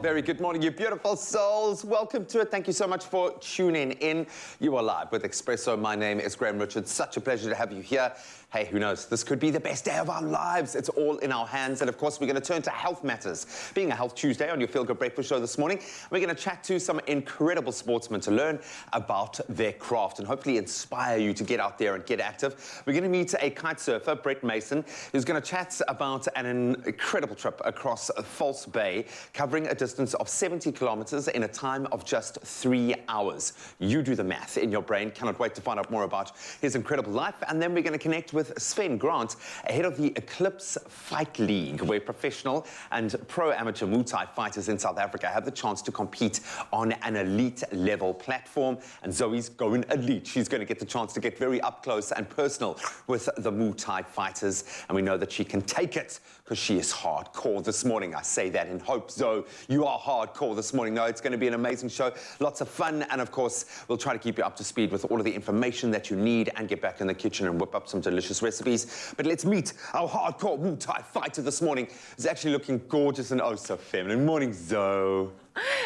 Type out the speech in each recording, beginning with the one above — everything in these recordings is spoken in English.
Very good morning, you beautiful souls. Welcome to it. Thank you so much for tuning in. You are live with Expresso. My name is Graham Richards. Such a pleasure to have you here. Hey, who knows? This could be the best day of our lives. It's all in our hands. And of course, we're going to turn to health matters. Being a Health Tuesday on your Feel Good Breakfast show this morning, we're going to chat to some incredible sportsmen to learn about their craft and hopefully inspire you to get out there and get active. We're going to meet a kite surfer, Brett Mason, who's going to chat about an incredible trip across False Bay, covering a distance of 70 kilometers in a time of just 3 hours. You do the math in your brain. Cannot wait to find out more about his incredible life. And then we're going to connect with Sven Grant, ahead of the Eclipse Fight League, where professional and pro-amateur Muay Thai fighters in South Africa have the chance to compete on an elite level platform. And Zoe's going elite. She's going to get the chance to get very up close and personal with the Muay Thai fighters. And we know that she can take it because she is hardcore this morning. I say that in hope, Zoe, you are hardcore this morning. No, it's going to be an amazing show. Lots of fun. And of course, we'll try to keep you up to speed with all of the information that you need and get back in the kitchen and whip up some delicious recipes. But let's meet our hardcore Muay Thai fighter this morning. He's actually looking gorgeous and oh so feminine. Morning, Zoe.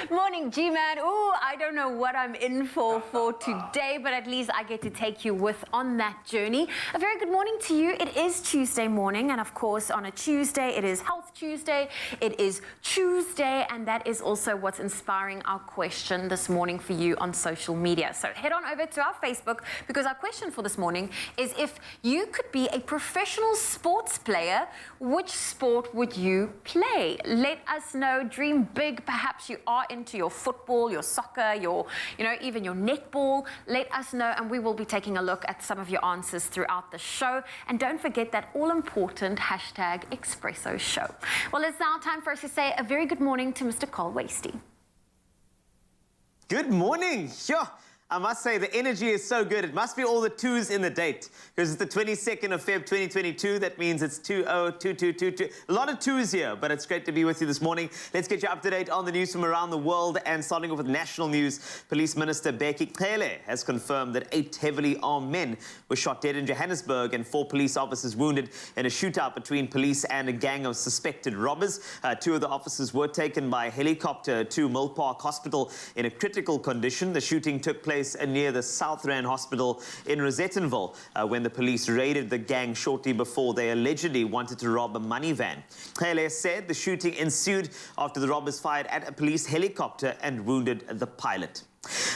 Morning, G-Man. Oh, I don't know what I'm in for today, but at least I get to take you on that journey. A very good morning to you. It is Tuesday morning, and of course, on a Tuesday, it is Health Tuesday. It is Tuesday, and that is also what's inspiring our question this morning for you on social media. So head on over to our Facebook, because our question for this morning is, if you could be a professional sports player, which sport would you play? Let us know. Dream big. Perhaps you are into your football, your soccer, even your netball. Let us know, and we will be taking a look at some of your answers throughout the show. And don't forget that all-important hashtag Expresso Show. Well, it's now time for us to say a very good morning to Mr. Cole Wasty. Good morning. Sure. I must say, the energy is so good. It must be all the twos in the date, because it's the 22nd of Feb 2022. That means it's 202222. A lot of twos here, but it's great to be with you this morning. Let's get you up to date on the news from around the world, and starting off with national news. Police Minister Becky Cele has confirmed that 8 heavily armed men were shot dead in Johannesburg and 4 police officers wounded in a shootout between police and a gang of suspected robbers. 2 of the officers were taken by helicopter to Mill Park Hospital in a critical condition. The shooting took place near the South Rand Hospital in Rosettenville when the police raided the gang shortly before they allegedly wanted to rob a money van. Cele said the shooting ensued after the robbers fired at a police helicopter and wounded the pilot.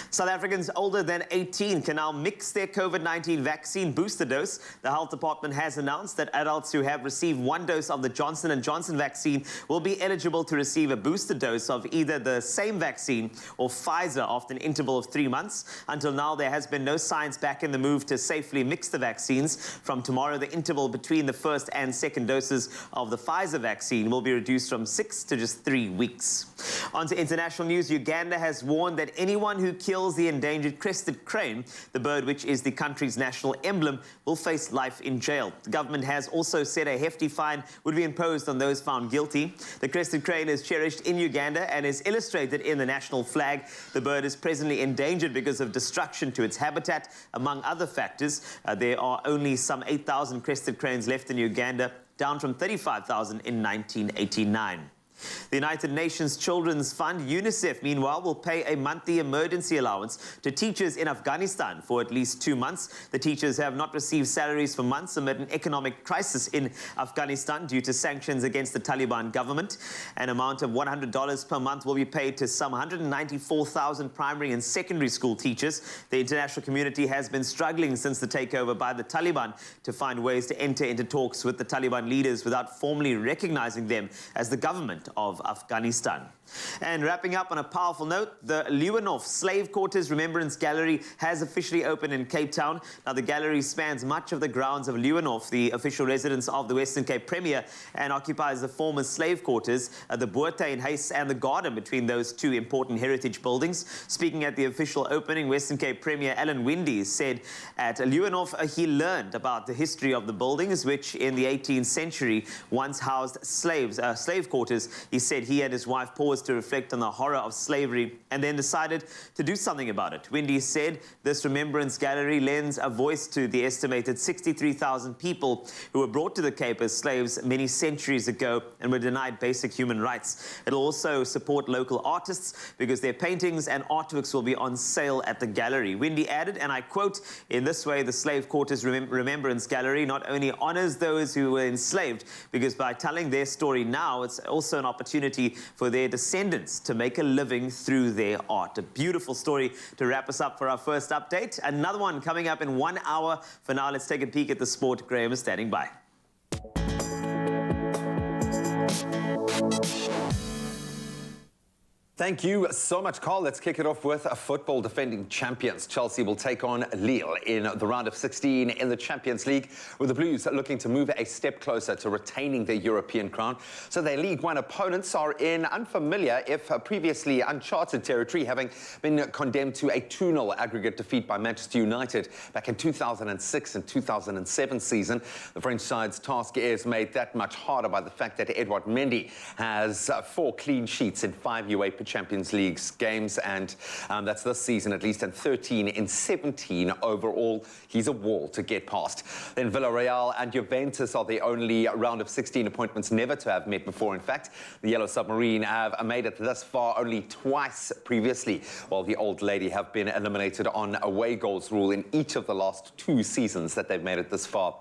South Africans older than 18 can now mix their COVID-19 vaccine booster dose. The Health Department has announced that adults who have received 1 dose of the Johnson & Johnson vaccine will be eligible to receive a booster dose of either the same vaccine or Pfizer after an interval of 3 months. Until now, there has been no science back in the move to safely mix the vaccines. From tomorrow, the interval between the first and second doses of the Pfizer vaccine will be reduced from 6 to just 3 weeks. On to international news. Uganda has warned that anyone who kills the endangered crested crane, the bird which is the country's national emblem, will face life in jail. The government has also said a hefty fine would be imposed on those found guilty. The crested crane is cherished in Uganda and is illustrated in the national flag. The bird is presently endangered because of destruction to its habitat, among other factors. There are only some 8,000 crested cranes left in Uganda, down from 35,000 in 1989. The United Nations Children's Fund, UNICEF, meanwhile, will pay a monthly emergency allowance to teachers in Afghanistan for at least 2 months. The teachers have not received salaries for months amid an economic crisis in Afghanistan due to sanctions against the Taliban government. An amount of $100 per month will be paid to some 194,000 primary and secondary school teachers. The international community has been struggling since the takeover by the Taliban to find ways to enter into talks with the Taliban leaders without formally recognizing them as the government of Afghanistan. And wrapping up on a powerful note, the Leeuwenhof Slave Quarters Remembrance Gallery has officially opened in Cape Town. Now, the gallery spans much of the grounds of Leeuwenhof, the official residence of the Western Cape Premier, and occupies the former slave quarters, the Boertuin Huis and the garden between those 2 important heritage buildings. Speaking at the official opening, Western Cape Premier Alan Windey said at Leeuwenhof he learned about the history of the buildings, which in the 18th century once housed slave quarters, He said he and his wife paused to reflect on the horror of slavery and then decided to do something about it. Wendy said this remembrance gallery lends a voice to the estimated 63,000 people who were brought to the Cape as slaves many centuries ago and were denied basic human rights. It'll also support local artists because their paintings and artworks will be on sale at the gallery. Wendy added, and I quote, "In this way, the Slave Quarters Remembrance Gallery not only honors those who were enslaved, because by telling their story now, it's also an opportunity for their descendants to make a living through their art." A beautiful story to wrap us up for our first update. Another one coming up in 1 hour. For now, let's take a peek at the sport. Graham is standing by. Thank you so much, Carl. Let's kick it off with football. Defending champions Chelsea will take on Lille in the round of 16 in the Champions League, with the Blues looking to move a step closer to retaining their European crown. So their League One opponents are in unfamiliar, if previously uncharted territory, having been condemned to a 2-0 aggregate defeat by Manchester United back in 2006 and 2007 season. The French side's task is made that much harder by the fact that Edouard Mendy has 4 clean sheets in 5 UEFA Champions League games, and that's this season at least, and 13 in 17 overall. He's a wall to get past. Then Villarreal and Juventus are the only round of 16 appointments never to have met before. In fact, the Yellow Submarine have made it thus far only twice previously, while the Old Lady have been eliminated on away goals rule in each of the last 2 seasons that they've made it this far.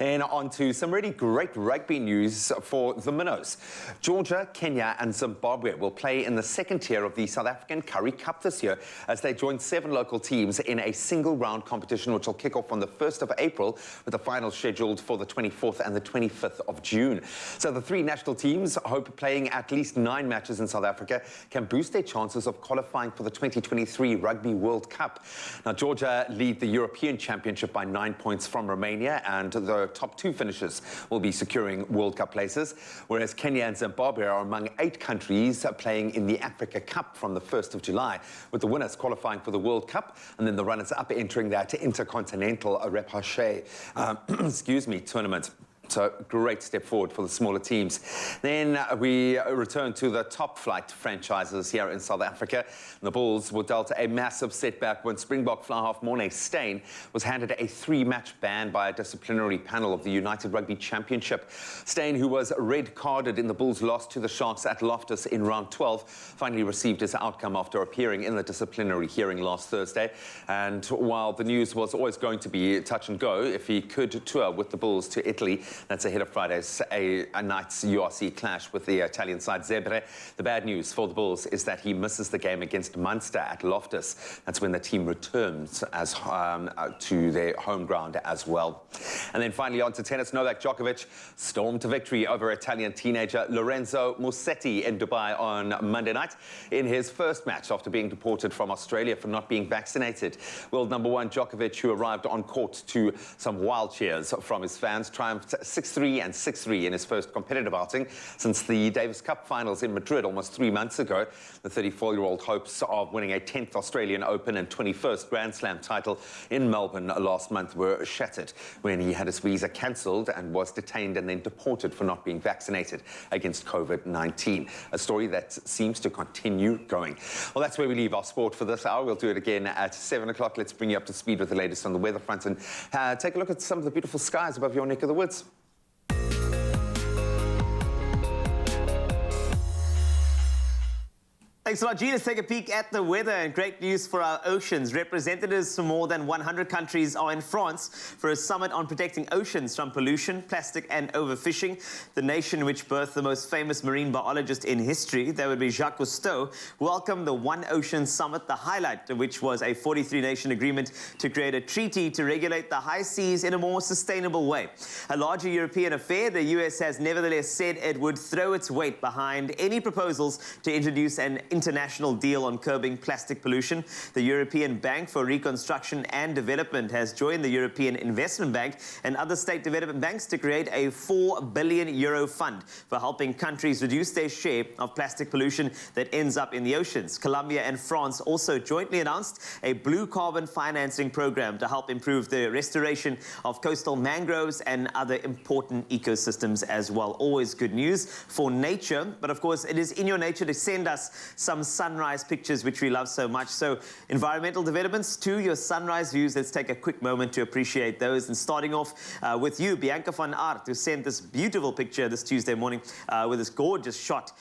And on to some really great rugby news for the Minnows. Georgia, Kenya and Zimbabwe will play in the second tier of the South African Currie Cup this year as they join 7 local teams in a single round competition, which will kick off on the 1st of April with the final scheduled for the 24th and the 25th of June. So the 3 national teams hope playing at least 9 matches in South Africa can boost their chances of qualifying for the 2023 Rugby World Cup. Now, Georgia lead the European Championship by 9 points from Romania, and the top 2 finishers will be securing World Cup places, whereas Kenya and Zimbabwe are among 8 countries playing in the Africa Cup from the 1st of July, with the winners qualifying for the World Cup and then the runners-up entering that intercontinental repechage tournament. So, great step forward for the smaller teams. Then we return to the top flight franchises here in South Africa. The Bulls were dealt a massive setback when Springbok fly half Morné Steyn was handed a 3-match ban by a disciplinary panel of the United Rugby Championship. Steyn, who was red-carded in the Bulls' loss to the Sharks at Loftus in round 12, finally received his outcome after appearing in the disciplinary hearing last Thursday. And while the news was always going to be touch and go if he could tour with the Bulls to Italy, that's ahead of Friday's a night's URC clash with the Italian side Zebre. The bad news for the Bulls is that he misses the game against Munster at Loftus. That's when the team returns as to their home ground as well. And then finally on to tennis. Novak Djokovic stormed to victory over Italian teenager Lorenzo Musetti in Dubai on Monday night in his first match after being deported from Australia for not being vaccinated. World number 1 Djokovic, who arrived on court to some wild cheers from his fans, triumphed 6-3 and 6-3 in his first competitive outing since the Davis Cup finals in Madrid almost 3 months ago. The 34-year-old hopes of winning a 10th Australian Open and 21st Grand Slam title in Melbourne last month were shattered when he had his visa cancelled and was detained and then deported for not being vaccinated against COVID-19. A story that seems to continue going. Well, that's where we leave our sport for this hour. We'll do it again at 7 o'clock. Let's bring you up to speed with the latest on the weather front and take a look at some of the beautiful skies above your neck of the woods. Thanks a lot, Gene. Let's take a peek at the weather, and great news for our oceans. Representatives from more than 100 countries are in France for a summit on protecting oceans from pollution, plastic and overfishing. The nation which birthed the most famous marine biologist in history, that would be Jacques Cousteau, welcomed the One Ocean Summit, the highlight of which was a 43-nation agreement to create a treaty to regulate the high seas in a more sustainable way. A larger European affair, the US has nevertheless said it would throw its weight behind any proposals to introduce an international deal on curbing plastic pollution. The European Bank for Reconstruction and Development has joined the European Investment Bank and other state development banks to create a €4 billion fund for helping countries reduce their share of plastic pollution that ends up in the oceans. Colombia and France also jointly announced a blue carbon financing program to help improve the restoration of coastal mangroves and other important ecosystems as well. Always good news for nature, but of course it is in your nature to send us some sunrise pictures, which we love so much. So environmental developments to your sunrise views. Let's take a quick moment to appreciate those. And starting off with you, Bianca van Aert, who sent this beautiful picture this Tuesday morning with this gorgeous shot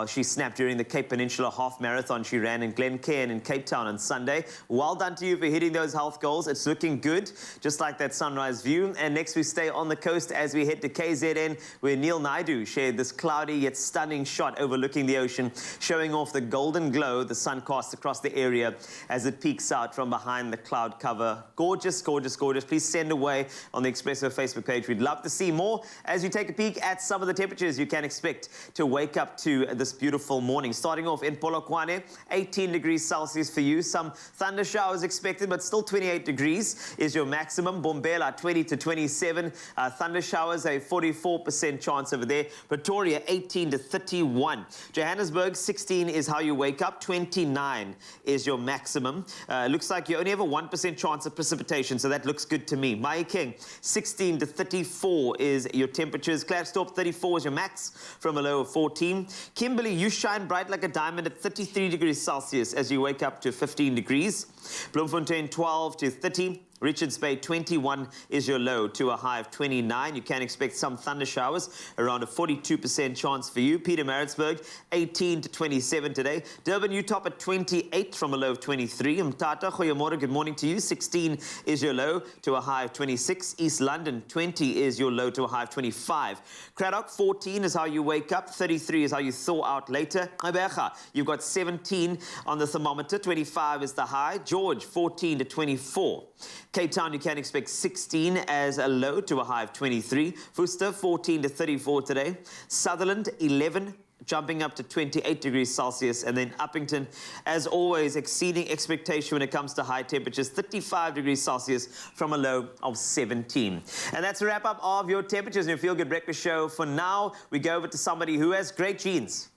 she snapped during the Cape Peninsula Half Marathon she ran in Glencairn in Cape Town on Sunday. Well done to you for hitting those health goals. It's looking good, just like that sunrise view. And next we stay on the coast as we head to KZN, where Neil Naidu shared this cloudy yet stunning shot overlooking the ocean, showing off the golden glow the sun casts across the area as it peeks out from behind the cloud cover. Gorgeous, gorgeous, gorgeous. Please send away on the Expresso Facebook page. We'd love to see more as you take a peek at some of the temperatures you can expect to wake up to this beautiful morning. Starting off in Polokwane, 18 degrees Celsius for you. Some thunder showers expected, but still 28 degrees is your maximum. Bombela, 20 to 27. Thunder showers, a 44% chance over there. Pretoria, 18 to 31. Johannesburg, 16 is how you wake up. 29 is your maximum. Looks like you only have a 1% chance of precipitation, so that looks good to me. Mahikeng, 16 to 34 is your temperatures. Klerksdorp, 34 is your max from a low of 14. Kimberley, you shine bright like a diamond at 33 degrees Celsius as you wake up to 15 degrees. Bloemfontein, 12 to 30. Richards Bay, 21 is your low to a high of 29. You can expect some thunder showers, around a 42% chance for you. Pietermaritzburg, 18 to 27 today. Durban, you top at 28 from a low of 23. Mtata, goeiemorgen, good morning to you. 16 is your low to a high of 26. East London, 20 is your low to a high of 25. Cradock, 14 is how you wake up. 33 is how you thaw out later. Gqeberha, you've got 17 on the thermometer. 25 is the high. George, 14 to 24. Cape Town, you can expect 16 as a low to a high of 23. Worcester, 14 to 34 today. Sutherland, 11, jumping up to 28 degrees Celsius. And then Uppington, as always, exceeding expectation when it comes to high temperatures, 35 degrees Celsius from a low of 17. And that's a wrap-up of your temperatures in your Feel Good Breakfast Show. For now, we go over to somebody who has great genes.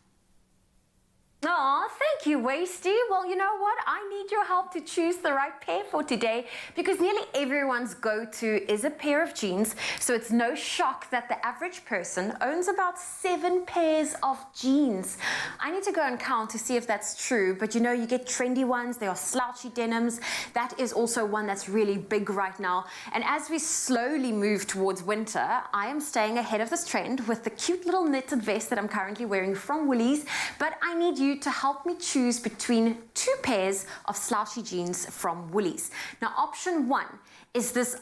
Oh, thank you, Wasty. Well, you know what? I need your help to choose the right pair for today because nearly everyone's go-to is a pair of jeans. So it's no shock that the average person owns about 7 pairs of jeans. I need to go and count to see if that's true. But you know, you get trendy ones. There are slouchy denims. That is also one that's really big right now. And as we slowly move towards winter, I am staying ahead of this trend with the cute little knitted vest that I'm currently wearing from Woolies. But I need you to help me choose between 2 pairs of slouchy jeans from Woolies. Now, option 1 is this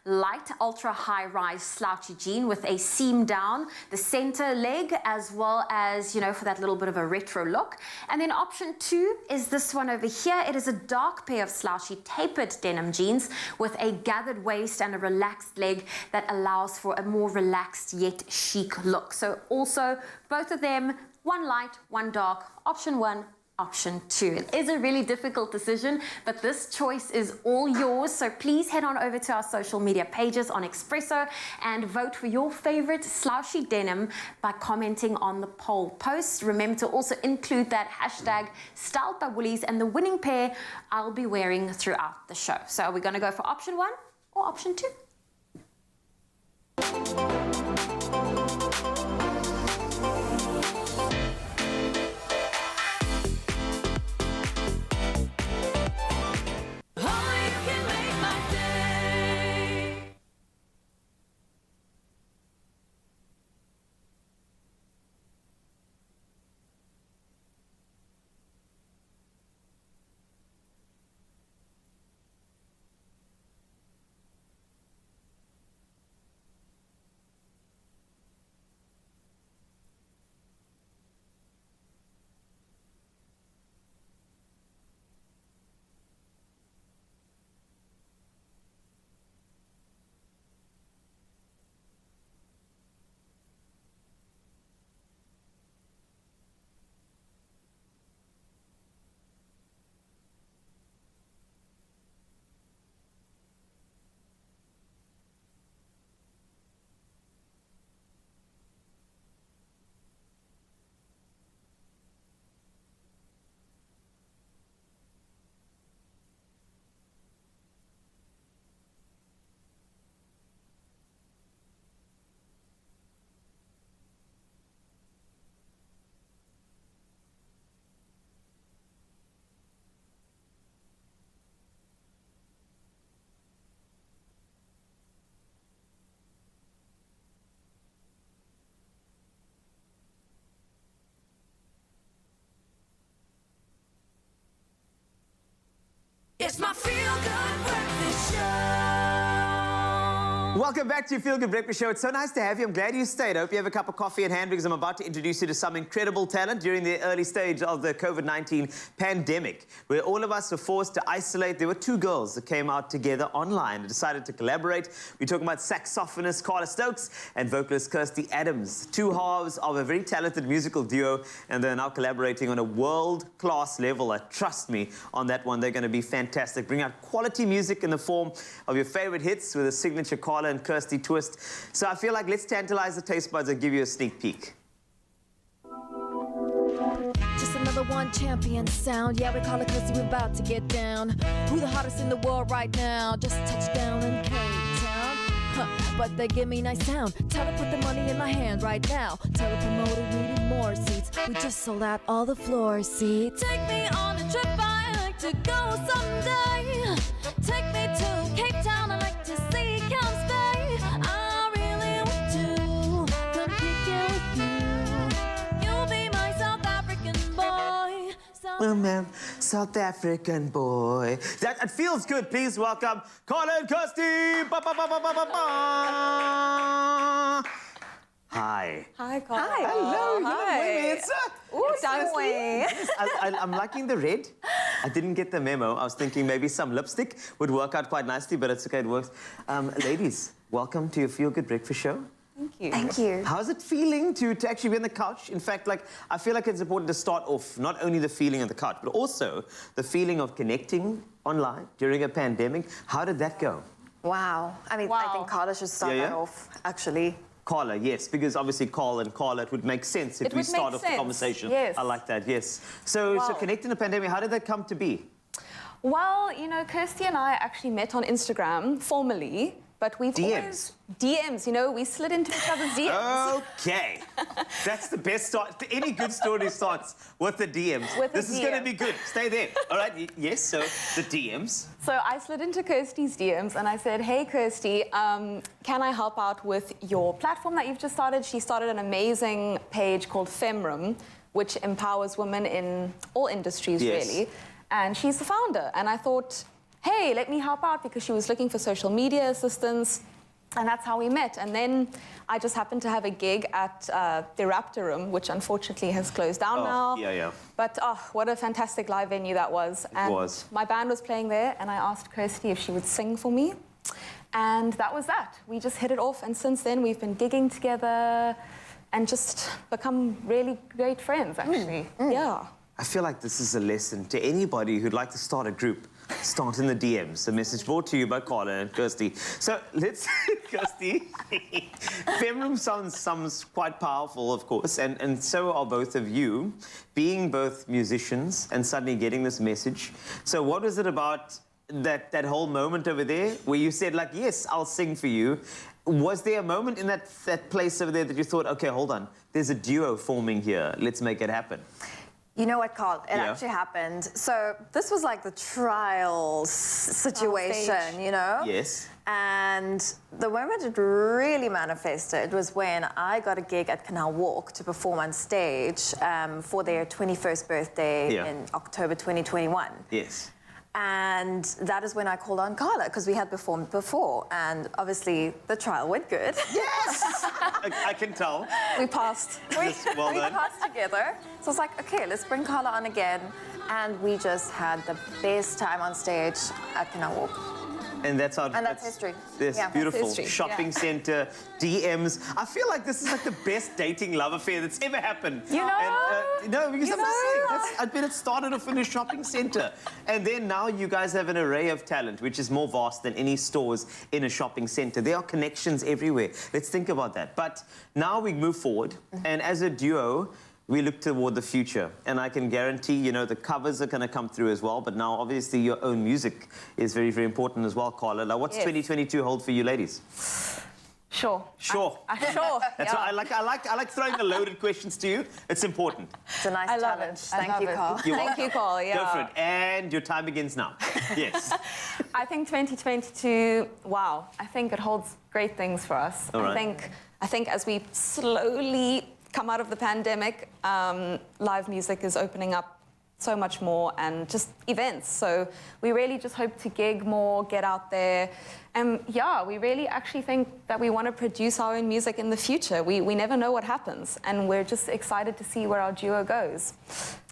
light, ultra high rise slouchy jean with a seam down the center leg, as well as, you know, for that little bit of a retro look. And then option 2 is this one over here. It is a dark pair of slouchy tapered denim jeans with a gathered waist and a relaxed leg that allows for a more relaxed yet chic look. So also both of them, one light, one dark. Option 1, option 2. It is a really difficult decision, but this choice is all yours. So please head on over to our social media pages on Expresso and vote for your favorite slouchy denim by commenting on the poll post. Remember to also include that hashtag Styled by Woolies and the winning pair I'll be wearing throughout the show. So are we going to go for option 1 or option 2? Welcome back to your Feel Good Breakfast Show. It's so nice to have you. I'm glad you stayed. I hope you have a cup of coffee in hand because I'm about to introduce you to some incredible talent during the early stage of the COVID-19 pandemic, where all of us were forced to isolate. There were two girls that came out together online and decided to collaborate. We're talking about saxophonist Carla Stokes and vocalist Kirsty Adams, two halves of a very talented musical duo, and they're now collaborating on a world-class level. Trust me on that one. They're going to be fantastic. Bring out quality music in the form of your favorite hits with a signature Carla and Kirsty twist. So I feel like let's tantalize the taste buds and give you a sneak peek. Just another one champion sound. Yeah, we call it Kirsty, we're about to get down. Who the hottest in the world right now? Just touched down in Cape Town. But they give me nice sound. Tell her put the money in my hand right now. Tell the promoter we need more seats. We just sold out all the floor seats. Take me on a trip, I like to go someday. Take me to Cape Town, I like to see Camps Bay. I really want to come kicking with you. You'll be my South African boy. Oh, man, South African boy. That it feels good. Please welcome Carla and Kirsty. Ba, ba, ba, ba, ba, ba, ba. Hi. Hi, Carla. Hi. Hello. Hi. It's Ooh, dankie. Yes, I'm liking the red. I didn't get the memo. I was thinking maybe some lipstick would work out quite nicely, but it's okay, it works. Ladies, welcome to your Feel Good Breakfast Show. Thank you. Thank you. How's it feeling to actually be on the couch? In fact, like, I feel like it's important to start off not only the feeling of the couch, but also the feeling of connecting online during a pandemic. How did that go? Wow. I mean, I think Carla should start that off, actually. Carla, yes, because obviously Carl and Carla, it would make sense if we start off the conversation. Yes. I like that, yes. So connecting the pandemic, how did that come to be? Well, you know, Kirsty and I actually met on Instagram formally, but we've always... DMs, you know, we slid into each other's DMs. Okay. That's the best start. Any good story starts with the DMs. This is going to be good. Stay there. All right, yes, so the DMs. So I slid into Kirsty's DMs and I said, hey, Kirsty, can I help out with your platform that you've just started? She started an amazing page called Femrum, which empowers women in all industries, really. And she's the founder. And I thought, hey, let me help out because she was looking for social media assistance. And that's how we met. And then I just happened to have a gig at the Raptor Room, which unfortunately has closed down now. Yeah. But what a fantastic live venue that was. And my band was playing there, and I asked Kirsty if she would sing for me. And that was that. We just hit it off, and since then we've been gigging together and just become really great friends, actually. Yeah. I feel like this is a lesson to anybody who'd like to start a group. Start in the DMs. A message brought to you by Carla and Kirsty. So let's, Kirsty, Femrum sounds quite powerful, of course, and so are both of you, being both musicians and suddenly getting this message. So what was it about that whole moment over there where you said, like, yes, I'll sing for you? Was there a moment in that place over there that you thought, okay, hold on, there's a duo forming here, let's make it happen? You know what, Carl? It actually happened. So this was like the trial situation, you know? Yes. And the moment it really manifested was when I got a gig at Canal Walk to perform on stage for their 21st birthday in October 2021. Yes. And that is when I called on Carla, because we had performed before. And obviously, the trial went good. Yes! I can tell. We passed. We passed together. So I was like, okay, let's bring Carla on again. And we just had the best time on stage at Canal Walk. And that's how. And that's history. This beautiful shopping center, DMs. I feel like this is like the best dating love affair that's ever happened. You know? And, no, because I'm just saying, I bet it started off in a shopping center. And then now you guys have an array of talent, which is more vast than any stores in a shopping center. There are connections everywhere. Let's think about that. But now we move forward, and as a duo, we look toward the future, and I can guarantee, you know, the covers are going to come through as well, but now obviously your own music is very, very important as well, Carla. Now, what's 2022 hold for you ladies? Sure. Sure. That's what I like throwing the loaded questions to you. It's important. It's a nice challenge. Thank you, Carl. Thank you, Carl. Go for it. And your time begins now. Yes. I think 2022, wow, I think it holds great things for us. All right. I think as we slowly come out of the pandemic, live music is opening up so much more, and just events. So we really just hope to gig more, get out there. And yeah, we really actually think that we want to produce our own music in the future. We never know what happens, and we're just excited to see where our duo goes.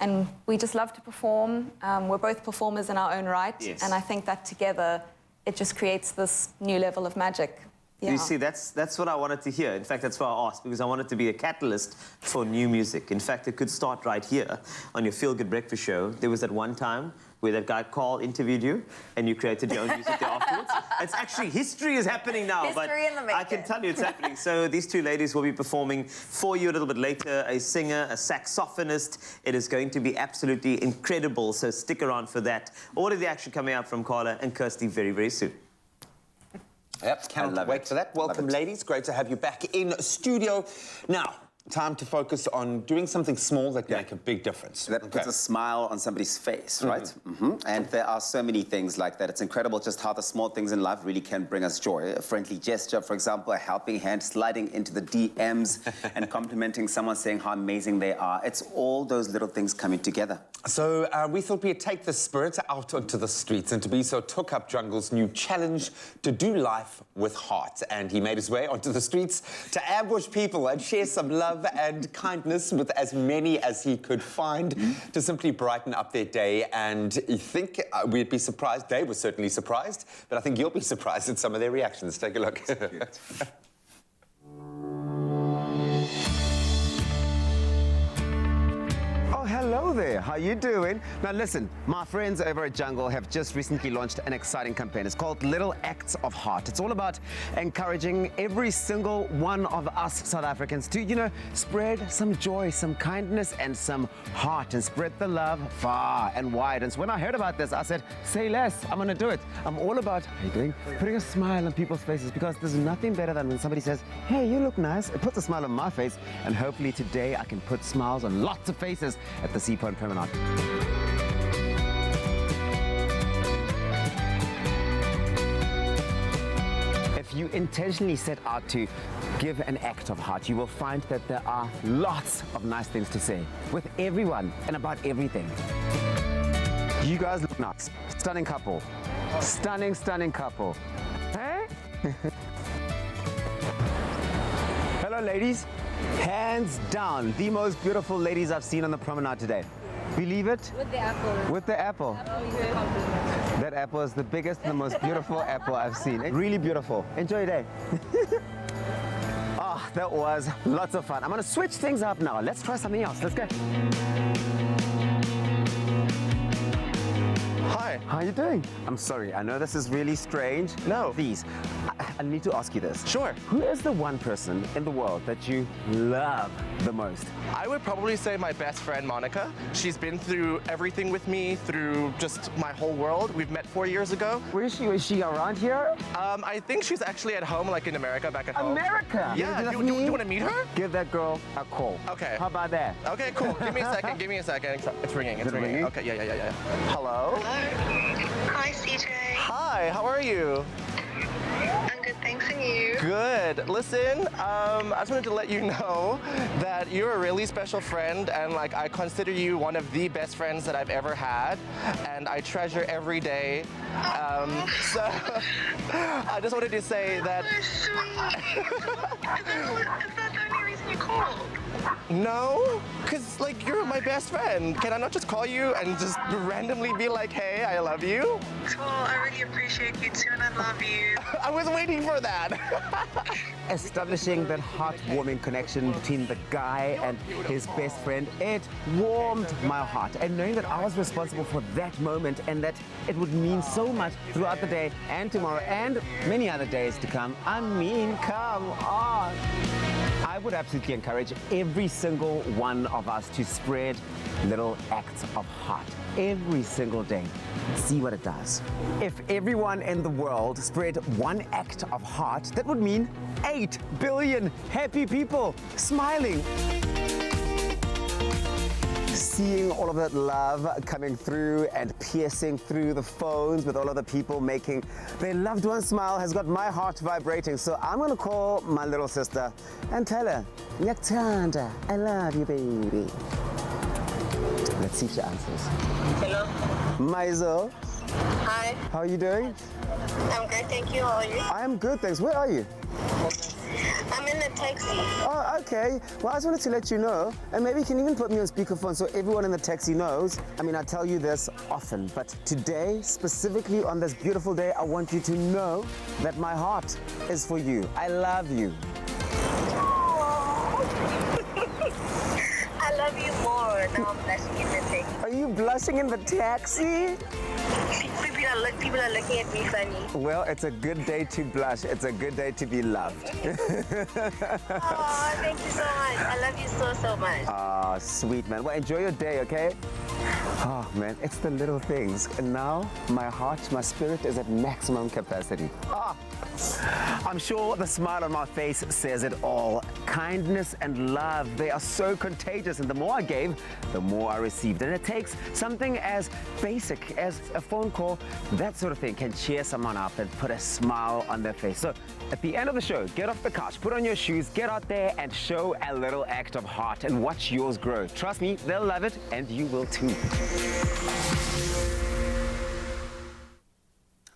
And we just love to perform. We're both performers in our own right, yes. and I think that together it just creates this new level of magic. Yeah. You see, that's what I wanted to hear. In fact, that's why I asked, because I wanted to be a catalyst for new music. In fact, it could start right here on your Feel Good Breakfast show. There was that one time where that guy Carl interviewed you and you created your own music there afterwards. It's actually, history is happening now. History in the making. I can tell you it's happening. So these two ladies will be performing for you a little bit later, a singer, a saxophonist. It is going to be absolutely incredible, so stick around for that. All of the action coming out from Carla and Kirsty very, very soon. Yep, cannot wait for that. Welcome, ladies. Great to have you back in studio. Now, time to focus on doing something small that can make a big difference. That puts a smile on somebody's face, right? And there are so many things like that. It's incredible just how the small things in life really can bring us joy. A friendly gesture, for example, a helping hand, sliding into the DMs and complimenting someone, saying how amazing they are. It's all those little things coming together. So we thought we'd take the spirit out onto the streets, and to be so took up Jungle's new challenge to do life with heart. And he made his way onto the streets to ambush people and share some love and kindness with as many as he could find to simply brighten up their day. And you think we'd be surprised. They were certainly surprised, but I think you'll be surprised at some of their reactions. Take a look. Hello there, how you doing? Now listen, my friends over at Jungle have just recently launched an exciting campaign. It's called Little Acts of Heart. It's all about encouraging every single one of us South Africans to, you know, spread some joy, some kindness and some heart, and spread the love far and wide. And so when I heard about this, I said, say less, I'm gonna do it. I'm all about, how you doing? Putting a smile on people's faces, because there's nothing better than when somebody says, hey, you look nice. It puts a smile on my face, and hopefully today I can put smiles on lots of faces at the Seapoint Promenade. If you intentionally set out to give an act of heart, you will find that there are lots of nice things to say with everyone and about everything. You guys look nice. Stunning couple. Stunning, stunning couple. Hey? Hello, ladies. Hands down, the most beautiful ladies I've seen on the promenade today. Believe it? With the apple. With the apple. That apple is the biggest and the most beautiful apple I've seen. Really beautiful. Enjoy your day. Oh, that was lots of fun. I'm gonna switch things up now. Let's try something else. Let's go. Hi. How are you doing? I'm sorry, I know this is really strange. No. Please, I need to ask you this. Sure. Who is the one person in the world that you love the most? I would probably say my best friend, Monica. She's been through everything with me, through just my whole world. We've met 4 years ago. Where is she? Is she around here? I think she's actually at home, like in America, back at home. America? Yeah, You do wanna you want to meet her? Give that girl a call. Okay. How about that? Okay, cool. Give me a second, give me a second. It's ringing, it's Is it ringing. ringing? Okay, yeah. Hello? Hi, CJ. Hi, how are you? I'm good, thanks, and you? Good. Listen, I just wanted to let you know that you're a really special friend, and like I consider you one of the best friends that I've ever had, and I treasure every day. So I just wanted to say that. So sweet. Is that the only reason you called? No, because like you're my best friend. Can I not just call you and just randomly be like, hey, I love you? Well, I really appreciate you too, and I love you. I was waiting for that. Establishing that heartwarming connection between the guy and his best friend, it warmed my heart. And knowing that I was responsible for that moment and that it would mean so much throughout the day and tomorrow and many other days to come, I mean, come on. I would absolutely encourage every single one of us to spread little acts of heart every single day. See what it does. If everyone in the world spread one act of heart, that would mean 8 billion happy people smiling. Seeing all of that love coming through and piercing through the phones with all of the people making their loved one smile has got my heart vibrating. So I'm gonna call my little sister and tell her, Nyaktanda, I love you, baby. Let's see if she answers. Hello. Maisel, Hi. how are you doing? I'm good, thank you. How are you? I am good, thanks. Where are you? I'm in the taxi. Oh, okay. Well, I just wanted to let you know, and maybe you can even put me on speakerphone so everyone in the taxi knows. I mean, I tell you this often, but today, specifically on this beautiful day, I want you to know that my heart is for you. I love you. I love you more. Now I'm blushing in the taxi. Are you blushing in the taxi? People are looking at me funny. Well, it's a good day to blush. It's a good day to be loved. Oh, thank you so much. I love you so much. Ah, sweet, man. Well, enjoy your day, okay? Oh, man, it's the little things. And now, my heart, my spirit is at maximum capacity. Ah, I'm sure the smile on my face says it all. Kindness and love, they are so contagious. And the more I gave, the more I received. And it takes something as basic as a phone call, that sort of thing can cheer someone up and put a smile on their face. So at the end of the show, get off the couch, put on your shoes, get out there and show a little act of heart and watch yours grow. Trust me, they'll love it and you will too.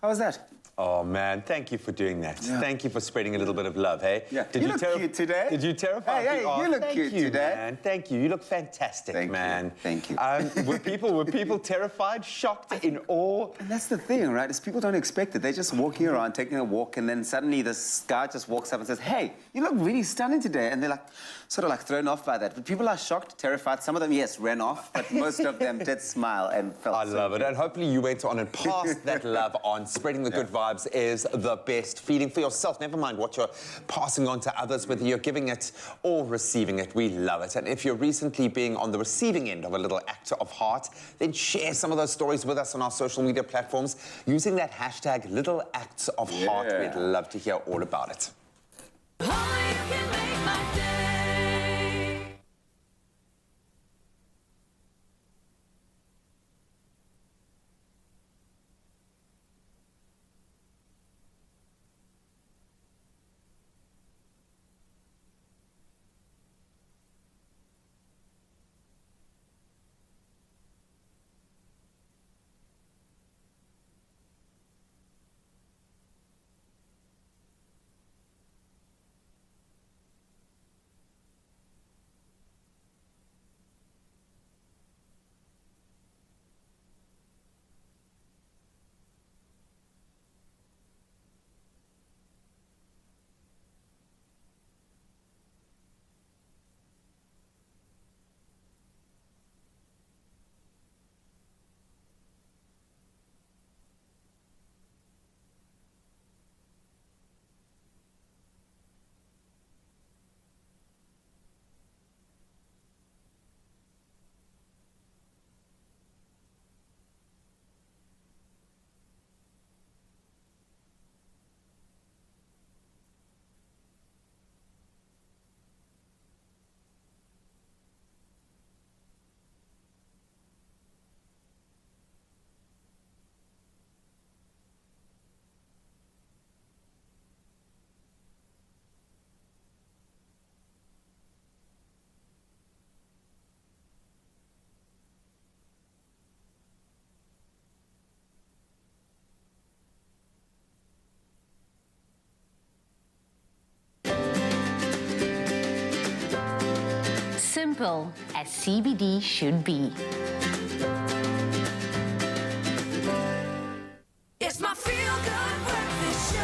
How was that? Oh, man, thank you for doing that. Yeah. Thank you for spreading a little bit of love, hey? Yeah. You look cute today. Did you terrify me? Hey, you look thank cute you, today. Man. Thank you. You look fantastic, Thank you. man. Thank you. Were people terrified, shocked, in awe? And that's the thing, right? Is people don't expect it. They're just walking around, taking a walk, and then suddenly this guy just walks up and says, "Hey, you look really stunning today." And they're like, sort of like thrown off by that. But people are shocked, terrified. Some of them, yes, ran off, but most of them did smile and felt I love it. good. And hopefully you went on and passed that love on. Spreading the good vibes is the best feeling for yourself. Never mind what you're passing on to others, whether you're giving it or receiving it. We love it. And if you're recently being on the receiving end of a little act of heart, then share some of those stories with us on our social media platforms using that hashtag Little Acts of Heart. We'd love to hear all about it. Simple as CBD should be. It's my feel-good breakfast show.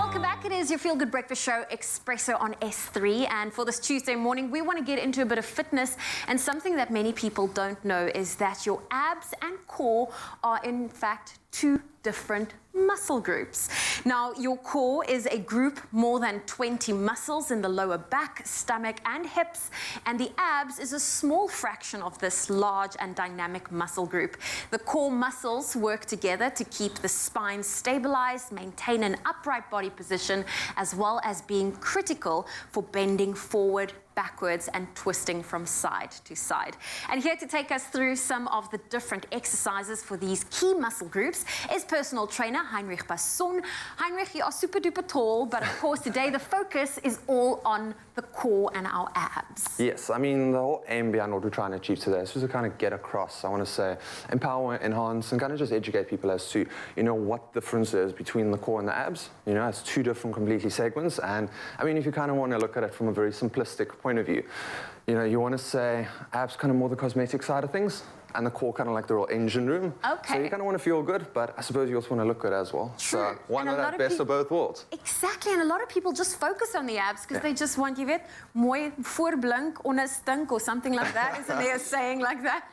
Welcome back. It is your Feel Good Breakfast Show, Expresso on S3. And for this Tuesday morning, we want to get into a bit of fitness. And something that many people don't know is that your abs and core are, in fact, two different muscle groups. Now, your core is a group more than 20 muscles in the lower back, stomach, and hips, and the abs is a small fraction of this large and dynamic muscle group. The core muscles work together to keep the spine stabilized, maintain an upright body position, as well as being critical for bending forward backwards and twisting from side to side. And here to take us through some of the different exercises for these key muscle groups is personal trainer Heinrich Basson. Heinrich, you are super duper tall, but of course today the focus is all on the core and our abs. Yes, I mean the whole aim behind what we're trying to achieve today is just to kind of get across, I want to say, empower, enhance, and kind of just educate people as to, what the difference is between the core and the abs. It's two different completely segments, and I mean if you kind of want to look at it from a very simplistic point of view, you want to say abs kind of more the cosmetic side of things, and the core kind of like the real engine room. Okay. So you kind of want to feel good, but I suppose you also want to look good as well. True. So why not have best of both worlds? Exactly, and a lot of people just focus on the abs because they just want, mooi voorblink, onderstink, or something like that. Isn't there a saying like that?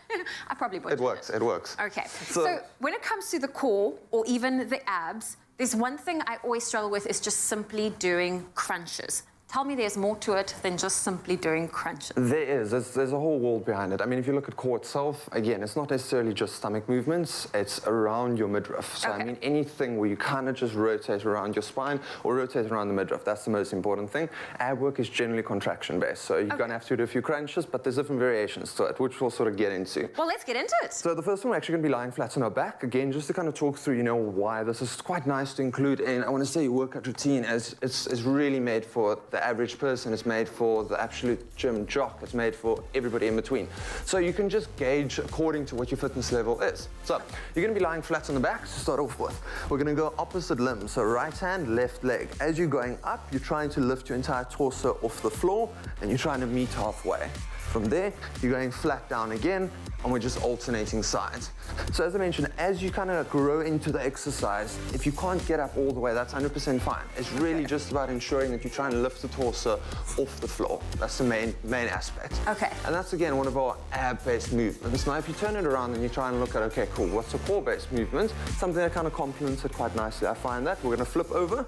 I probably butchered It works. Okay, so when it comes to the core or even the abs, there's one thing I always struggle with is just simply doing crunches. Tell me there's more to it than just simply doing crunches. There is. There's a whole world behind it. I mean, if you look at core itself, again, it's not necessarily just stomach movements. It's around your midriff. So, I mean, anything where you kind of just rotate around your spine or rotate around the midriff, that's the most important thing. Ab work is generally contraction-based. So you're going to have to do a few crunches, but there's different variations to it, which we'll sort of get into. Well, let's get into it. So the first one, we're actually going to be lying flat on our back. Again, just to kind of talk through, why this is quite nice to include in, I want to say, your workout routine as it's really made for the average person. It's made for the absolute gym jock. It's made for everybody in between. So you can just gauge according to what your fitness level is. So you're going to be lying flat on the back to start off with. We're going to go opposite limb. So right hand, left leg. As you're going up, you're trying to lift your entire torso off the floor, and you're trying to meet halfway. From there, you're going flat down again, and we're just alternating sides. So as I mentioned, as you kind of grow into the exercise, if you can't get up all the way, that's 100% fine. It's really just about ensuring that you're trying to lift the torso off the floor. That's the main aspect. Okay. And that's, again, one of our ab-based movements. Now, if you turn it around and you try and look at, okay, cool, what's a core-based movement? Something that kind of complements it quite nicely. I find that. We're going to flip over,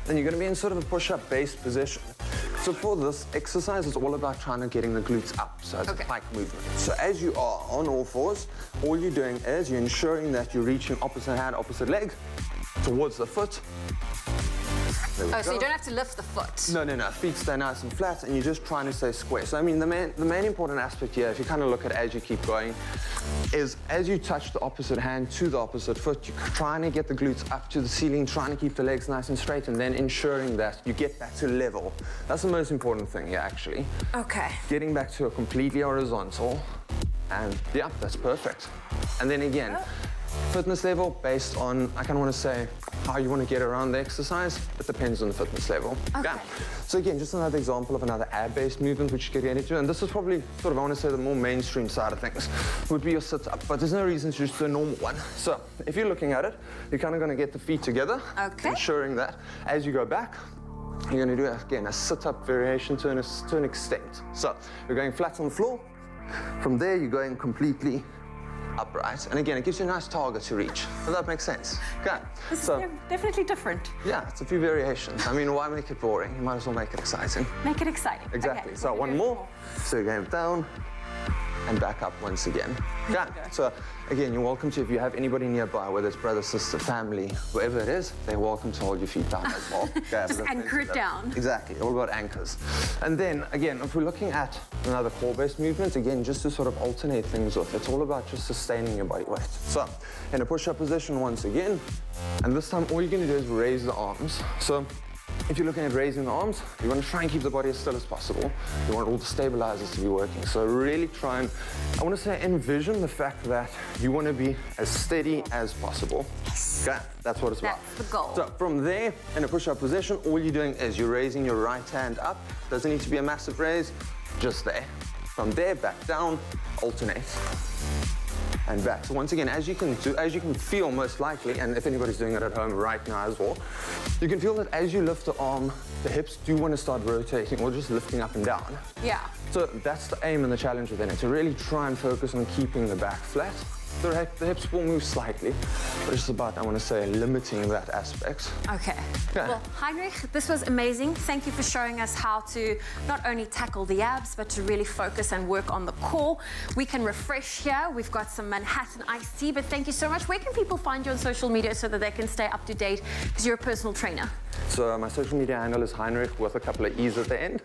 and you're going to be in sort of a push-up based position. So for this exercise, it's all about trying to getting the glutes up, so it's a pike movement. So as you are on all fours, all you're doing is you're ensuring that you're reaching opposite hand, opposite leg, towards the foot. So you don't have to lift the foot? No. Feet stay nice and flat, and you're just trying to stay square. So, I mean, the main important aspect here, if you kind of look at as you keep going, is as you touch the opposite hand to the opposite foot, you're trying to get the glutes up to the ceiling, trying to keep the legs nice and straight, and then ensuring that you get back to level. That's the most important thing here, actually. Okay. Getting back to a completely horizontal, and yeah, that's perfect. And then again, fitness level based on, I kind of want to say, how you want to get around the exercise. It depends on the fitness level. Okay. Yeah. So again, just another example of another ab-based movement which you can get into, and this is probably sort of, I want to say, the more mainstream side of things, would be your sit-up, but there's no reason to just do a normal one. So if you're looking at it, you're kind of going to get the feet together, ensuring that as you go back, you're going to do, again, a sit-up variation to an extent. So you're going flat on the floor. From there, you're going completely upright, and again, it gives you a nice target to reach. Does that make sense? Okay. This is definitely different. Yeah, it's a few variations. I mean, why make it boring? You might as well make it exciting. Make it exciting. Exactly. Okay, so one more. So you're going down and back up once again. Yeah. So again, you're welcome to, if you have anybody nearby, whether it's brother, sister, family, whoever it is, they're welcome to hold your feet down as well. Okay, just anchor it down. Exactly, all about anchors. And then, again, if we're looking at another core-based movement, again, just to sort of alternate things off, it's all about just sustaining your body weight. So, in a push-up position once again, and this time all you're going to do is raise the arms. So, if you're looking at raising the arms, you want to try and keep the body as still as possible. You want all the stabilizers to be working. So really try and, I want to say, envision the fact that you want to be as steady as possible. Okay, that's what it's about. That's the goal. So from there, in a push-up position, all you're doing is you're raising your right hand up. Doesn't need to be a massive raise, just there. From there, back down, alternate. And back. So once again, as you can feel most likely, and if anybody's doing it at home right now as well, you can feel that as you lift the arm, the hips do want to start rotating or just lifting up and down. Yeah. So that's the aim and the challenge within it, to really try and focus on keeping the back flat The hips will move slightly, but it's about, I want to say, limiting that aspect. Okay. Well, Heinrich, this was amazing. Thank you for showing us how to not only tackle the abs, but to really focus and work on the core. We can refresh here. We've got some Manhattan iced tea, but thank you so much. Where can people find you on social media so that they can stay up to date? Because you're a personal trainer. So my social media handle is Heinrich with a couple of E's at the end.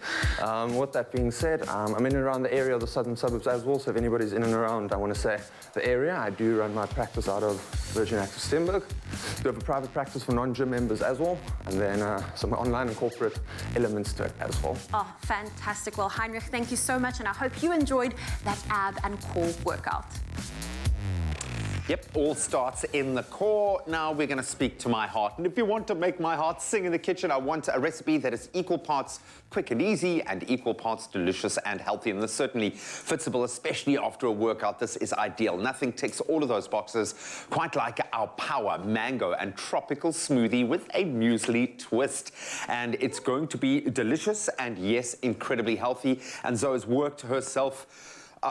With that being said, I'm in and around the area of the southern suburbs as well, so if anybody's in and around, I want to say, the area, I do run my practice out of Virgin Active Stenberg. Do have a private practice for non-gym members as well, and then some online and corporate elements to it as well. Oh, fantastic. Well, Heinrich, thank you so much, and I hope you enjoyed that ab and core workout. Yep, all starts in the core. Now we're going to speak to my heart. And if you want to make my heart sing in the kitchen, I want a recipe that is equal parts quick and easy and equal parts delicious and healthy. And this certainly fits the bill, especially after a workout. This is ideal. Nothing ticks all of those boxes quite like our Power Mango and Tropical Smoothie with a muesli twist. And it's going to be delicious and, yes, incredibly healthy. And Zoe's worked herself,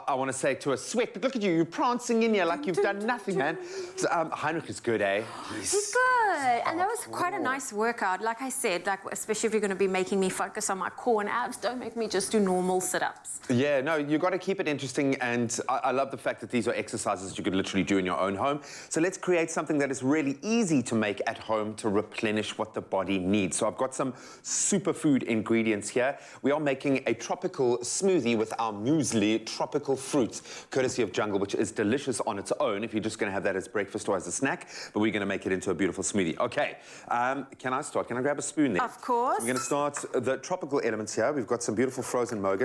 I want to say, to a sweat, but look at you, you're prancing in here like you've done nothing, man. So, Heinrich is good, eh? He's good. And that was quite a nice workout. Like I said, like, especially if you're going to be making me focus on my core and abs, don't make me just do normal sit-ups. Yeah, no, you've got to keep it interesting, and I love the fact that these are exercises you could literally do in your own home. So let's create something that is really easy to make at home to replenish what the body needs. So I've got some superfood ingredients here. We are making a tropical smoothie with our muesli tropical fruits, courtesy of Jungle, which is delicious on its own if you're just going to have that as breakfast or as a snack, but we're going to make it into a beautiful smoothie. Okay, can I start? Can I grab a spoon there? Of course. I'm going to start the tropical elements here. We've got some beautiful frozen mango.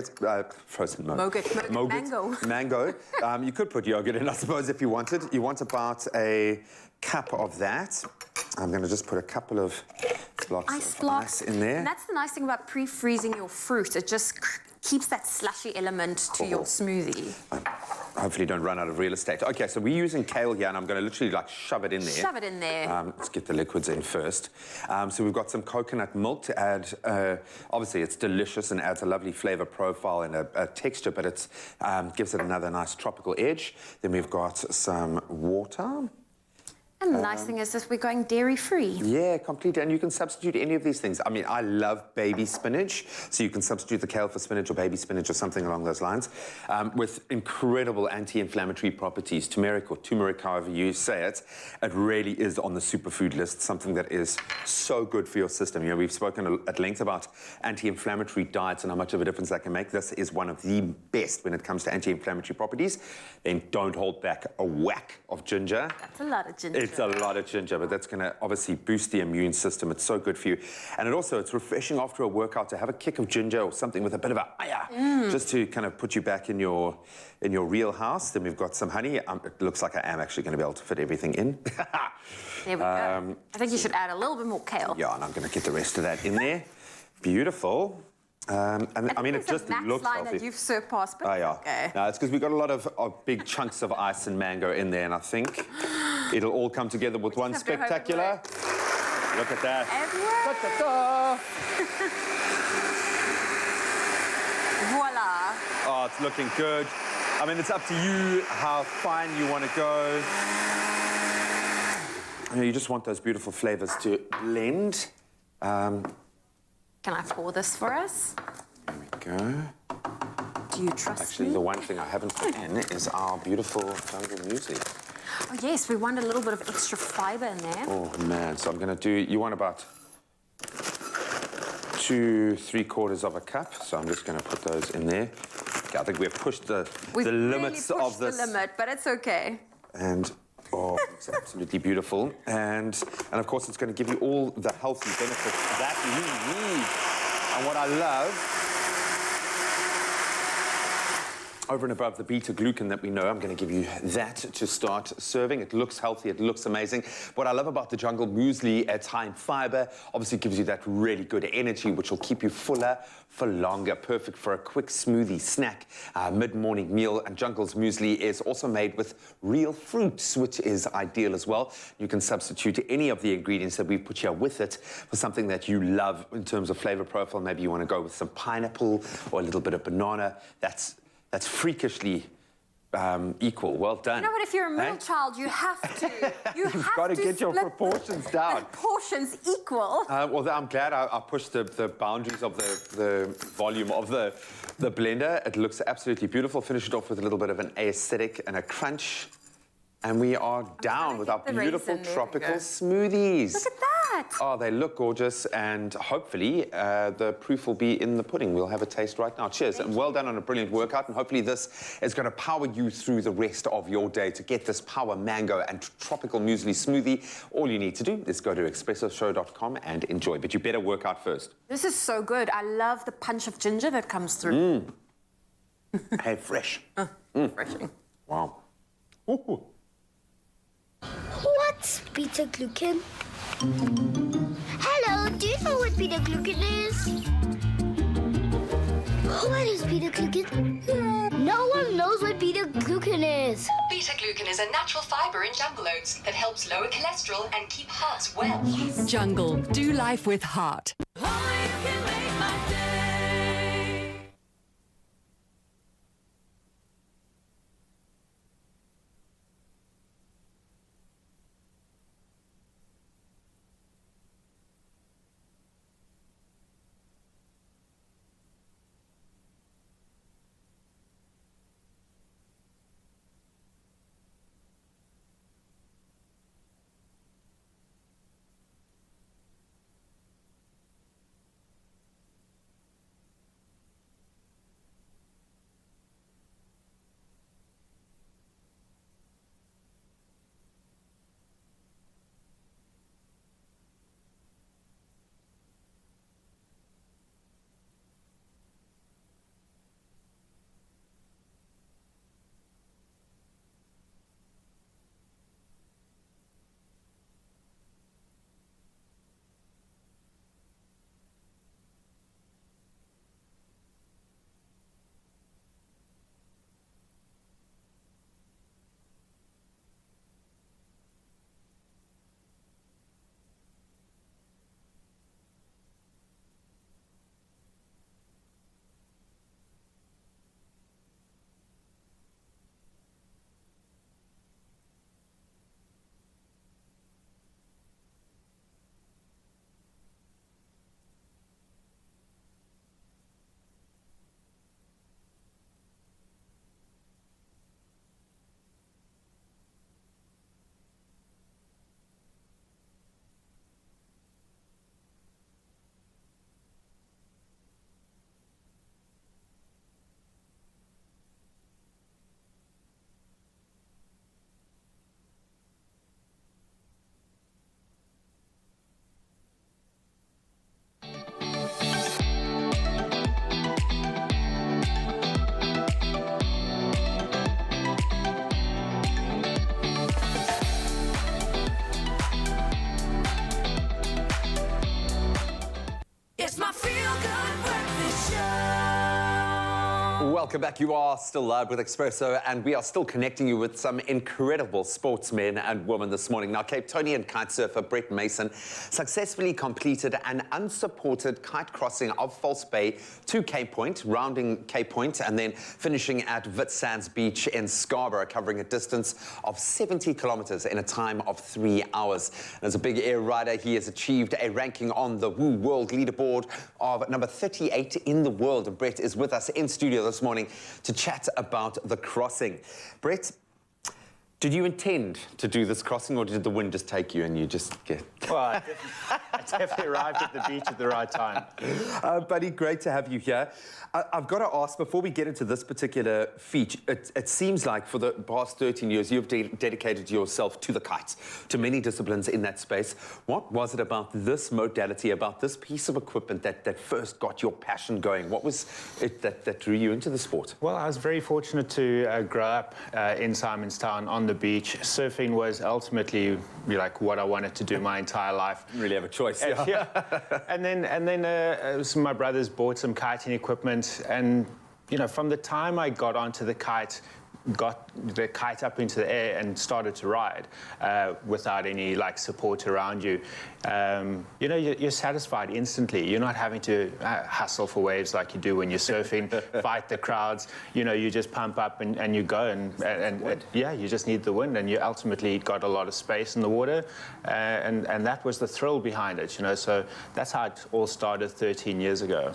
You could put yogurt in, I suppose, if you wanted. You want about a cup of that. I'm going to just put a couple of blocks of ice in there. And that's the nice thing about pre-freezing your fruit. It just keeps that slushy element to your smoothie. Hopefully don't run out of real estate. Okay, so we're using kale here, and I'm going to literally like shove it in there. Shove it in there. Let's get the liquids in first. So we've got some coconut milk to add. Obviously, it's delicious and adds a lovely flavor profile and a texture, but it gives it another nice tropical edge. Then we've got some water. And the nice thing is that we're going dairy-free. Yeah, completely. And you can substitute any of these things. I mean, I love baby spinach, so you can substitute the kale for spinach or baby spinach or something along those lines, with incredible anti-inflammatory properties. Turmeric or turmeric, however you say it, it really is on the superfood list, something that is so good for your system. You know, we've spoken at length about anti-inflammatory diets and how much of a difference that can make. This is one of the best when it comes to anti-inflammatory properties. Then don't hold back a whack of ginger. That's a lot of ginger. It's a lot of ginger, but that's going to obviously boost the immune system. It's so good for you. And it's refreshing after a workout to have a kick of ginger or something with a bit of a just to kind of put you back in your real house. Then we've got some honey. It looks like I am actually going to be able to fit everything in. There we go. I think you should add a little bit more kale. Yeah, and I'm going to get the rest of that in there. Beautiful. And I mean, it just looks line healthy. that you've surpassed, but okay. No, it's because we've got a lot of big chunks of ice and mango in there, and I think it'll all come together with one spectacular. Look at that. Everywhere. Voila. Oh, it's looking good. I mean, it's up to you how fine you want to go. You know, you just want those beautiful flavors to blend. Can I pour this for us? There we go. Do you trust Actually, me? the one thing I haven't put in is our beautiful jungle muesli. Oh, yes, we want a little bit of extra fiber in there. Oh, man. So I'm going to do... You want about 2 3/4 of a cup. So I'm just going to put those in there. Okay, I think we've pushed the limits of this. The limit, but it's okay. And... Oh, it's absolutely beautiful. And of course, it's going to give you all the healthy benefits that you need. And what I love, over and above the beta-glucan that we know, I'm going to give you that to start serving. It looks healthy. It looks amazing. What I love about the Jungle Muesli, it's high in fiber. Obviously, it gives you that really good energy, which will keep you fuller for longer. Perfect for a quick smoothie snack, mid-morning meal. And Jungle's Muesli is also made with real fruits, which is ideal as well. You can substitute any of the ingredients that we've put here with it for something that you love in terms of flavor profile. Maybe you want to go with some pineapple or a little bit of banana. That's freakishly equal. Well done. You know what? If you're a middle child, you have to. You've got to get your proportions down. Proportions equal. Well, I'm glad I pushed the boundaries of the volume of the blender. It looks absolutely beautiful. Finish it off with a little bit of an aesthetic and a crunch. And we are down with our beautiful tropical smoothies. Look at that. Oh, they look gorgeous, and hopefully the proof will be in the pudding. We'll have a taste right now. Cheers, and well done on a brilliant workout, and hopefully this is going to power you through the rest of your day. To get this power mango and tropical muesli smoothie, all you need to do is go to expressoshow.com and enjoy. But you better work out first. This is so good. I love the punch of ginger that comes through. Hey, fresh. Refreshing. Wow. Ooh. What's beta-glucan? Hello, do you know what beta-glucan is? What is beta-glucan? No one knows what beta-glucan is. Beta-glucan is a natural fiber in jungle oats that helps lower cholesterol and keep hearts well. Jungle, do life with heart. Welcome back. You are still live with Expresso, and we are still connecting you with some incredible sportsmen and women this morning. Now, Cape Tonian kite surfer Brett Mason successfully completed an unsupported kite crossing of False Bay to Cape Point, rounding Cape Point, and then finishing at Witsands Beach in Scarborough, covering a distance of 70 kilometers in a time of 3 hours. And as a big air rider, he has achieved a ranking on the Woo World Leaderboard of number 38 in the world. And Brett is with us in studio this morning to chat about the crossing. Brett, did you intend to do this crossing, or did the wind just take you and you just get... Well, I definitely arrived at the beach at the right time. Buddy, great to have you here. I've got to ask, before we get into this particular feat, it seems like for the past 13 years, you've dedicated yourself to the kites, to many disciplines in that space. What was it about this modality, about this piece of equipment that first got your passion going? What was it that drew you into the sport? Well, I was very fortunate to grow up in Simonstown on the beach. Surfing was ultimately like what I wanted to do my entire life. Didn't really have a choice. Yeah. And then my brothers bought some kiting equipment, and you know, from the time I got onto the kite, got the kite up into the air and started to ride without any like support around you, you know, you're satisfied instantly. You're not having to hustle for waves like you do when you're surfing, fight the crowds. You know, you just pump up and you go, and yeah, you just need the wind, and you ultimately got a lot of space in the water, and that was the thrill behind it, you know. So that's how it all started 13 years ago.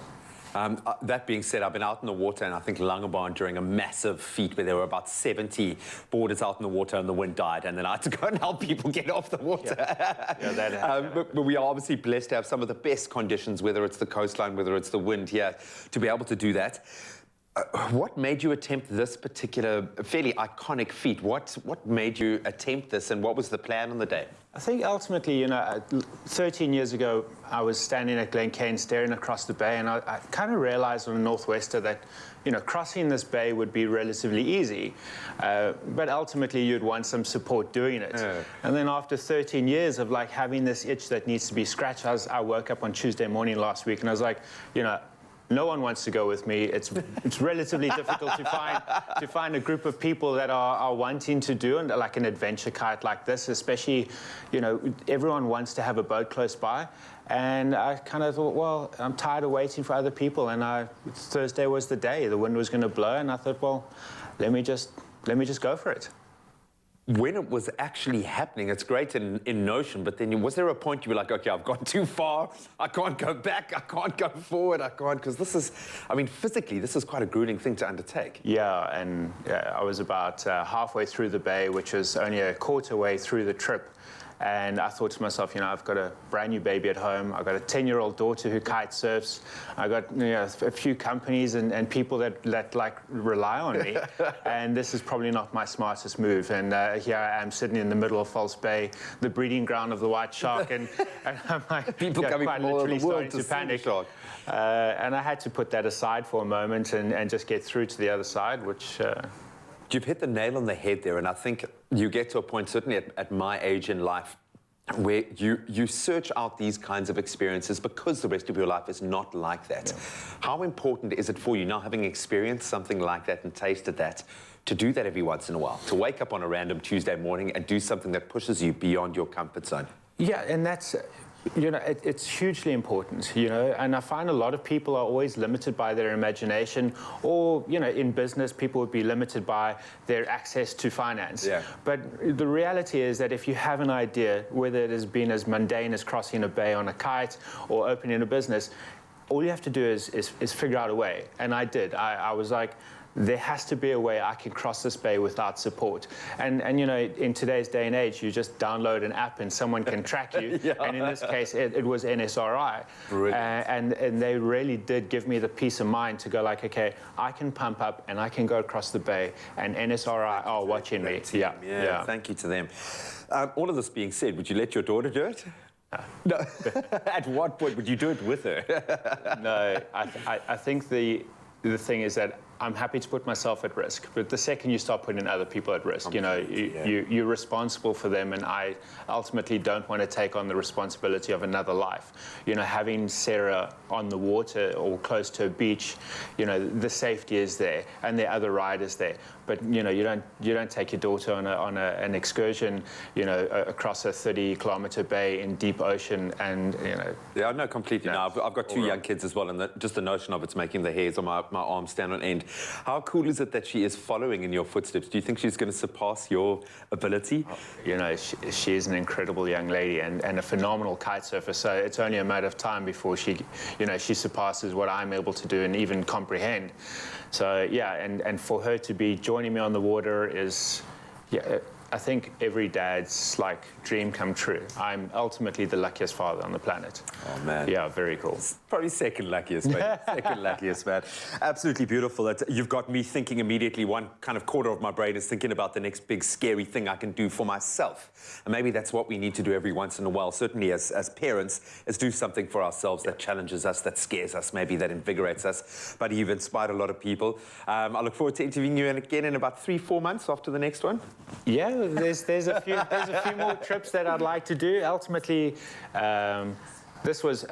That being said, I've been out in the water, and I think Langebaan during a massive feat where there were about 70 boarders out in the water and the wind died, and then I had to go and help people get off the water. Yeah, that happened. But we are obviously blessed to have some of the best conditions, whether it's the coastline, whether it's the wind here, to be able to do that. What made you attempt this particular fairly iconic feat? What made you attempt this, and what was the plan on the day? I think ultimately, you know, 13 years ago, I was standing at Glencane staring across the bay, and I kind of realized on a northwester that, you know, crossing this bay would be relatively easy, but ultimately you'd want some support doing it. And then after 13 years of like having this itch that needs to be scratched, I woke up on Tuesday morning last week and I was like, you know, no one wants to go with me. It's relatively difficult to find a group of people that are wanting to do like an adventure kite like this, especially, you know, everyone wants to have a boat close by. And I kind of thought, well, I'm tired of waiting for other people. And Thursday was the day. The wind was going to blow, and I thought, well, let me just go for it. When it was actually happening, it's great in notion, but then was there a point you were like, okay, I've gone too far, I can't go back, I can't go forward, I can't, because this is, I mean, physically, this is quite a grueling thing to undertake. Yeah, and I was about halfway through the bay, which was only a quarter way through the trip. And I thought to myself, you know, I've got a brand new baby at home. I've got a 10-year-old daughter who kite surfs. I've got, you know, a few companies and people that like rely on me. And this is probably not my smartest move. And here I am sitting in the middle of False Bay, the breeding ground of the white shark. And I'm like, people coming from all over the world to panic. shark. And I had to put that aside for a moment and just get through to the other side, which... You've hit the nail on the head there, and I think you get to a point, certainly at my age in life, where you search out these kinds of experiences because the rest of your life is not like that. Yeah. How important is it for you now, having experienced something like that and tasted that, to do that every once in a while, to wake up on a random Tuesday morning and do something that pushes you beyond your comfort zone? Yeah, and that's... You know, it's hugely important, you know, and I find a lot of people are always limited by their imagination, or, you know, in business, people would be limited by their access to finance. Yeah. But the reality is that if you have an idea, whether it has been as mundane as crossing a bay on a kite or opening a business, all you have to do is figure out a way. And I did. I was like, there has to be a way I can cross this bay without support. And you know, in today's day and age, you just download an app and someone can track you. Yeah. And in this case, it was NSRI. And they really did give me the peace of mind to go like, okay, I can pump up and I can go across the bay, and NSRI are watching me. Yeah, thank you to them. All of this being said, would you let your daughter do it? No. At what point would you do it with her? No, I think the thing is that I'm happy to put myself at risk, but the second you start putting other people at risk, you know, you're responsible for them, and I ultimately don't want to take on the responsibility of another life. You know, having Sarah on the water or close to a beach, you know, the safety is there, and there are other riders there. But you know, you don't take your daughter on an excursion, you know, across a 30-kilometer bay in deep ocean, and you know. Yeah, no, completely. No, I've got two young kids as well, and just the notion of it's making the hairs on my arms stand on end. How cool is it that she is following in your footsteps? Do you think she's going to surpass your ability? You know, she is an incredible young lady and a phenomenal kite surfer. So it's only a matter of time before she surpasses what I'm able to do and even comprehend. So yeah, and for her to be joining me on the water is, yeah, I think every dad's like dream come true. I'm ultimately the luckiest father on the planet. Oh man. Yeah, very cool. Probably second luckiest, man. Second luckiest, man. Absolutely beautiful. You've got me thinking immediately. One kind of quarter of my brain is thinking about the next big scary thing I can do for myself. And maybe that's what we need to do every once in a while. Certainly as parents, is do something for ourselves that challenges us, that scares us, maybe that invigorates us. But you've inspired a lot of people. I look forward to interviewing you again in about 3-4 months after the next one. Yeah, there's a few more trips that I'd like to do. Ultimately, This was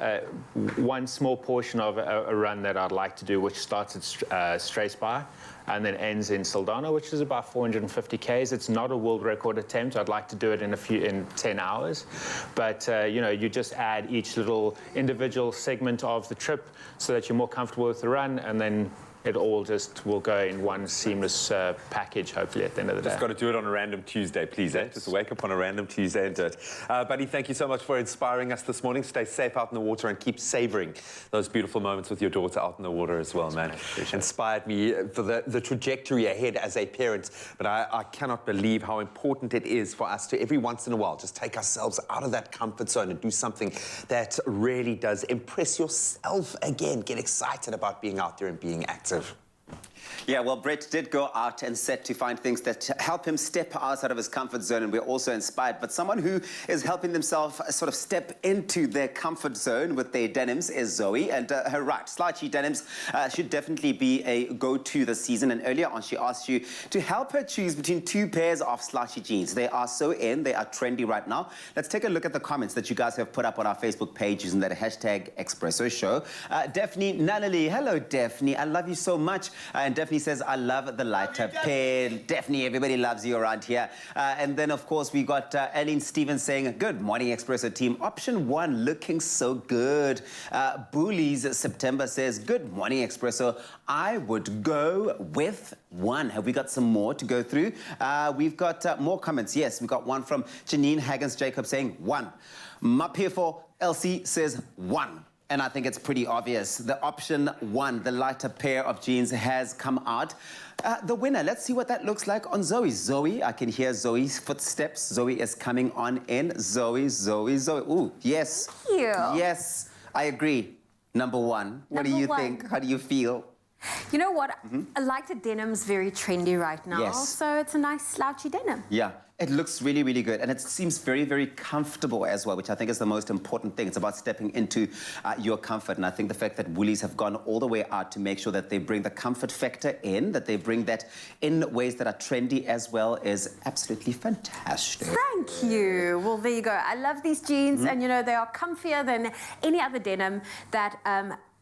one small portion of a run that I'd like to do, which starts at Strathspire and then ends in Saldanha, which is about 450 Ks. It's not a world record attempt. I'd like to do it in 10 hours. But, you know, you just add each little individual segment of the trip so that you're more comfortable with the run, and then it all just will go in one seamless package, hopefully, at the end of the day. Just got to do it on a random Tuesday, please, eh? Just wake up on a random Tuesday and do it. Buddy, thank you so much for inspiring us this morning. Stay safe out in the water and keep savoring those beautiful moments with your daughter out in the water as well, man. Inspired me for the trajectory ahead as a parent. But I cannot believe how important it is for us to, every once in a while, just take ourselves out of that comfort zone and do something that really does impress yourself again. Get excited about being out there and being active. Yeah, well, Brett did go out and set to find things that help him step outside of his comfort zone, and we're also inspired. But someone who is helping themselves sort of step into their comfort zone with their denims is Zoe, and her right, slouchy denims should definitely be a go-to this season. And earlier on, she asked you to help her choose between two pairs of slouchy jeans. They are so in, they are trendy right now. Let's take a look at the comments that you guys have put up on our Facebook page using that hashtag Expresso Show. Daphne Nalali, hello Daphne, I love you so much. And Daphne says, I love the lighter pair. Daphne, everybody loves you around here. And then, of course, we got Eileen Stevens saying, good morning, Expresso team. Option 1 looking so good. Boolies September says, good morning, Expresso. I would go with 1. Have we got some more to go through? We've got more comments. Yes, we've got one from Janine Haggins-Jacob saying 1. Mapefo LC says 1. And I think it's pretty obvious. The option 1, the lighter pair of jeans, has come out. The winner, let's see what that looks like on Zoe. Zoe, I can hear Zoe's footsteps. Zoe is coming on in. Zoe. Ooh, yes. Thank you. Yes, I agree. Number 1. What do you think? How do you feel? You know what? I like the denim's very trendy right now. Yes. So it's a nice slouchy denim. Yeah, it looks really, really good. And it seems very, very comfortable as well, which I think is the most important thing. It's about stepping into your comfort. And I think the fact that Woolies have gone all the way out to make sure that they bring the comfort factor in, that they bring that in ways that are trendy as well, is absolutely fantastic. Thank you. Well, there you go. I love these jeans, and you know, they are comfier than any other denim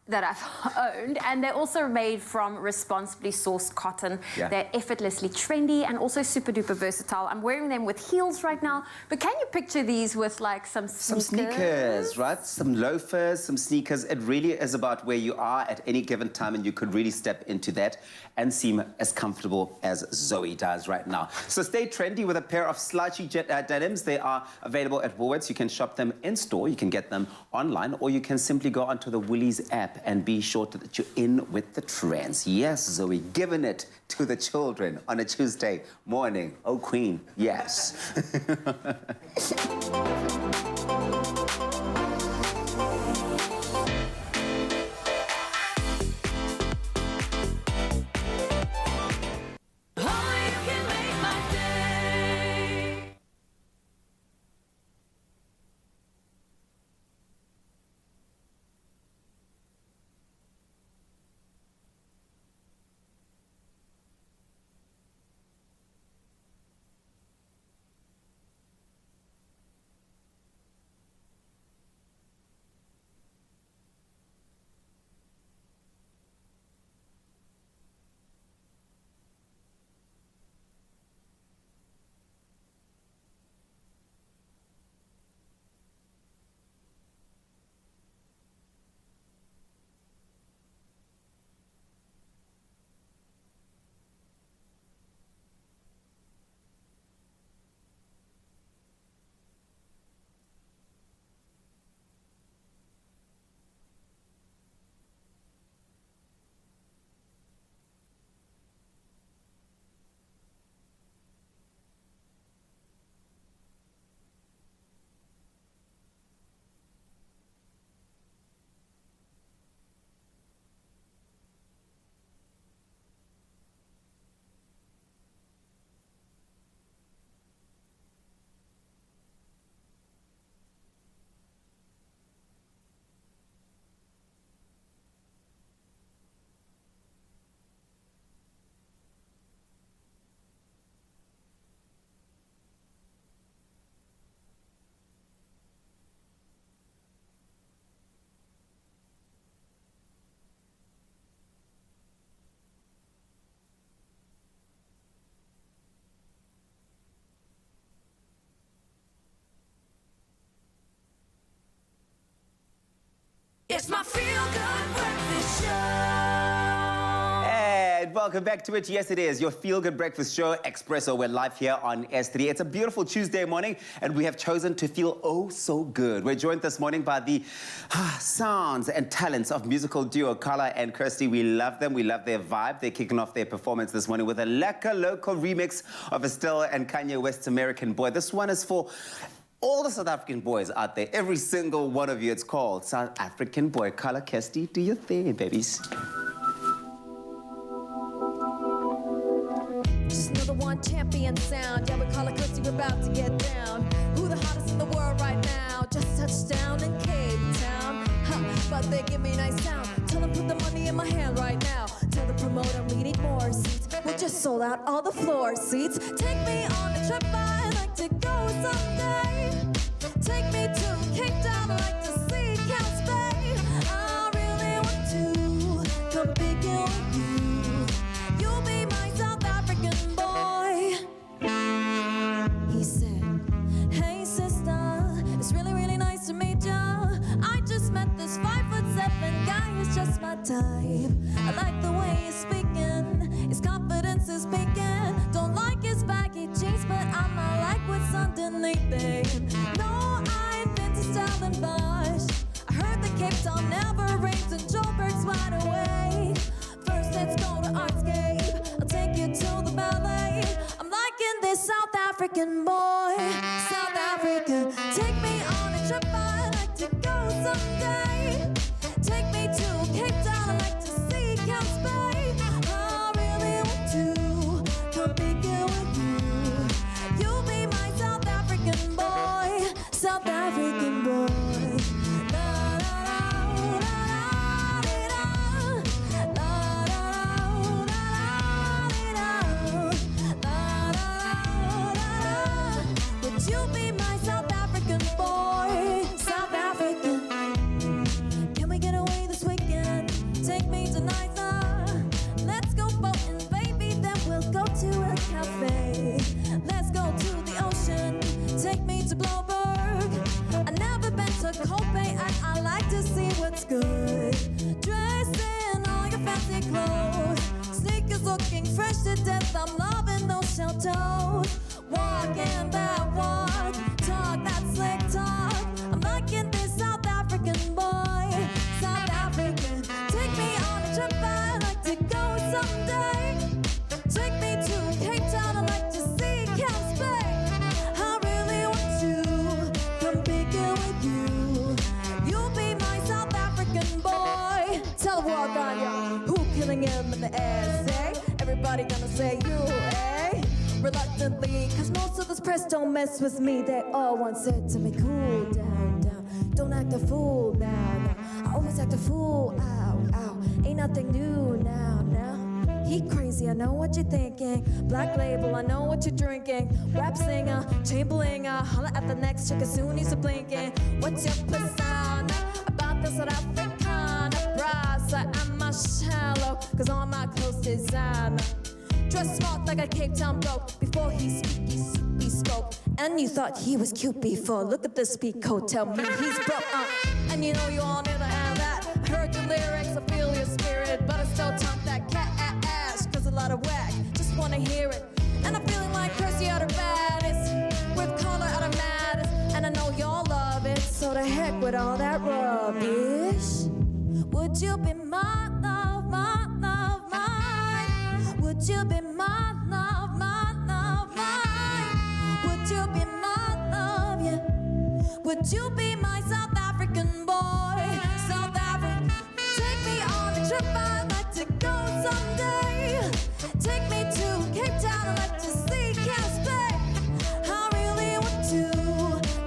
that I've owned, and they're also made from responsibly sourced cotton. Yeah. They're effortlessly trendy and also super duper versatile. I'm wearing them with heels right now, but can you picture these with like some sneakers? Some sneakers, right? Some loafers, some sneakers. It really is about where you are at any given time, and you could really step into that and seem as comfortable as Zoe does right now. So stay trendy with a pair of slouchy denims. They are available at Woolworths. You can shop them in store, you can get them online, or you can simply go onto the Woolies app and be sure that you're in with the trends. Yes, Zoe, giving it to the children on a Tuesday morning. Oh, Queen, yes. welcome back to it. Yes, it is your feel-good breakfast show, Expresso. We're live here on S3. It's a beautiful Tuesday morning, and we have chosen to feel oh so good. We're joined this morning by the sounds and talents of musical duo Carla and Kirsty. We love them. We love their vibe. They're kicking off their performance this morning with a lekker local remix of Estelle and Kanye West's American Boy. This one is for all the South African boys out there, every single one of you. It's called South African Boy. Carla, Kirsty, do your thing, babies. Just another one champion sound. Yeah, we call it Kirsty, we're about to get down. Who the hottest in the world right now? Just touched down in Cape Town. But they give me nice sound. Tell them put the money in my hand right now. Tell the promoter we need more seats. We just sold out all the floor seats. Take me on a trip, I'd like to go someday. Take me to Cape Town, I'd like to see Camps Bay. I really want to come begin with you. You'll be my South African boy. He said, hey sister, it's really, really nice to meet ya. I just met this 5'7" guy who's just my type. I like the way he's speaking, his confidence is speaking. Don't like his baggy jeans, but I might like what's underneath it. No, I've been to Stellenbosch. I heard the Cape Town never rains and Joburg's wide awake. First, let's go to Artscape. I'll take you to the ballet. I'm liking this South African boy. South Africa, take me on a trip. I'd like to go someday. Take me to Cape Town. I'd like to see Camps Bay. I really want to come begin with you. You'll be my South African boy. South African boy. Would you be my South African boy? South African. Can we get away this weekend? Take me to Niza. Let's go boating, baby, then we'll go to a cafe. Let's go to the ocean. Take me to Bloberg. I've never been to Kobe and I like to see what's good. Dress in all your fancy clothes. Sneakers looking fresh to death. I'm loving those shell toes. Walking that walk, talk that slick talk. I'm liking this South African boy. South African, take me on a trip. I'd like to go someday. Take me to Cape Town. I'd like to see Camps Bay. I really want to come begin with you. You'll be my South African boy. Tell the world on ya, who killing him in the air? Say, everybody gonna say you, eh? Reluctantly, cause most of this press don't mess with me. They all once said to me, cool down, down. Don't act a fool now, now. I always act a fool, ow, ow. Ain't nothing new now, now. He crazy, I know what you're thinking. Black label, I know what you're drinking. Rap singer, chain blinger. Holla at the next chick as soon as you're blinking. What's your persona about the South African? Brasa, am I shallow? Cause all my clothes designer. Dressed smart like a Cape Town bloke. Before he spoke. And you thought he was cute before. Look at the speak code, tell me he's broke. And you know you all never have that. I heard the lyrics, I feel your spirit. But I still talk that cat ass. Cause a lot of whack, just wanna hear it. And I'm feeling like Kirsty at her baddest. With color out of madness. And I know y'all love it. So the heck with all that rubbish. Would you be my love, my love, mine? Would you be my love, my love, mine? Would you be my love, yeah? Would you be my South African boy? South Africa, take me on a trip. I'd like to go someday. Take me to Cape Town. I'd like to see Camps Bay. I really want to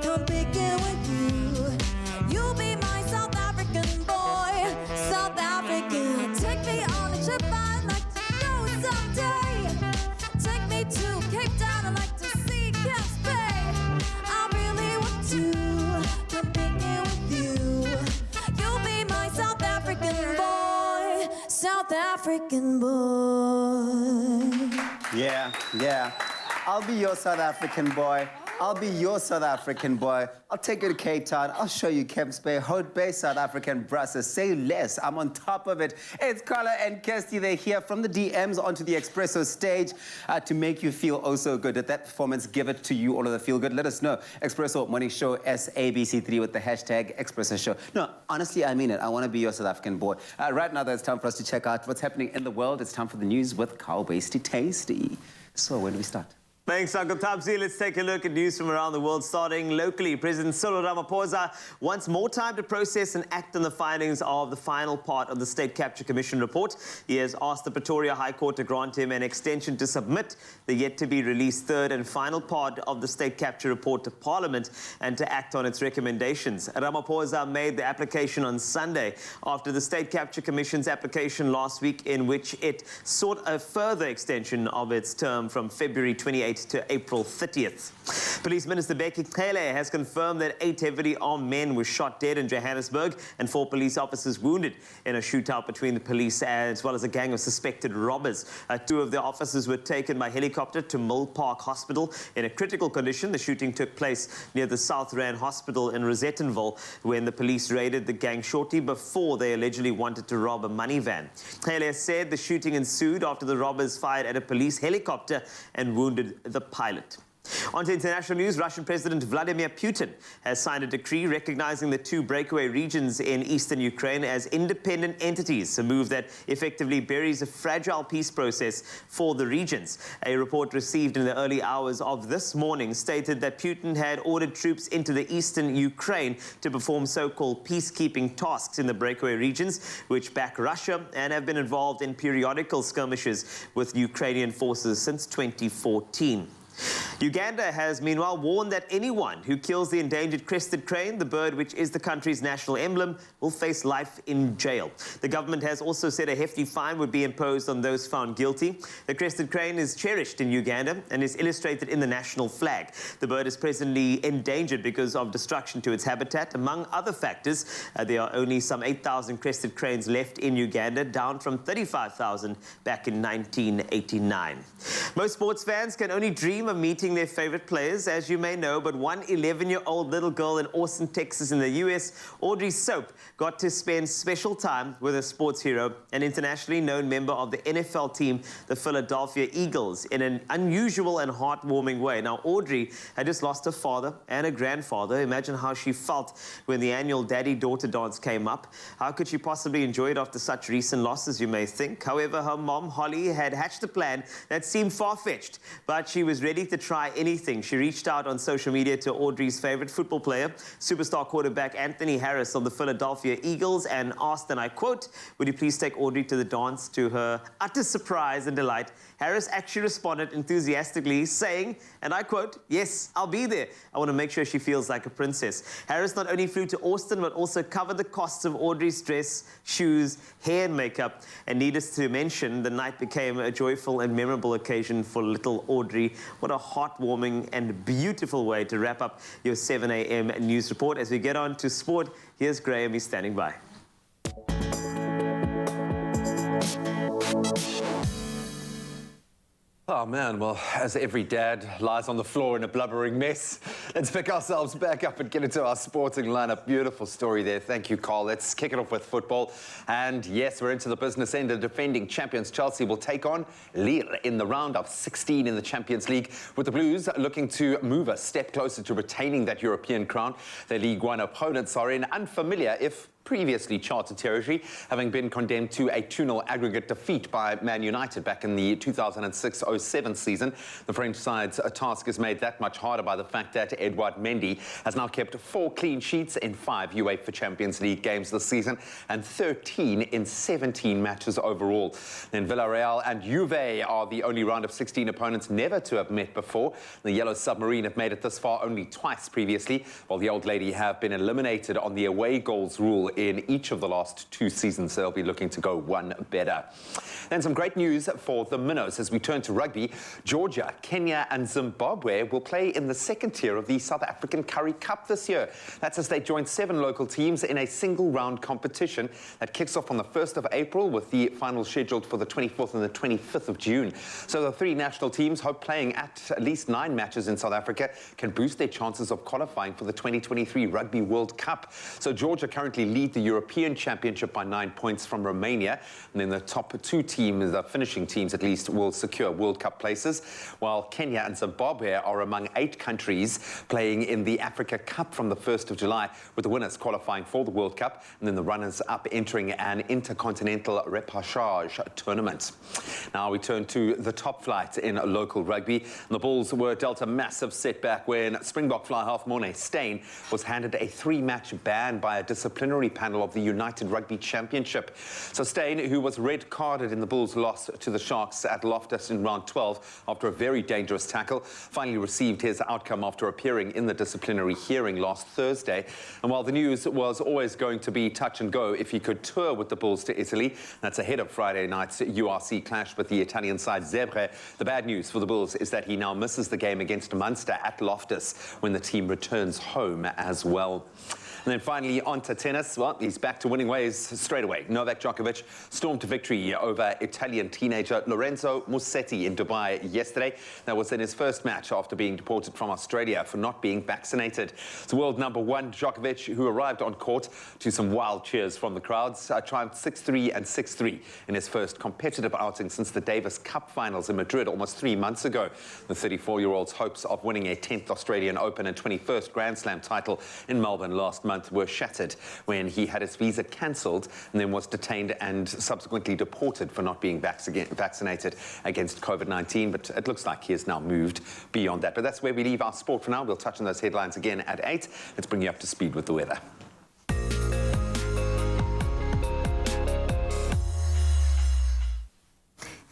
come begin with you. You'll be my South African boy. South African, take me on a trip. I'd like to go someday. Take me to Cape Town. I'd like to see Camps Bay. I really want to come begin with you. You'll be my South African boy. South African boy. Yeah, yeah. I'll be your South African boy. I'll be your South African boy. I'll take you to Cape Town. I'll show you Kemps Bay, Hout Bay, South African Brussels. Say less. I'm on top of it. It's Carla and Kirsty. They're here from the DMs onto the Expresso stage to make you feel oh so good. Did that performance give it to you all of the feel good? Let us know. Expresso Morning Show SABC3 with the hashtag Expresso Show. No, honestly, I mean it. I want to be your South African boy. Right now, though, it's time for us to check out what's happening in the world. It's time for the news with Carl Tasty. So, where do we start? Thanks, Uncle Tabzi. Let's take a look at news from around the world, starting locally. President Cyril Ramaphosa wants more time to process and act on the findings of the final part of the State Capture Commission report. He has asked the Pretoria High Court to grant him an extension to submit the yet-to-be-released third and final part of the State Capture report to Parliament and to act on its recommendations. Ramaphosa made the application on Sunday after the State Capture Commission's application last week, in which it sought a further extension of its term from February 28th to April 30th. Police Minister Becky Cele has confirmed that 8 heavily armed men were shot dead in Johannesburg and 4 police officers wounded in a shootout between the police as well as a gang of suspected robbers. 2 of the officers were taken by helicopter to Mill Park Hospital in a critical condition. The shooting took place near the South Rand Hospital in Rosettenville when the police raided the gang shortly before they allegedly wanted to rob a money van. Cele said the shooting ensued after the robbers fired at a police helicopter and wounded the pilot. On to international news, Russian President Vladimir Putin has signed a decree recognizing the 2 breakaway regions in eastern Ukraine as independent entities, a move that effectively buries a fragile peace process for the regions. A report received in the early hours of this morning stated that Putin had ordered troops into the eastern Ukraine to perform so-called peacekeeping tasks in the breakaway regions, which back Russia and have been involved in periodical skirmishes with Ukrainian forces since 2014. Uganda has meanwhile warned that anyone who kills the endangered crested crane, the bird which is the country's national emblem, will face life in jail. The government has also said a hefty fine would be imposed on those found guilty. The crested crane is cherished in Uganda and is illustrated in the national flag. The bird is presently endangered because of destruction to its habitat. Among other factors, there are only some 8,000 crested cranes left in Uganda, down from 35,000 back in 1989. Most sports fans can only dream of meeting their favorite players, as you may know, but one 11-year-old little girl in Austin, Texas in the US, Audrey Soap, got to spend special time with a sports hero, an internationally known member of the NFL team, the Philadelphia Eagles, in an unusual and heartwarming way. Now, Audrey had just lost her father and her grandfather. Imagine how she felt when the annual daddy-daughter dance came up. How could she possibly enjoy it after such recent losses, you may think? However, her mom, Holly, had hatched a plan that seemed far-fetched, but she was ready to try anything. She reached out on social media to Audrey's favorite football player, superstar quarterback Anthony Harris of the Philadelphia Eagles, and asked, and I quote, "Would you please take Audrey to the dance?" To her utter surprise and delight, Harris actually responded enthusiastically, saying, and I quote, "Yes, I'll be there. I want to make sure she feels like a princess." Harris not only flew to Austin, but also covered the costs of Audrey's dress, shoes, hair and makeup. And needless to mention, the night became a joyful and memorable occasion for little Audrey. What a heartwarming and beautiful way to wrap up your 7 a.m. news report. As we get on to sport, here's Graham. He's standing by. Oh man, well, as every dad lies on the floor in a blubbering mess, let's pick ourselves back up and get into our sporting lineup. Beautiful story there. Thank you, Carl. Let's kick it off with football. And yes, we're into the business end. The defending champions Chelsea will take on Lille in the round of 16 in the Champions League, with the Blues looking to move a step closer to retaining that European crown. Their League One opponents are in unfamiliar, if previously charted territory, having been condemned to a 2-0 aggregate defeat by Man United back in the 2006-07 season. The French side's task is made that much harder by the fact that Edouard Mendy has now kept 4 clean sheets in 5 UEFA Champions League games this season and 13 in 17 matches overall. Then Villarreal and Juve are the only round of 16 opponents never to have met before. The Yellow Submarine have made it this far only twice previously, while the Old Lady have been eliminated on the away goals rule in each of the last 2 seasons. They'll be looking to go one better. Then some great news for the minnows as we turn to rugby. Georgia, Kenya and Zimbabwe will play in the second tier of the South African Currie Cup this year. That's as they join 7 local teams in a single-round competition that kicks off on the 1st of April with the final scheduled for the 24th and the 25th of June. So the 3 national teams hope playing at least 9 matches in South Africa can boost their chances of qualifying for the 2023 Rugby World Cup. So Georgia currently lead the European Championship by 9 points from Romania, and then the top 2 teams, the finishing teams at least, will secure World Cup places, while Kenya and Zimbabwe are among 8 countries playing in the Africa Cup from the 1st of July, with the winners qualifying for the World Cup and then the runners-up entering an intercontinental repechage tournament. Now we turn to the top flight in local rugby. The Bulls were dealt a massive setback when Springbok fly half Morne Steyn was handed a 3-match ban by a disciplinary panel of the United Rugby Championship. So Steyn, who was red-carded in the Bulls' loss to the Sharks at Loftus in round 12 after a very dangerous tackle, finally received his outcome after appearing in the disciplinary hearing last Thursday. And while the news was always going to be touch and go if he could tour with the Bulls to Italy, that's ahead of Friday night's URC clash with the Italian side Zebre, the bad news for the Bulls is that he now misses the game against Munster at Loftus when the team returns home as well. And then finally, on to tennis. Well, he's back to winning ways straight away. Novak Djokovic stormed to victory over Italian teenager Lorenzo Musetti in Dubai yesterday. That was in his first match after being deported from Australia for not being vaccinated. The world number 1 Djokovic, who arrived on court to some wild cheers from the crowds, triumphed 6-3 and 6-3 in his first competitive outing since the Davis Cup finals in Madrid almost 3 months ago. The 34-year-old's hopes of winning a 10th Australian Open and 21st Grand Slam title in Melbourne last month were shattered when he had his visa cancelled and then was detained and subsequently deported for not being vaccinated against COVID-19. But it looks like he has now moved beyond that. But that's where we leave our sport for now. We'll touch on those headlines again at 8. Let's bring you up to speed with the weather.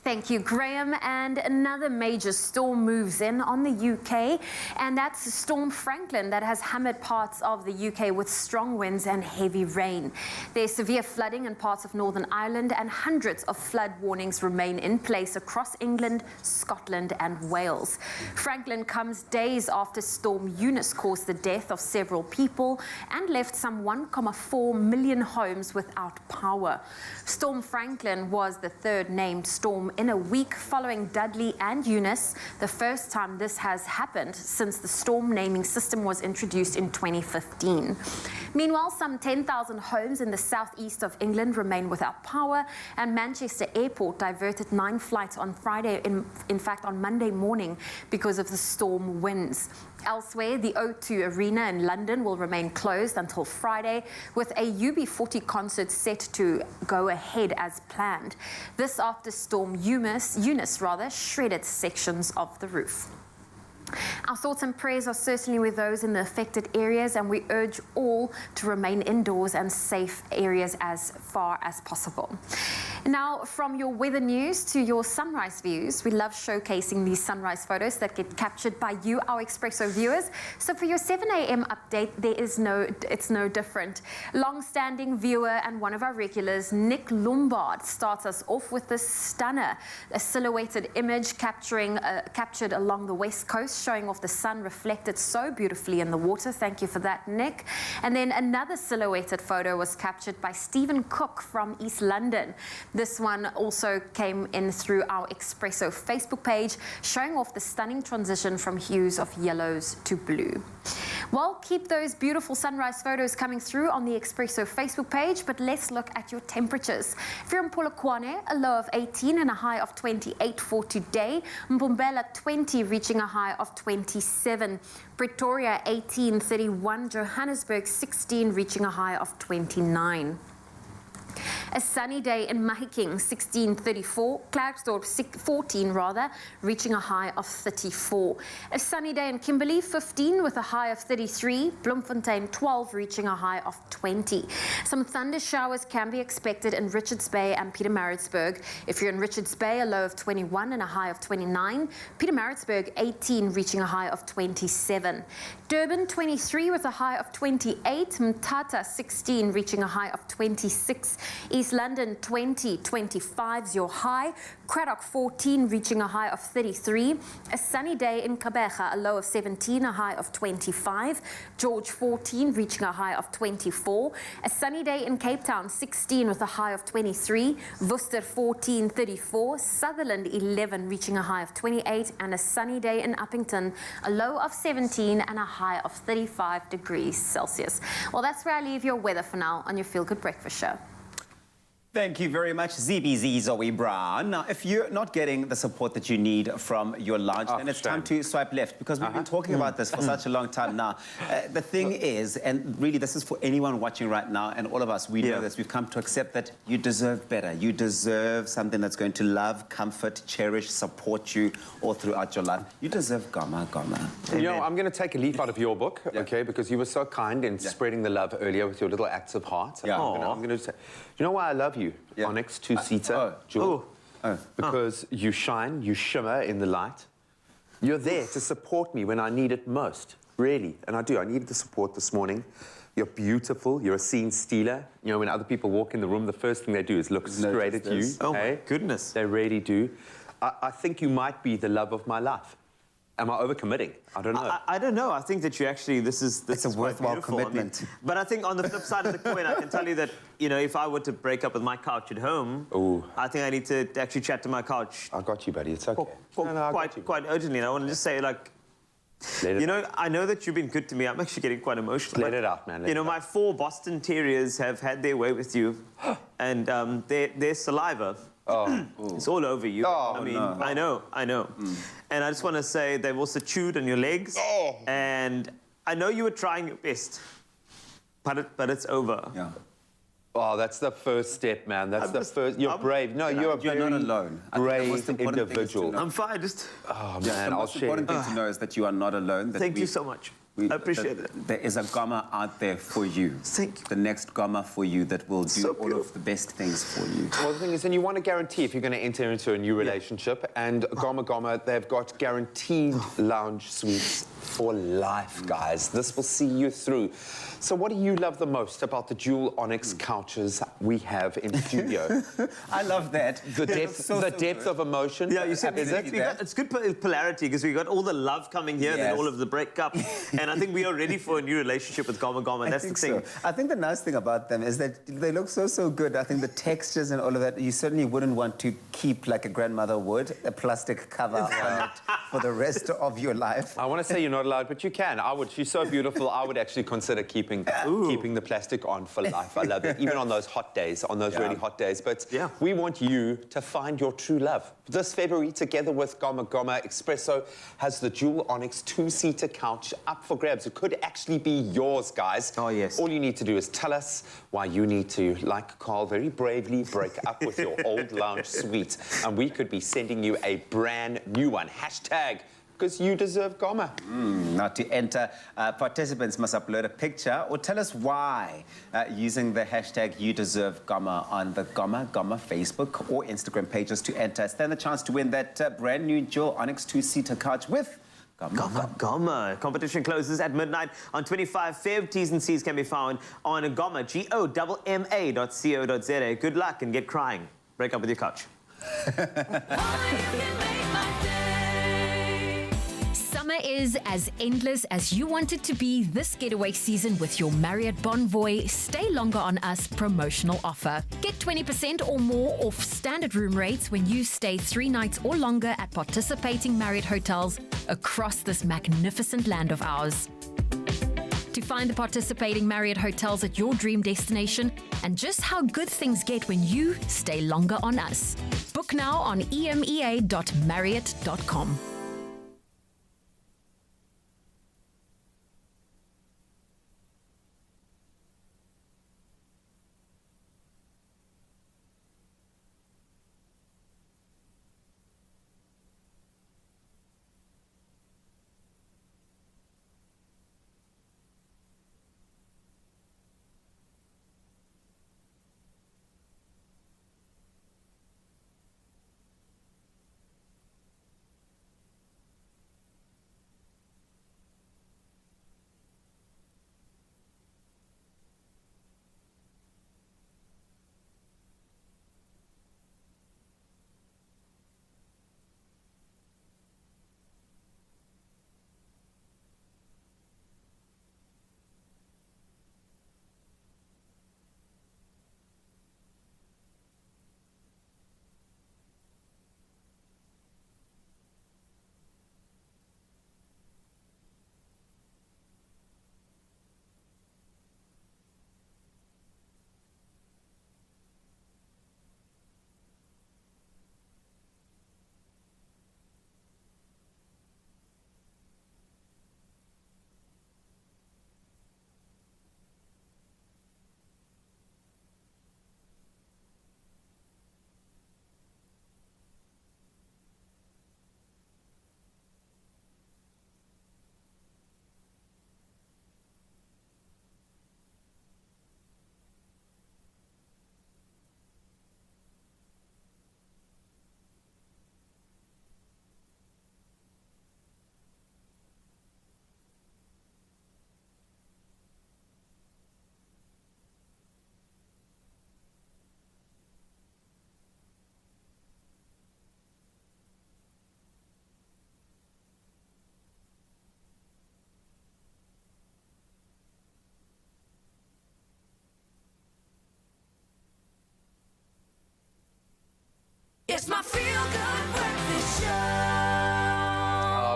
Thank you, Graham. And another major storm moves in on the UK, and that's Storm Franklin that has hammered parts of the UK with strong winds and heavy rain. There's severe flooding in parts of Northern Ireland, and hundreds of flood warnings remain in place across England, Scotland and Wales. Franklin comes days after Storm Eunice caused the death of several people and left some 1.4 million homes without power. Storm Franklin was the 3rd named storm in a week following Dudley and Eunice, the first time this has happened since the storm naming system was introduced in 2015. Meanwhile, some 10,000 homes in the southeast of England remain without power, and Manchester Airport diverted 9 flights on Friday, in fact on Monday morning, because of the storm winds. Elsewhere, the O2 Arena in London will remain closed until Friday, with a UB40 concert set to go ahead as planned. This after Storm Eunice shredded sections of the roof. Our thoughts and prayers are certainly with those in the affected areas, and we urge all to remain indoors and safe areas as far as possible. Now, from your weather news to your sunrise views, we love showcasing these sunrise photos that get captured by you, our Expresso viewers. So for your 7 a.m. update, it's no different. Long-standing viewer and one of our regulars, Nick Lombard, starts us off with this stunner, a silhouetted image captured along the west coast, showing off the sun reflected so beautifully in the water. Thank you for that, Nick. And then another silhouetted photo was captured by Stephen Cook from East London. This one also came in through our Expresso Facebook page, showing off the stunning transition from hues of yellows to blue. Well, keep those beautiful sunrise photos coming through on the Expresso Facebook page, but let's look at your temperatures. If you're in Polokwane, a low of 18 and a high of 28 for today. Mpumbela 20, reaching a high of 27. Pretoria 18, 31. Johannesburg 16, reaching a high of 29. A sunny day in Mahikeng, 16-34. Klerksdorp, 14 rather, reaching a high of 34. A sunny day in Kimberley, 15 with a high of 33. Bloemfontein, 12, reaching a high of 20. Some thunder showers can be expected in Richards Bay and Pietermaritzburg. If you're in Richards Bay, a low of 21 and a high of 29. Pietermaritzburg, 18, reaching a high of 27. Durban, 23 with a high of 28. Mthatha, 16, reaching a high of 26. East London, 20, 25 is your high. Cradock, 14, reaching a high of 33. A sunny day in Kabeja, a low of 17, a high of 25. George, 14, reaching a high of 24. A sunny day in Cape Town, 16 with a high of 23. Worcester, 14, 34. Sutherland, 11, reaching a high of 28. And a sunny day in Uppington, a low of 17 and a high of 35 degrees Celsius. Well, that's where I leave your weather for now on your Feel Good Breakfast Show. Thank you very much, ZBZ Zoe Brown. Now, if you're not getting the support that you need from your lounge, then it's time to swipe left, because we've been talking about this for such a long time now. The thing is, and really this is for anyone watching right now, and all of us, we know this, we've come to accept that you deserve better. You deserve something that's going to love, comfort, cherish, support you all throughout your life. You deserve Gama Gama. You know, I'm going to take a leaf out of your book, okay, because you were so kind in spreading the love earlier with your little acts of heart. I'm going to say, you know why I love you? Onyx two-seater, Jewel. Because you shine, you shimmer in the light. You're there to support me when I need it most, really. And I do. I needed the support this morning. You're beautiful. You're a scene stealer. You know, when other people walk in the room, the first thing they do is look straight at you. Oh, my goodness. They really do. I think you might be the love of my life. Am I overcommitting? I don't know. I don't know. I think that you actually, this is a worthwhile commitment. I mean, but I think on the flip side of the coin, I can tell you that, you know, if I were to break up with my couch at home, I think I need to actually chat to my couch. I got you, buddy. It's okay. Quite urgently. And I want to just say, like, you know, I know that you've been good to me. I'm actually getting quite emotional. Let it out, man. You know, my 4 Boston Terriers have had their way with you, and their saliva. It's all over you. I mean, no. I know. And I just want to say they've also chewed on your legs. And I know you were trying your best, but it's over. Yeah. Oh, that's the first step, man. That's the first. You're brave. No, you're a very not alone. brave individual. I'm fine. Just. Oh man, the most important thing to know is that you are not alone. That Thank you so much. I appreciate it. There is a Gama out there for you. Thank you. The next Gama for you that will do all of the best things for you. Well, the thing is, and you want to guarantee if you're going to enter into a new relationship, and Gama, they've got guaranteed lounge suites for life, guys. This will see you through. So what do you love the most about the dual Onyx couches we have in studio? I love that. The depth of emotion. Yeah, you said it's good polarity, because we got all the love coming here, then all of the breakup. And I think we are ready for a new relationship with Gama. That's the thing. So. I think the nice thing about them is that they look so good. I think the textures and all of that, you certainly wouldn't want to keep, like a grandmother would, a plastic cover on it for the rest of your life. I want to say you're not allowed, but you can. I would. She's so beautiful. I would actually consider keeping the plastic on for life. I love it. Even on those hot days, on those really hot days. But we want you to find your true love. This February, together with Gama, Expresso has the dual Onyx 2-seater couch up for grabs. It could actually be yours, guys. Oh, yes. All you need to do is tell us why you need to, like Carl, very bravely break up with your old lounge suite. And we could be sending you a brand new one. Hashtag, because you deserve Gama. Now, to enter, participants must upload a picture or tell us why using the hashtag YouDeserveGama on the Gama Facebook or Instagram pages to enter. Stand the chance to win that brand new dual Onyx 2-seater couch with Gama. Competition closes at midnight on 25 Feb. T's and C's can be found on Gama, GOMMA.co.za. Good luck and get crying. Break up with your couch. Summer is as endless as you want it to be this getaway season with your Marriott Bonvoy Stay Longer on Us promotional offer. Get 20% or more off standard room rates when you stay 3 nights or longer at participating Marriott hotels across this magnificent land of ours. To find the participating Marriott hotels at your dream destination and just how good things get when you stay longer on us. Book now on emea.marriott.com. It's my feel-good breakfast show.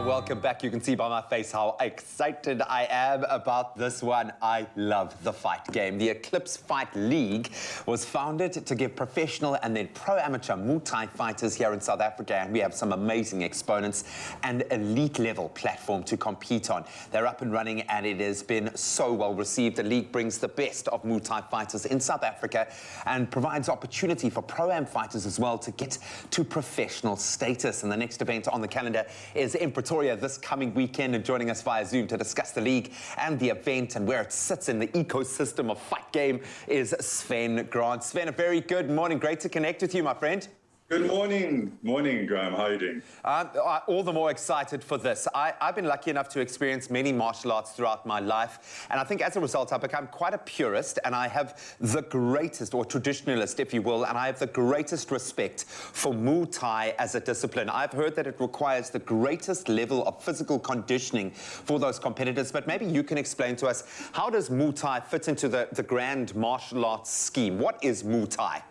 Welcome back. You can see by my face how excited I am about this one. I love the fight game. The Eclipse Fight League was founded to give professional and then pro-amateur Muay Thai fighters here in South Africa, and we have some amazing exponents and elite-level platform to compete on. They're up and running, and it has been so well received. The league brings the best of Muay Thai fighters in South Africa and provides opportunity for pro-am fighters as well to get to professional status. And the next event on the calendar is in Pretoria this coming weekend, and joining us via Zoom to discuss the league and the event and where it sits in the ecosystem of fight game is Sven Grant. Sven, a very good morning. Great to connect with you, my friend. Good morning. Morning, Graham. How are you doing? All the more excited for this. I've been lucky enough to experience many martial arts throughout my life, and I think as a result I've become quite a purist, and I have the greatest, or traditionalist if you will, and I have the greatest respect for Muay Thai as a discipline. I've heard that it requires the greatest level of physical conditioning for those competitors, but maybe you can explain to us, how does Muay Thai fit into the grand martial arts scheme? What is Muay Thai?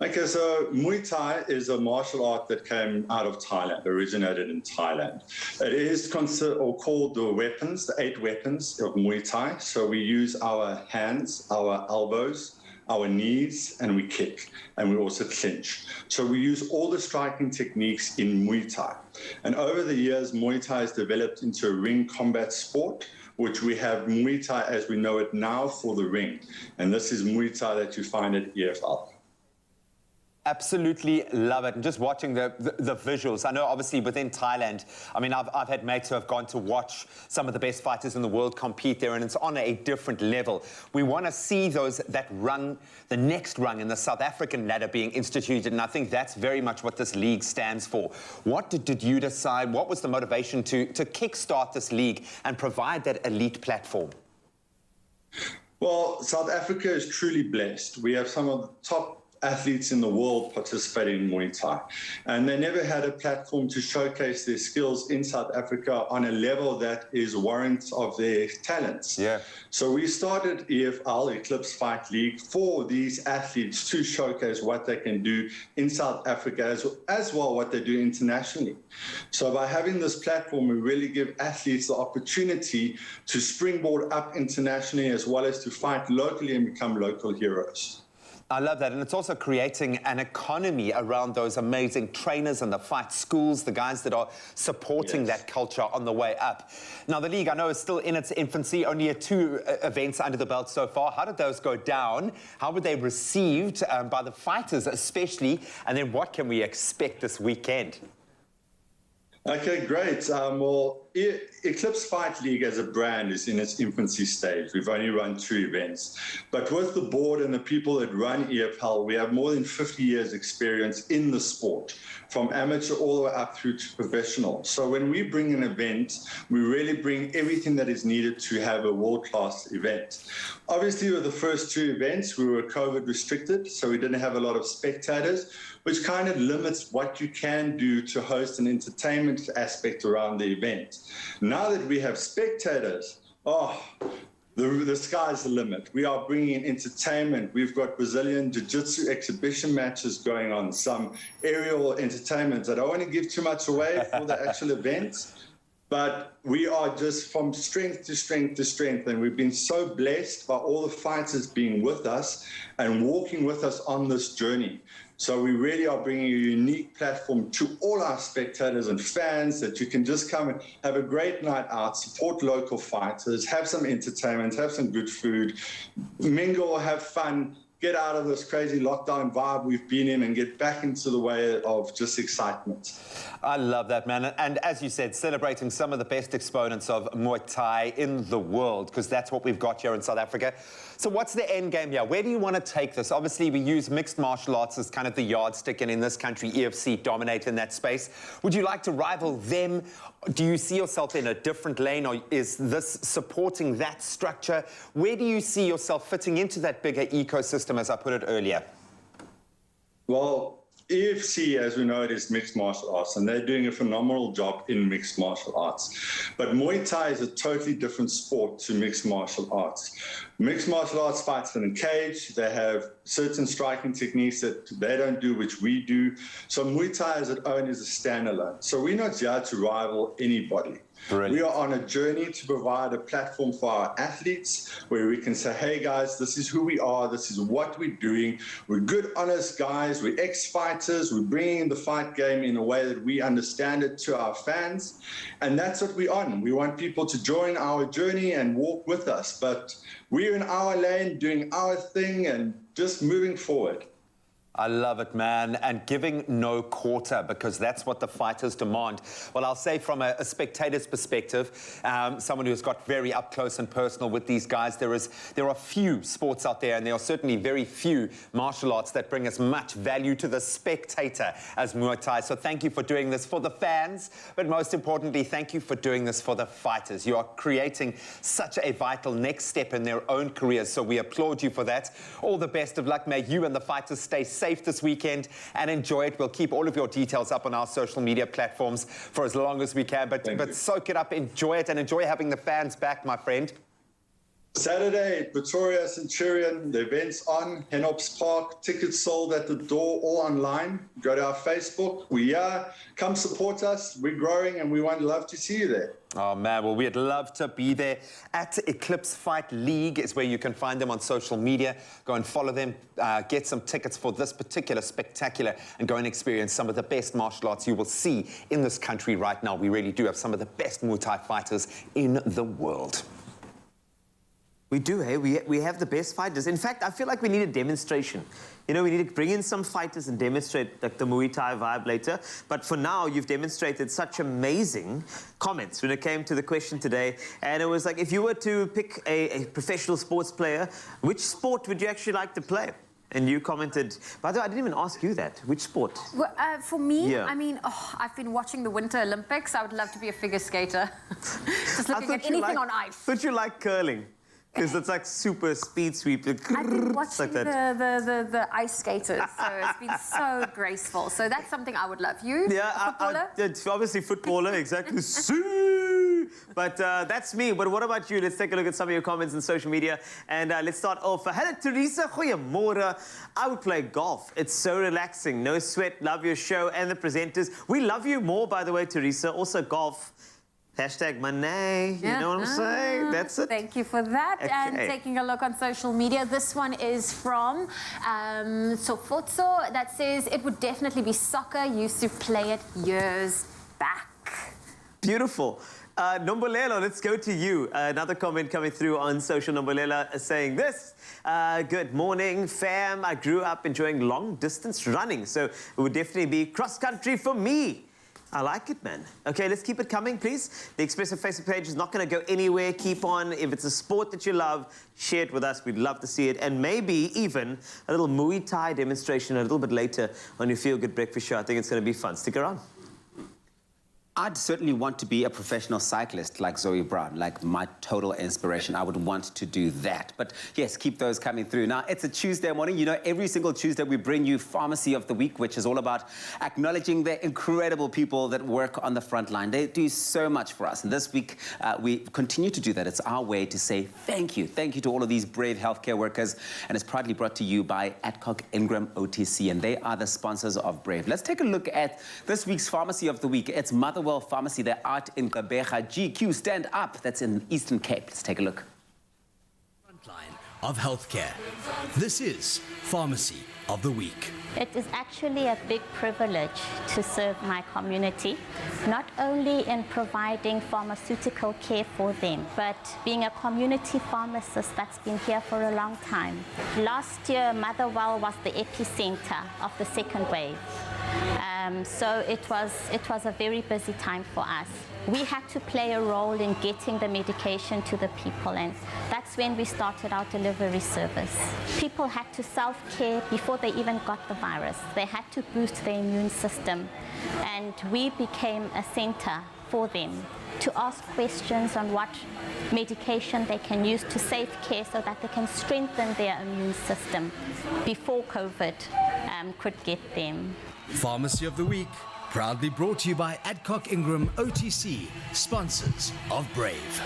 Okay, so Muay Thai is a martial art that came out of Thailand, originated in Thailand. It is considered or called the weapons, the 8 weapons of Muay Thai. So we use our hands, our elbows, our knees, and we kick, and we also clinch. So we use all the striking techniques in Muay Thai. And over the years, Muay Thai has developed into a ring combat sport, which we have Muay Thai as we know it now for the ring. And this is Muay Thai that you find at EFL. Absolutely love it. And just watching the visuals, I know obviously within Thailand, I mean, I've had mates who have gone to watch some of the best fighters in the world compete there, and it's on a different level. We want to see that rung, the next rung in the South African ladder being instituted, and I think that's very much what this league stands for. What did you decide? What was the motivation to kickstart this league and provide that elite platform? Well, South Africa is truly blessed. We have some of the top athletes in the world participating in Muay Thai, and they never had a platform to showcase their skills in South Africa on a level that is warrant of their talents. Yeah. So we started EFL, Eclipse Fight League, for these athletes to showcase what they can do in South Africa as well what they do internationally. So by having this platform, we really give athletes the opportunity to springboard up internationally as well as to fight locally and become local heroes. I love that, and it's also creating an economy around those amazing trainers and the fight schools, the guys that are supporting that culture on the way up. Now, the league, I know, is still in its infancy, only 2 events under the belt so far. How did those go down? How were they received by the fighters especially? And then what can we expect this weekend? Okay, great. Well, Eclipse Fight League as a brand is in its infancy stage. We've only run 2 events. But with the board and the people that run EFL, we have more than 50 years experience in the sport, from amateur all the way up through to professional. So when we bring an event, we really bring everything that is needed to have a world-class event. Obviously, with the first 2 events, we were COVID restricted, so we didn't have a lot of spectators, which kind of limits what you can do to host an entertainment aspect around the event. Now that we have spectators, the sky's the limit. We are bringing in entertainment. We've got Brazilian Jiu-Jitsu exhibition matches going on, some aerial entertainments. I don't want to give too much away for the actual events, but we are just from strength to strength to strength, and we've been so blessed by all the fighters being with us and walking with us on this journey. So we really are bringing a unique platform to all our spectators and fans that you can just come and have a great night out, support local fighters, have some entertainment, have some good food, mingle, have fun, get out of this crazy lockdown vibe we've been in and get back into the way of just excitement. I love that, man. And as you said, celebrating some of the best exponents of Muay Thai in the world, because that's what we've got here in South Africa. So what's the end game here? Where do you want to take this? Obviously, we use mixed martial arts as kind of the yardstick, and in this country, EFC dominate in that space. Would you like to rival them? Do you see yourself in a different lane, or is this supporting that structure? Where do you see yourself fitting into that bigger ecosystem, as I put it earlier? Well, EFC, as we know it, is mixed martial arts, and they're doing a phenomenal job in mixed martial arts. But Muay Thai is a totally different sport to mixed martial arts. Mixed martial arts fights in a cage. They have certain striking techniques that they don't do, which we do. So Muay Thai as its own is a standalone. So we're not here to rival anybody. Brilliant. We are on a journey to provide a platform for our athletes where we can say, hey guys, this is who we are, this is what we're doing. We're good, honest guys, we're ex-fighters, we're bringing the fight game in a way that we understand it to our fans. And that's what we're on. We want people to join our journey and walk with us. But we're in our lane, doing our thing and just moving forward. I love it, man, and giving no quarter, because that's what the fighters demand. Well, I'll say from a spectator's perspective, someone who's got very up close and personal with these guys, there are few sports out there, and there are certainly very few martial arts that bring as much value to the spectator as Muay Thai. So thank you for doing this for the fans, but most importantly, thank you for doing this for the fighters. You are creating such a vital next step in their own careers, so we applaud you for that. All the best of luck. May you and the fighters stay safe this weekend and enjoy it. We'll keep all of your details up on our social media platforms for as long as we can, but soak it up, enjoy it, and enjoy having the fans back, my friend. Saturday, Pretoria Centurion, the event's on, Henops Park, tickets sold at the door, all online. Go to our Facebook, we are, come support us, we're growing and we would love to see you there. Oh man, well we'd love to be there. At Eclipse Fight League is where you can find them on social media. Go and follow them, get some tickets for this particular spectacular and go and experience some of the best martial arts you will see in this country right now. We really do have some of the best Muay Thai fighters in the world. We do, hey? We have the best fighters. In fact, I feel like we need a demonstration. You know, we need to bring in some fighters and demonstrate like the Muay Thai vibe later. But for now, you've demonstrated such amazing comments when it came to the question today. And it was like, if you were to pick a professional sports player, which sport would you actually like to play? And you commented, by the way, I didn't even ask you that. Which sport? Well, for me, I mean, I've been watching the Winter Olympics. I would love to be a figure skater. Just looking at anything on ice. I thought you liked curling. Because it's like super speed sweep. I've been watching like the ice skaters, so it's been so graceful. So that's something I would love. You? Yeah, footballer? Obviously footballer, exactly. But that's me. But what about you? Let's take a look at some of your comments on social media. And let's start off. Hello, Teresa. Goeiemorgen. I would play golf. It's so relaxing. No sweat. Love your show and the presenters. We love you more, by the way, Teresa. Also golf. Hashtag money, you know what I'm saying? That's it. Thank you for that. Okay. And taking a look on social media, this one is from Sofotso that says, it would definitely be soccer. Used to play it years back. Beautiful. Nombolelo, let's go to you. Another comment coming through on social. Nombolelo saying this. Good morning, fam. I grew up enjoying long distance running, so it would definitely be cross country for me. I like it, man. Okay, let's keep it coming, please. The Expresso Facebook page is not going to go anywhere. Keep on. If it's a sport that you love, share it with us. We'd love to see it. And maybe even a little Muay Thai demonstration a little bit later on your Feel Good Breakfast show. I think it's going to be fun. Stick around. I'd certainly want to be a professional cyclist like Zoe Brown, like my total inspiration. I would want to do that. But yes, keep those coming through. Now, it's a Tuesday morning. You know, every single Tuesday we bring you Pharmacy of the Week, which is all about acknowledging the incredible people that work on the front line. They do so much for us. And this week, we continue to do that. It's our way to say thank you. Thank you to all of these brave healthcare workers. And it's proudly brought to you by Adcock Ingram OTC. And they are the sponsors of Brave. Let's take a look at this week's Pharmacy of the Week. It's Motherwell Pharmacy. They're out in Gqeberha. GQ, stand up. That's in Eastern Cape. Let's take a look. Frontline of healthcare. This is Pharmacy of the Week. It is actually a big privilege to serve my community, not only in providing pharmaceutical care for them, but being a community pharmacist that's been here for a long time. Last year, Motherwell was the epicenter of the second wave. So it was a very busy time for us. We had to play a role in getting the medication to the people, and that's when we started our delivery service. People had to self-care before they even got the virus. They had to boost their immune system, and we became a center for them to ask questions on what medication they can use to save care so that they can strengthen their immune system before COVID could get them. Pharmacy of the Week, proudly brought to you by Adcock Ingram OTC, sponsors of Brave.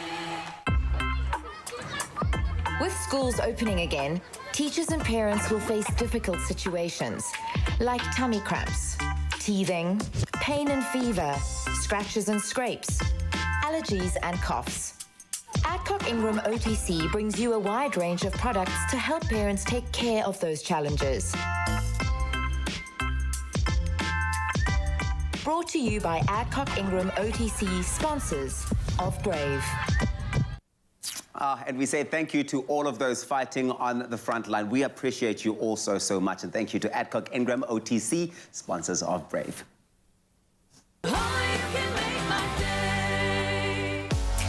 With schools opening again, teachers and parents will face difficult situations like tummy cramps, teething, pain and fever, scratches and scrapes, allergies and coughs. Adcock Ingram OTC brings you a wide range of products to help parents take care of those challenges. Brought to you by Adcock Ingram OTC, sponsors of Brave. And we say thank you to all of those fighting on the front line. We appreciate you all so much. And thank you to Adcock Ingram OTC, sponsors of Brave.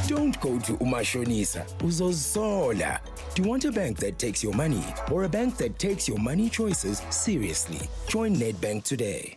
Don't go to Umashonisa, uzozola. Do you want a bank that takes your money or a bank that takes your money choices seriously? Join Nedbank today.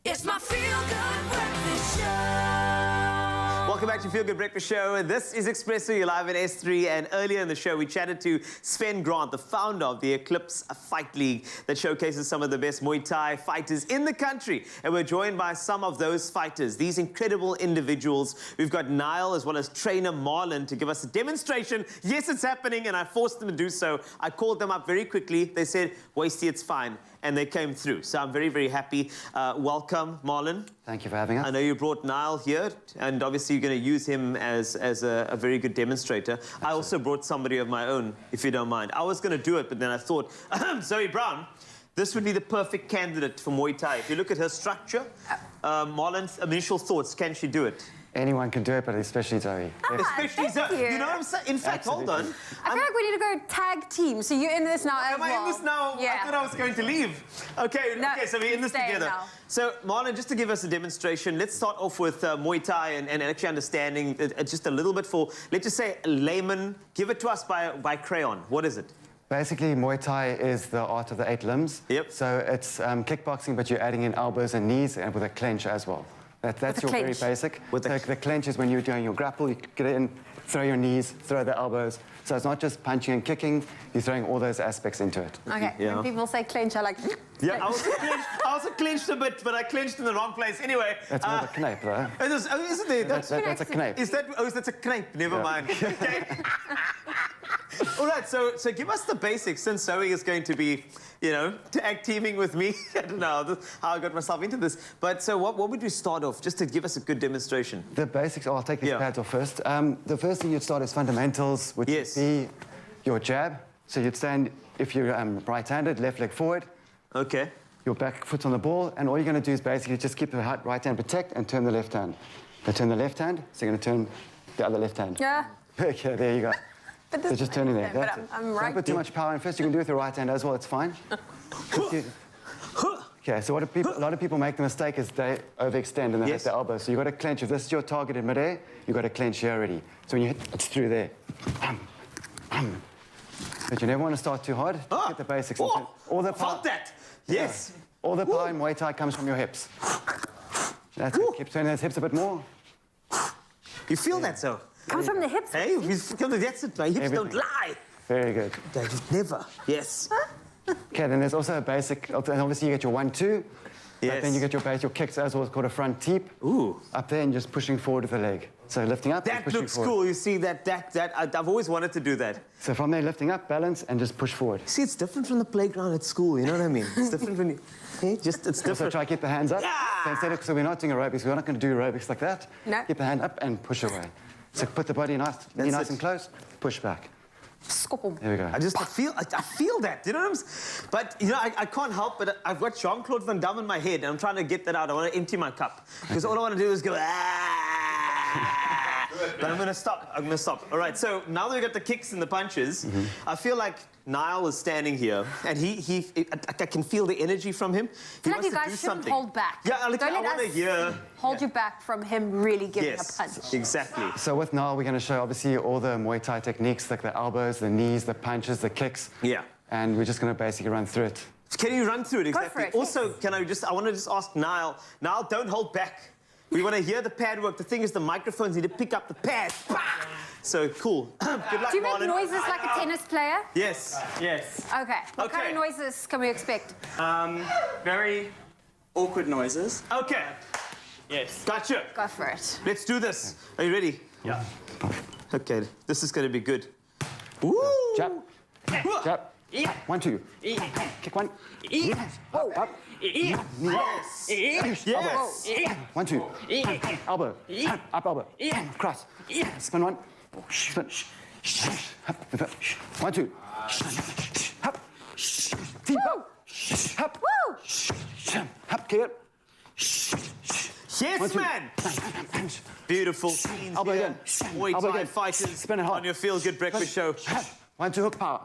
It's my feel-good breakfast show. Welcome back to Feel Good Breakfast Show. This is Expresso. You're live at S3. And earlier in the show, we chatted to Sven Grant, the founder of the Eclipse Fight League that showcases some of the best Muay Thai fighters in the country. And we're joined by some of those fighters, these incredible individuals. We've got Niall as well as trainer Marlon to give us a demonstration. Yes, it's happening, and I forced them to do so. I called them up very quickly. They said, Wasty, it's fine. And they came through. So I'm very, very happy. Welcome, Marlon. Thank you for having us. I know you brought Niall here, and obviously you're going to use him as a very good demonstrator. Absolutely. I also brought somebody of my own, if you don't mind. I was going to do it, but then I thought, Zoe Brown, this would be the perfect candidate for Muay Thai. If you look at her structure, Marlon's initial thoughts, can she do it? Anyone can do it, but especially Zoe. Especially Zoe. You know what I'm saying? In fact, Absolutely. hold on. I feel like we need to go tag team. So you're in this now as well. Am I in this now? Yeah. I thought I was going to leave. Okay, No, okay, so we're in this together. now. So, Marlon, just to give us a demonstration, let's start off with Muay Thai and actually understanding just a little bit for, let's just say, a layman. Give it to us by crayon. What is it? Basically, Muay Thai is the art of the 8 limbs. Yep. So it's kickboxing, but you're adding in elbows and knees and with a clench as well. That's your very basic. The clench is when you're doing your grapple, you get it in, throw your knees, throw the elbows. So it's not just punching and kicking, you're throwing all those aspects into it. Okay, when people say clench, I like... Yeah, I also clenched a bit, but I clenched in the wrong place. Anyway. That's more the knape, though. Isn't it? That's a knape. Is that, that's a knape, never mind. Okay. All right, so give us the basics, since Zoe is going to be, you know, tag teaming with me. I don't know how I got myself into this. But so what would we start off, just to give us a good demonstration? The basics, I'll take these pads off first. The first thing you'd start is fundamentals, which would be your jab. So you'd stand, if you're right-handed, left leg forward. Okay. Your back foot's on the ball, and all you're going to do is basically just keep the right hand protect and turn the left hand. Now turn the left hand, so you're going to turn the other left hand. Yeah. Okay, there you go. But this so just turning there. but I'm right. Don't put too much power in first. You can do it with your right hand as well. It's fine. Okay, so a lot of people make the mistake is they overextend and they hit the elbow. So you've got to clench. If this is your target in midair, you've got to clench here already. So when you hit, it's through there. But you never want to start too hard. Just get the basics. All the power, that. Yes. All the power in Muay Thai comes from your hips. That's it. Keep turning those hips a bit more. You feel that, so? Comes from the hips. Hey, that's it. My hips don't lie. Very good. They just never. Yes. Okay, then there's also a basic, and obviously you get your 1-2. Yes. But then you get your base, your kicks as well, it's called a front teep. Ooh. Up there and just pushing forward with the leg. So lifting up and That pushing looks forward. cool. You see I've always wanted to do that. So from there, lifting up, balance, and just push forward. See, it's different from the playground at school, you know what I mean? It's different when you... it's Also different. try to keep the hands up. Yeah! So we're not doing aerobics. We're not going to do aerobics like that. No. Keep the hand up and push away. So put the body nice and close, push back. There we go. I feel that, you know what I'm saying? But, you know, I can't help but I've got Jean-Claude Van Damme in my head, and I'm trying to get that out. I want to empty my cup. Because all I want to do is go, But I'm going to stop. All right, so now that we got the kicks and the punches, I feel like Niall is standing here, and I can feel the energy from him. I feel like you guys shouldn't hold back. Yeah, I want to hear... Hold you back from him really giving a punch. Exactly. So with Niall, we're going to show, obviously, all the Muay Thai techniques, like the elbows, the knees, the punches, the kicks. Yeah. And we're just going to basically run through it. Can you run through it? Exactly. Go for it, Also, I want to just ask Niall, don't hold back. We want to hear the pad work. The thing is, the microphones need to pick up the pad. So, cool. Good luck, Do you make Marlon. noises like a tennis player? Yes. Yes. Okay. What kind of noises can we expect? Very awkward noises. Okay. Yes. Gotcha. Go for it. Let's do this. Are you ready? Yeah. Okay, this is going to be good. Woo! Jab. Jab. 1, 2. Kick 1. Oh, up. Yes. Yes. 1, 2. Elbow. Up elbow. Cross. Spin 1. Spin. 1, 2. Hop. Teep up. Hop. Hop. Kick it. Yes, man! Beautiful scenes Elbow here. again. Muay Elbow Thai again. Fighters Spin it hard. on your Feel Good Breakfast Show. 1, 2, hook power.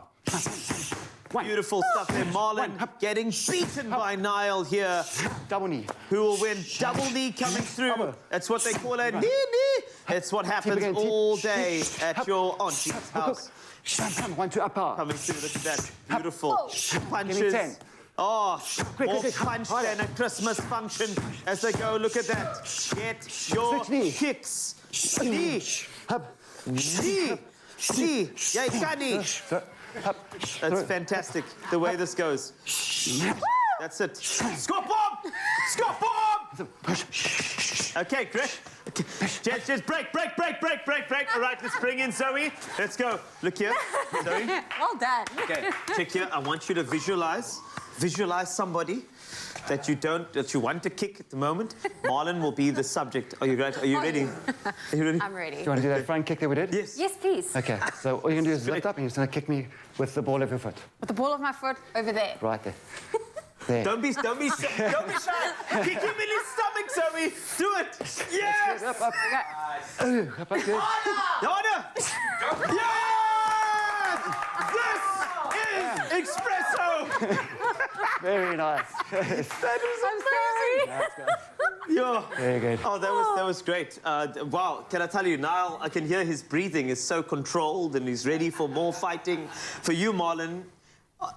Beautiful stuff there. Marlon getting beaten by Niall here. Double knee. Who will win? Double knee coming through. That's what they call a knee. It's what happens all day at your auntie's house. 1, 2, up power. Coming through, look at that. Beautiful punches. Give me 10. Oh, more quick. punch than a Christmas function as they go. Look at that. Get your kicks. Knee. Knee. Knee. Yay, knee. That's fantastic, the way this goes. That's it. Score bomb! Score bomb! Okay, great. Just break. All right, let's bring in Zoe. Let's go. Look here, Zoe. Well done. Okay, check here. I want you to visualize somebody that you want to kick at the moment. Marlon will be the subject. Are you ready? Are you ready? I'm ready. Do you want to do that front kick that we did? Yes. Yes, please. Okay, so all you're going to do is lift up and you're just going to kick me with the ball of your foot. With the ball of my foot over there. Right there. There. Don't be shy. Kick him in his stomach, Zoe. Do it. Yes. Up. Up, good. Order. Yes. This is Expresso. Very nice. That is amazing. Yo. Very good. Oh, that was great. Wow, can I tell you, Niall, I can hear his breathing is so controlled and he's ready for more fighting. For you, Marlon,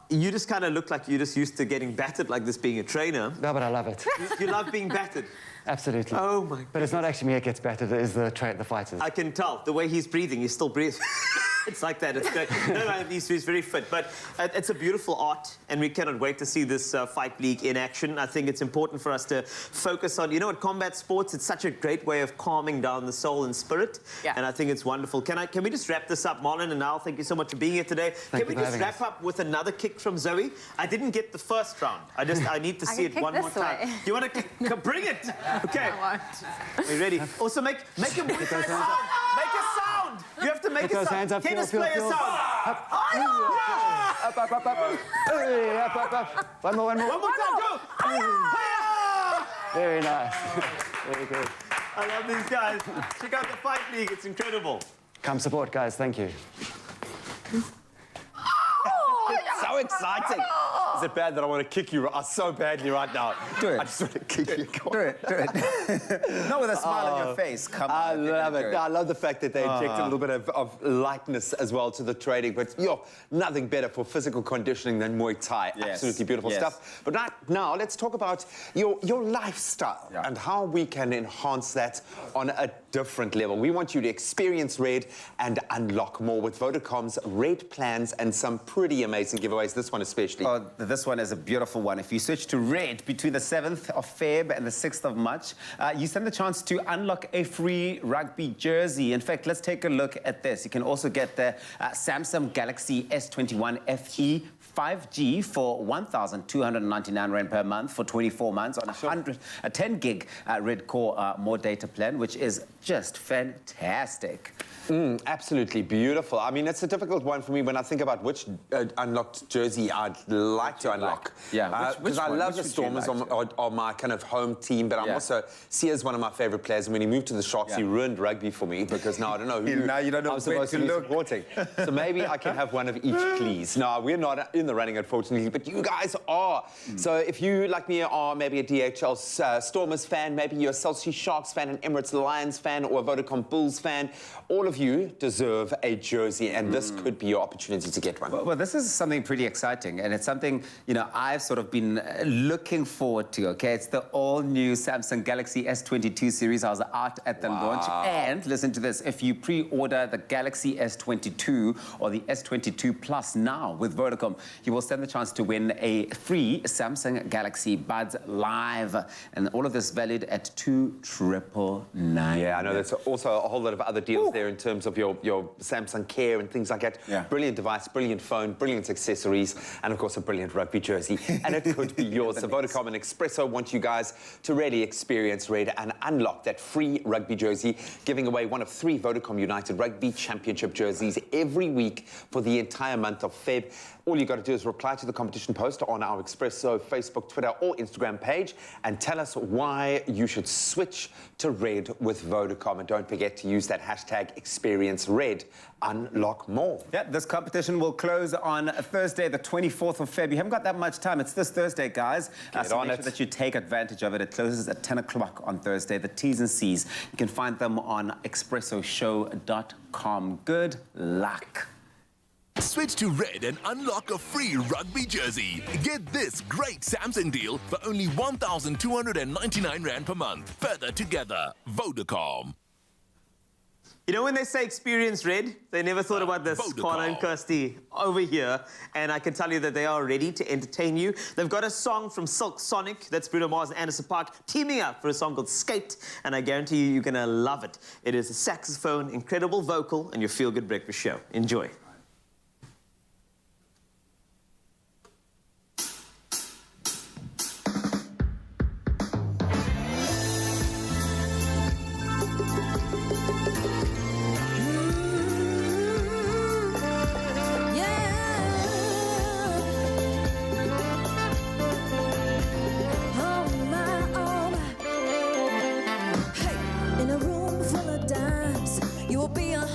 you just kind of look like you're just used to getting battered like this being a trainer. No, but I love it. You love being battered. Absolutely. Oh, my God. But it's not actually me that gets battered, it is the fighters. I can tell. The way he's breathing, he still breathes. It's like that. It's great. No, he's very fit. But it's a beautiful art, and we cannot wait to see this fight league in action. I think it's important for us to focus on, you know, at combat sports, it's such a great way of calming down the soul and spirit. Yeah. And I think it's wonderful. Can we just wrap this up, Marlon and Niall? Thank you so much for being here today. Can we just wrap up with another kick from Zoe? I didn't get the first round. I need to see it one more time. Way. You want to bring it? Okay. Are you ready? Also, make a sound. Make a sound. You have to make a sound. Hands up, Tennis player sound. Up. Hey, up. One more. One more time, go. Very nice. Very good. I love these guys. Check out the Fight League. It's incredible. Come support, guys. Thank you. So exciting. Is it bad that I want to kick you so badly right now? Do it. I just want to kick you. Do it. Not with a smile on your face. Come on. I love it. Do I love the fact that they injected a little bit of lightness as well to the training. But nothing better for physical conditioning than Muay Thai. Yes. Absolutely beautiful stuff. But right now, let's talk about your lifestyle and how we can enhance that on a different level. We want you to experience Red and unlock more with Vodacom's Red plans and some pretty amazing giveaways. This one especially. Oh, the this one is a beautiful one. If you switch to red between the 7th of Feb and the 6th of March, you stand the chance to unlock a free rugby jersey. In fact, let's take a look at this. You can also get the Samsung Galaxy S21 FE 5G for 1,299 Rand per month for 24 months on a 10 gig Red Core more data plan, which is just fantastic. Absolutely beautiful. I mean, it's a difficult one for me when I think about which unlocked jersey I'd like to unlock. Yeah, because I love the Stormers are my kind of home team, but I'm also Sia's one of my favourite players. And when he moved to the Sharks, he ruined rugby for me because now I don't know who now you don't know I'm supposed to be supporting. So maybe I can have one of each, please. No, we're not in the running, unfortunately, but you guys are. So if you, like me, are maybe a DHL Stormers fan, maybe you're a South Sea Sharks fan, an Emirates Lions fan, or a Vodacom Bulls fan, all of you deserve a jersey, and this could be your opportunity to get one. Well, this is something pretty exciting, and it's something, you know, I've sort of been looking forward to, okay? It's the all-new Samsung Galaxy S22 series. I was out at the launch, and listen to this, if you pre-order the Galaxy S22 or the S22 Plus now with Vodacom, you will stand the chance to win a free Samsung Galaxy Buds Live, and all of this valued at 2,999. Yeah, I know there's also a whole lot of other deals there in terms of your Samsung Care and things like that. Yeah. Brilliant device, brilliant phone, brilliant accessories, and of course a brilliant rugby jersey. And it could be yours. So Vodacom and Expresso want you guys to really experience Red and unlock that free rugby jersey, giving away one of 3 Vodacom United Rugby Championship jerseys every week for the entire month of Feb. All you got to do is reply to the competition post on our Expresso Facebook, Twitter, or Instagram page and tell us why you should switch to Red with Vodacom. And don't forget to use that hashtag #ExperienceRed. Unlock more. Yeah, this competition will close on Thursday, the 24th of Feb. You haven't got that much time. It's this Thursday, guys. So make sure that you take advantage of it. It closes at 10 o'clock on Thursday. The T's and C's, you can find them on expressoshow.com. Good luck. Switch to Red and unlock a free rugby jersey. Get this great Samsung deal for only 1,299 Rand per month. Further together, Vodacom. You know when they say experience Red, they never thought about this. Carla and Kirsty over here, and I can tell you that they are ready to entertain you. They've got a song from Silk Sonic, that's Bruno Mars and Anderson .Paak, teaming up for a song called Skate, and I guarantee you, you're gonna love it. It is a saxophone, incredible vocal, and your feel-good breakfast show. Enjoy.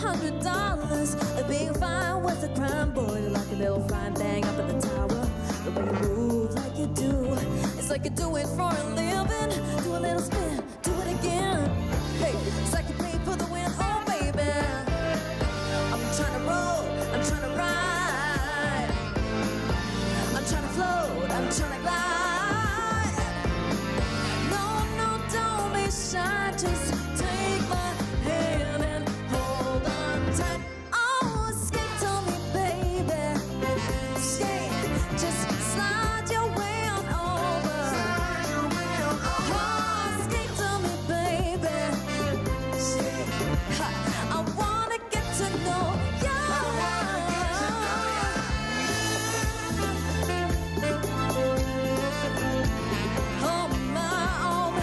$100. Being fine was a crime, boy. You're like a little fine thing up at the tower. The way you move like you do, it's like you do it for a living. Do a little spin, do it again. Hey, it's like you paid for the win, oh baby. I'm trying to roll, I'm trying to ride, I'm trying to float, I'm trying to glide. No, no, don't be shy, just take my hand and hold on tight. Oh, skate to me, baby. Skate, just slide your way on over. Oh, skate to me, baby. Skate. I wanna get to know you. Oh my,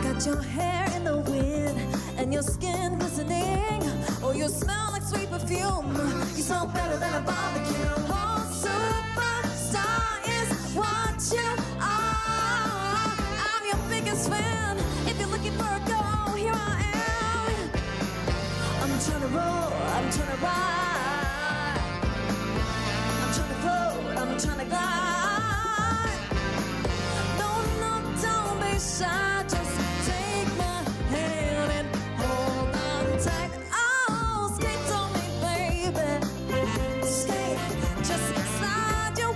got your hair in the wind and your skin glistening. Oh, you smell like sweet perfume. You smell better than a barbecue. Oh, superstar is what you are. I'm your biggest fan. If you're looking for a girl, here I am. I'm trying to roll, I'm trying to ride, I'm trying to float, I'm trying to glide. No, no, don't be shy, just take my hand and hold on tight. Oh, skate on me, baby. Skate, just slide your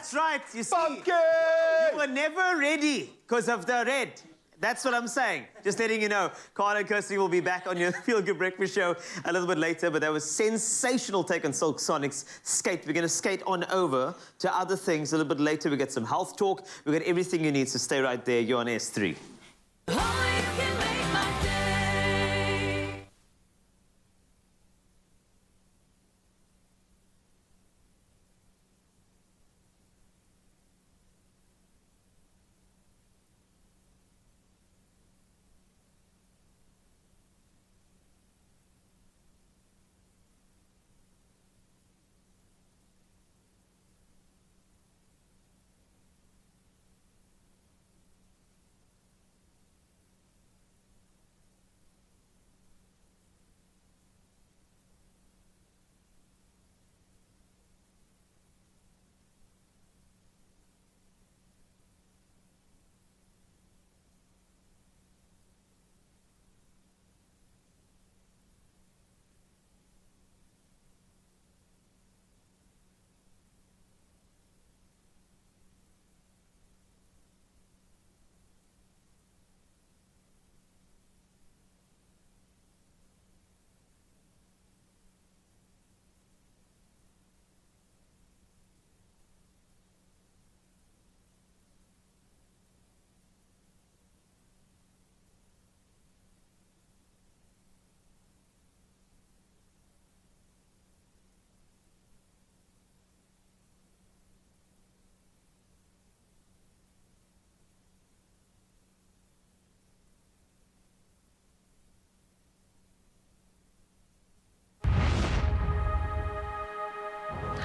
That's right. You see, Pumpkin! you were never ready because of the red. That's what I'm saying. Just letting you know. Carl and Kirsty will be back on your Feel Good Breakfast show a little bit later, but that was sensational take on Silk Sonic's skate. We're going to skate on over to other things a little bit later. We got some health talk. We got everything you need, so stay right there. You're on S3.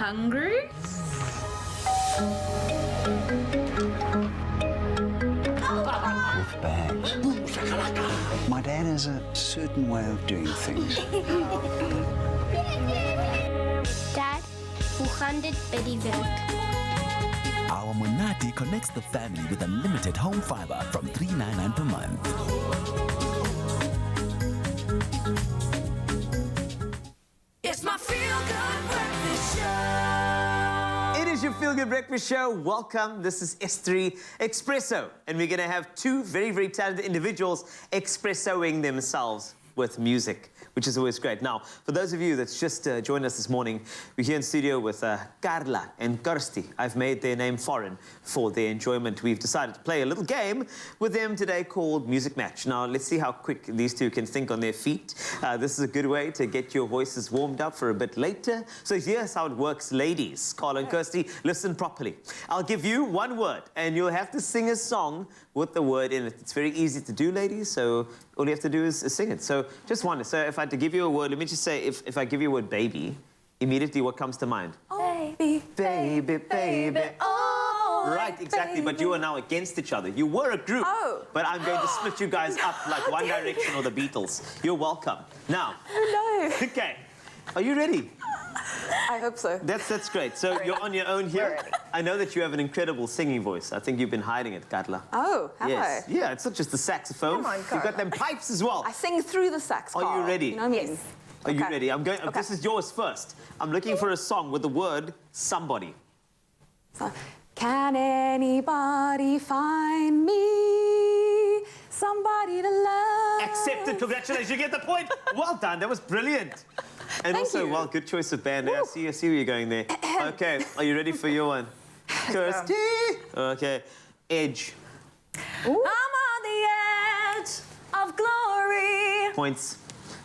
Hungry? With bags. My dad has a certain way of doing things. Dad, hoe gaan dit by die werk? Our Monati connects the family with unlimited home fiber from $3.99 per month. It's my Feel Good Breakfast Show. It is your Feel Good Breakfast Show. Welcome. This is S3 Expresso. And we're going to have two very, very talented individuals expressoing themselves with music, which is always great. Now, for those of you that's just joined us this morning, we're here in studio with Carla and Kirsty. I've made their name foreign for their enjoyment. We've decided to play a little game with them today called Music Match. Now, let's see how quick these two can think on their feet. This is a good way to get your voices warmed up for a bit later. So here's how it works, ladies. Carla and Kirsty, listen properly. I'll give you one word, and you'll have to sing a song with the word in it. It's very easy to do, ladies, so all you have to do is sing it. So just one. So if I had to give you a word, let me just say, if I give you a word baby, immediately what comes to mind? Oh, baby, baby, baby, oh. Right, exactly, but you are now against each other. You were a group, but I'm going to split you guys up like One Direction or the Beatles. You're welcome. Now, Oh, no. okay, are you ready? I hope so. That's great. So you're on your own here. I know that you have an incredible singing voice. I think you've been hiding it, Carla. Oh, have Yes. I? Yeah, it's not just the saxophone. Come on, You've Carla. got them pipes as well. I sing through the sax. Are you Carl. ready? You know what I mean? Are you ready? I'm going. This is yours first. I'm looking for a song with the word somebody. So, can anybody find me somebody to love? Accepted. Congratulations. You get the point. Well done. That was brilliant. And Thank also, you. well, good choice of band. I see where you're going there. Okay. Are you ready for your one? Kirsty. Okay. Edge. I'm on the edge of glory. Points.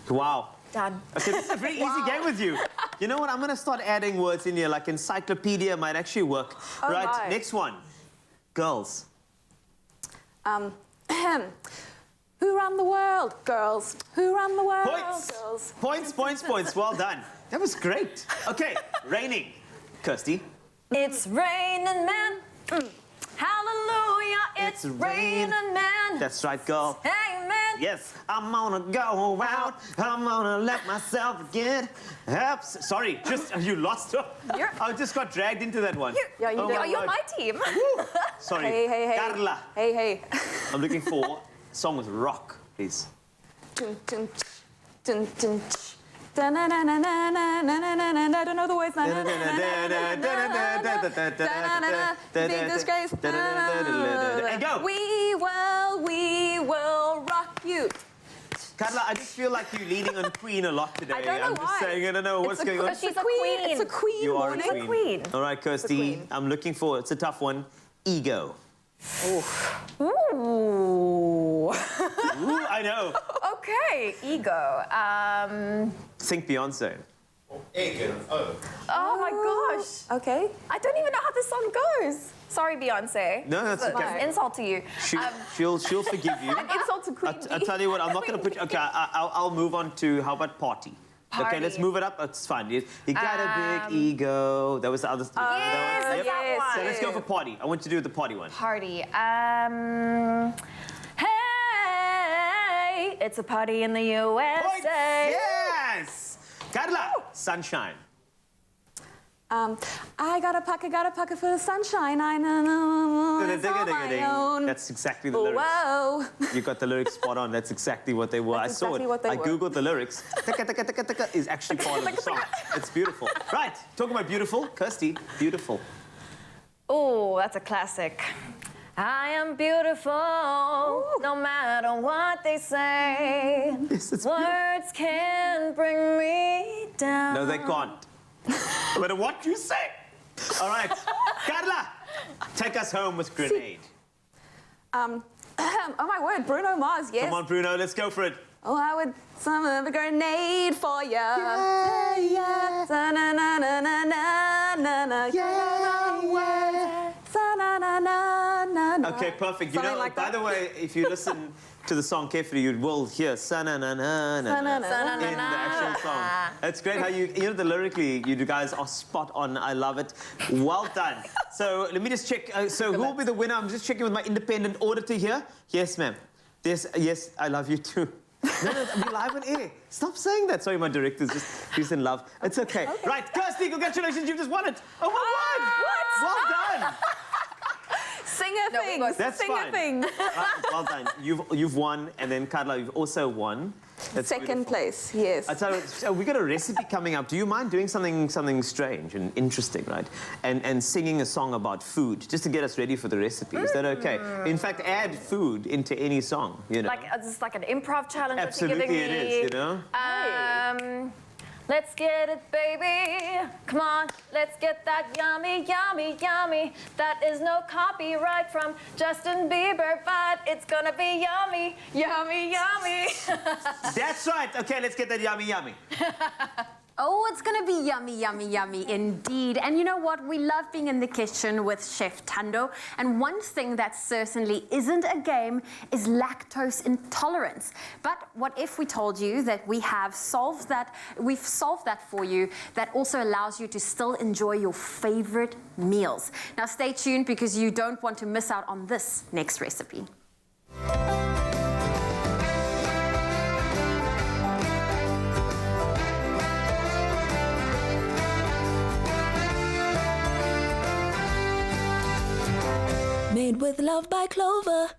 Wow. Done. Okay, this is a very easy game with you. You know what? I'm going to start adding words in here, like encyclopedia might actually work. Oh, right, my. next one. Girls. Who run the world? Girls. Who run the world? Points. Girls. Points. Well done. That was great. Okay, raining. Kirsty. It's raining men. Hallelujah. It's raining men. That's right, girl. Amen. Yes, I'm gonna go out. I'm gonna let myself get up. Sorry, you lost. I just got dragged into that one. Yeah, you Oh, did. my You're word. my team. Sorry. Hey. Carla. Hey. I'm looking for a song with rock, please. Dun, dun, dun, dun, dun. I don't know know the words. And go. We will rock you. Carla, I just feel like you're leaning on Queen a lot today. I don't know I'm just why. saying, I don't know what's going on. She's a queen. It's a queen You are morning. a queen. All right, Kirsty, I'm looking for, it's a tough one, ego. Ooh. Ooh, I know. Okay, ego. Think Beyonce. Oh my gosh. Okay. I don't even know how this song goes. Sorry, Beyonce. No, that's It's okay. an insult to you. She'll forgive you. An insult to Queen I'll tell you what, I'm not going to put you, okay, I'll move on to, how about party? Okay, let's move it up. It's fine. You got a big ego. That was the other. Yes, that one. yes. So let's go for party. I want you to do the party one. Party. Hey, it's a party in the USA. Points. Yes. Carla, sunshine. I got a pocket for the sunshine. I know it's all my own. That's exactly the lyrics. Whoa. You got the lyrics spot on. That's exactly what they were. That's I saw exactly it. what they I were. googled the lyrics. Taka, taka, taka, taka is actually part of the song. It's beautiful. Right. Talking about beautiful, Kirsty, beautiful. Oh, that's a classic. I am beautiful, no matter what they say. Yes, it's Words can bring me down. No, they can't. No matter what you say. All right. Carla, take us home with Grenade. Oh my word, Bruno Mars, yes. Come on, Bruno, let's go for it. Oh, I would summon a grenade for ya. Yeah, yeah. Na-na-na-na-na-na-na. Yeah. Okay, perfect. You Something know, like by that. the way, if you listen to the song carefully, you will hear sa-na-na-na-na-na in the actual song. It's great how you know, the lyrically, you guys are spot on. I love it. Well done. So let me just check. So who will be the winner? I'm just checking with my independent auditor here. Yes, ma'am. Yes, I love you too. No, we're live on air. Stop saying that. Sorry, my director's just, he's in love. It's okay. Right, Kirsty, congratulations, you've just won it. Oh, my God. What? Well done. Singer things. That's Singer fine. things. Well done. You've won, and then Carla, you've also won. That's Second place, yes. I tell you, so we got a recipe coming up. Do you mind doing something strange and interesting, right? And singing a song about food, just to get us ready for the recipe. Is that okay? In fact, add food into any song, you know. Like it's like an improv challenge Absolutely that you're it giving is, me. you know. Let's get it, baby. Come on, let's get that yummy, yummy, yummy. That is no copyright from Justin Bieber, but it's gonna be yummy, yummy, yummy. That's right. Okay, let's get that yummy, yummy. Oh, it's going to be yummy, yummy, yummy indeed. And you know what? We love being in the kitchen with Chef Thando. And one thing that certainly isn't a game is lactose intolerance. But what if we told you that we've solved that for you, that also allows you to still enjoy your favorite meals. Now stay tuned because you don't want to miss out on this next recipe. Made with love by Clover.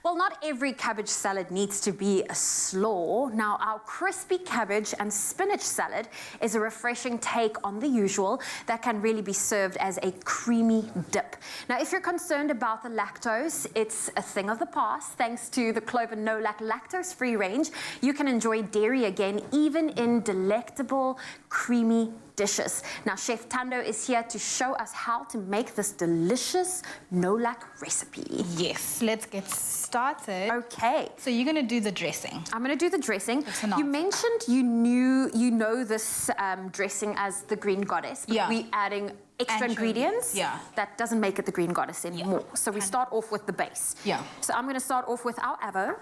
Well, not every cabbage salad needs to be a slaw. Now, our crispy cabbage and spinach salad is a refreshing take on the usual that can really be served as a creamy dip. Now, if you're concerned about the lactose, it's a thing of the past. Thanks to the Clover No-Lac lactose-free range, you can enjoy dairy again, even in delectable, creamy dishes. Now, Chef Thando is here to show us how to make this delicious no-lac recipe. Yes, let's get started. Okay. So you're going to do the dressing. I'm going to do the dressing. You mentioned you know this dressing as the Green Goddess, but we're adding extra ingredients. Yeah. That doesn't make it the Green Goddess anymore. So we start off with the base. Yeah. So I'm going to start off with our avo.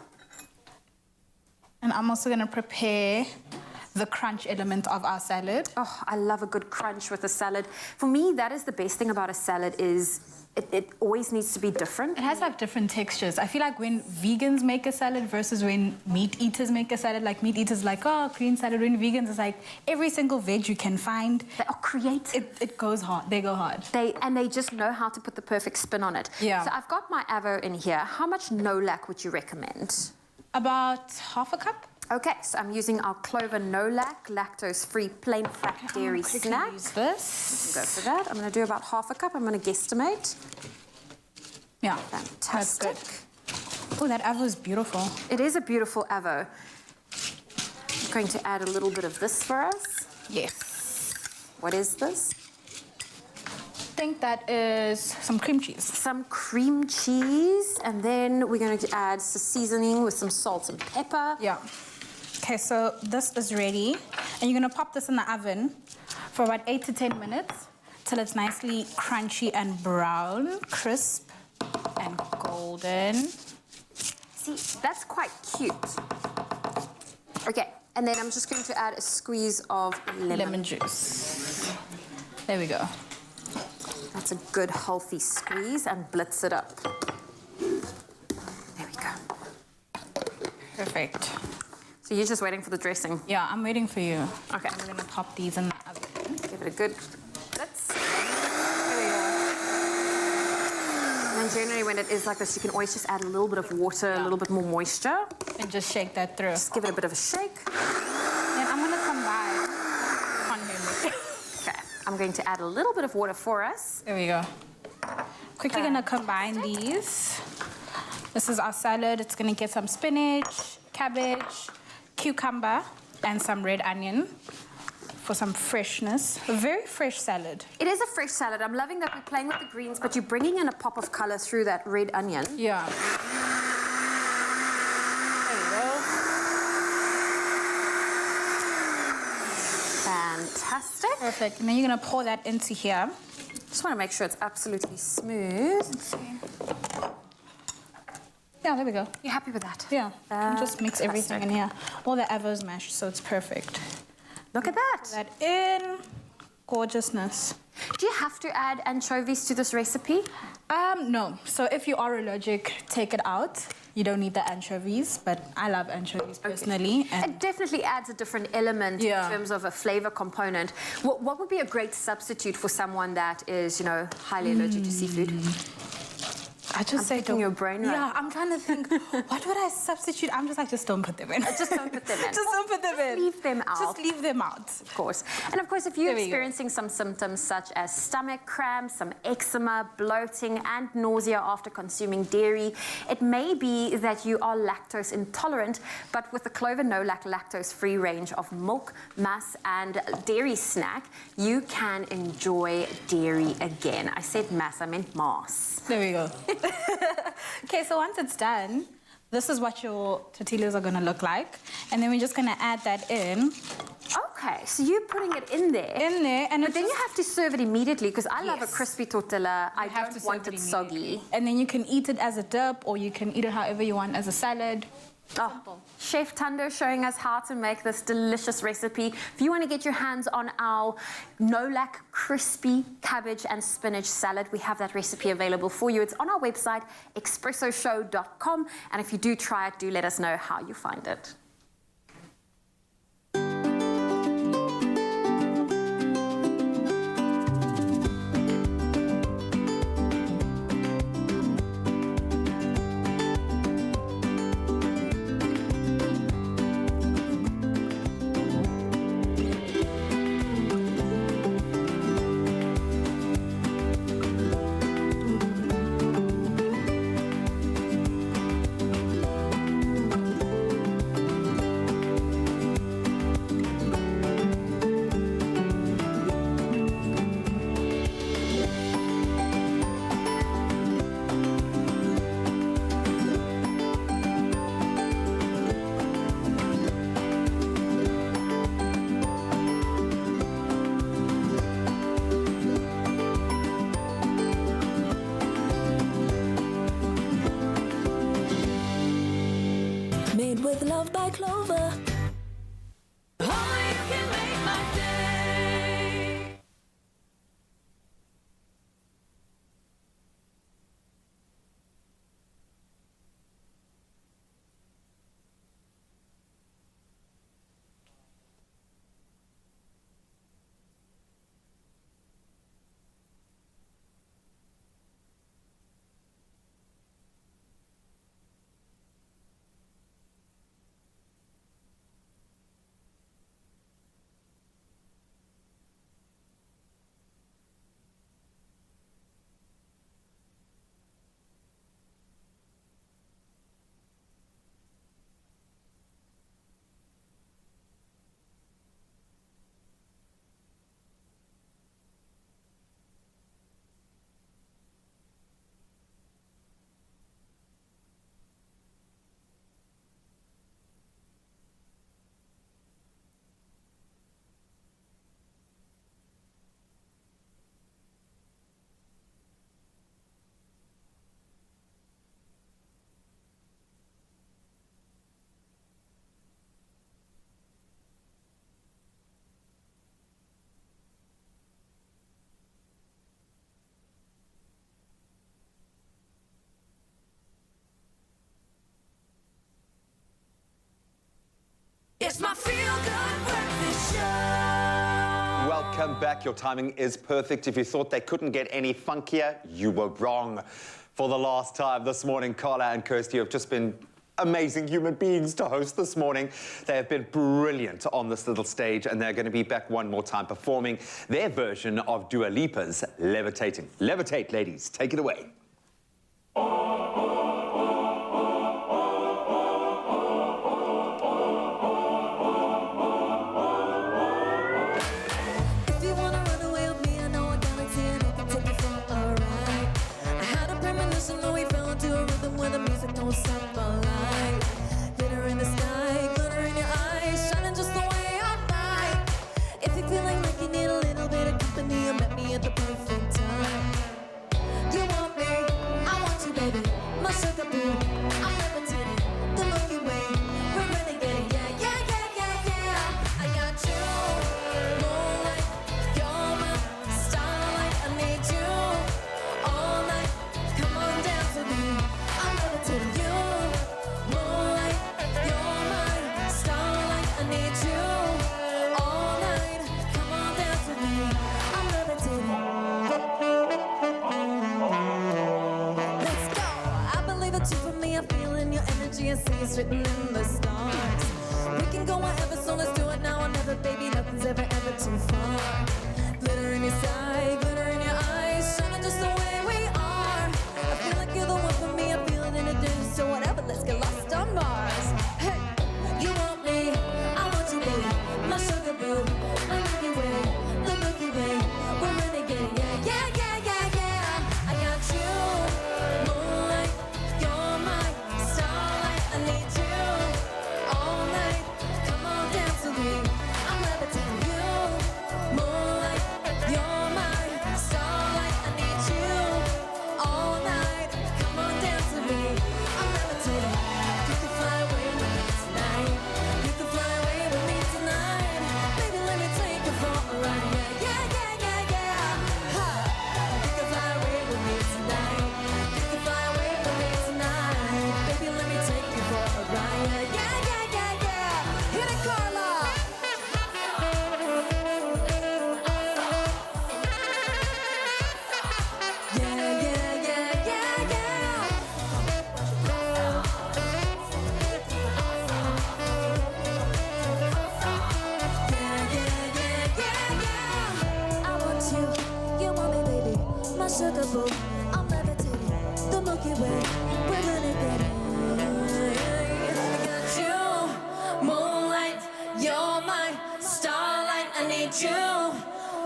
And I'm also going to prepare the crunch element of our salad. Oh, I love a good crunch with a salad. For me, that is the best thing about a salad is it always needs to be different. It has to have different textures. I feel like when vegans make a salad versus when meat eaters make a salad, like meat eaters like, oh, green salad. When vegans, it's like every single veg you can find. They are creative. It goes hard. They go hard. They just know how to put the perfect spin on it. Yeah. So I've got my avo in here. How much no-lac would you recommend? About half a cup. Okay, so I'm using our Clover No Lac, lactose-free, plain fat dairy snack. Use this. Go for that. I'm going to do about half a cup. I'm going to guesstimate. Yeah, fantastic. Oh, that avo is beautiful. It is a beautiful avo. I'm going to add a little bit of this for us. Yes. What is this? I think that is some cream cheese. Some cream cheese, and then we're going to add some seasoning with some salt and pepper. Yeah. Okay, so this is ready, and you're going to pop this in the oven for about 8 to 10 minutes till it's nicely crunchy and brown, crisp and golden. See, that's quite cute. Okay, and then I'm just going to add a squeeze of lemon juice. There we go. That's a good healthy squeeze, and blitz it up. There we go. Perfect. So you're just waiting for the dressing? Yeah, I'm waiting for you. Okay. We're gonna pop these in the oven. Give it a good blitz. There we go. And then generally when it is like this, you can always just add a little bit of water, a little bit more moisture. And just shake that through. Just give it a bit of a shake. Then I'm gonna combine on him. Okay, I'm going to add a little bit of water for us. There we go. Quickly gonna combine these. This is our salad. It's gonna get some spinach, cabbage, cucumber, and some red onion for some freshness. A very fresh salad. It is a fresh salad. I'm loving that we're playing with the greens, but you're bringing in a pop of color through that red onion. Yeah. There we go. Fantastic. Perfect. And then you're gonna pour that into here. Just want to make sure it's absolutely smooth. Let's see. Yeah, there we go. You happy with that? Yeah. Just mix everything in here. All the avo's mashed, so it's perfect. Look at that. Pour that in. Gorgeousness. Do you have to add anchovies to this recipe? No. So if you are allergic, take it out. You don't need the anchovies, but I love anchovies personally. Okay. It definitely adds a different element in terms of a flavor component. What would be a great substitute for someone that is, you know, highly allergic to seafood? I just say your brain right. Yeah, I'm trying to think, what would I substitute? I'm just like, just don't put them in. Just don't put them in. Just don't put them in. Leave them out. Just leave them out. Of course. And of course, if you're experiencing some symptoms such as stomach cramps, some eczema, bloating, and nausea after consuming dairy, it may be that you are lactose intolerant, but with the Clover No Lac lactose-free range of milk, mass, and dairy snack, you can enjoy dairy again. I said mass, I meant mass. There we go. Okay, so once it's done, this is what your tortillas are gonna look like. And then we're just gonna add that in. Okay, so you're putting it in there. In there. And but then you have to serve it immediately, because I love a crispy tortilla. I don't want it soggy. And then you can eat it as a dip, or you can eat it however you want as a salad. Oh, Chef Tando showing us how to make this delicious recipe. If you want to get your hands on our no-lac crispy cabbage and spinach salad, we have that recipe available for you. It's on our website, expressoshow.com. And if you do try it, do let us know how you find it. Welcome back. Your timing is perfect. If you thought they couldn't get any funkier, you were wrong. For the last time this morning, Carla and Kirsty have just been amazing human beings to host this morning. They have been brilliant on this little stage, and they're going to be back one more time performing their version of Dua Lipa's Levitating. Levitate, ladies. Take it away. It's written in the stars. We can go wherever, so let's do it now or never, baby. Nothing's ever, ever too far. Glitter in your side, glitter in your eyes, shining just the way we are. I feel like you're the one for me. I feel it in the dirt, so whatever. Let's get lost on Mars. Hey, you want me? I want you, baby. My sugar boo, my Milky Way, the Milky Way. We're renegade, yeah, yeah, yeah, yeah, yeah. I got you, moonlight. You're my starlight. I need you all night. Come on, dance with me. I'm levitating you, moonlight. You're my starlight. I need you all night. Come on, dance with me. I'm levitating. You can fly away with me tonight. You can fly away with me tonight. Baby, let me take you for a ride. Yeah, yeah, yeah, yeah, yeah. Ha. You can fly away with me tonight. You can fly away with me tonight. Baby, let me take you for a ride. Yeah, yeah, yeah, yeah. Hit it, Carla. Yeah, yeah, yeah, yeah, yeah. I want you, you want me, baby. My sugar boo, I'm levitating. The Milky Way, we're renegading. I got you, moonlight. You're my starlight. I need you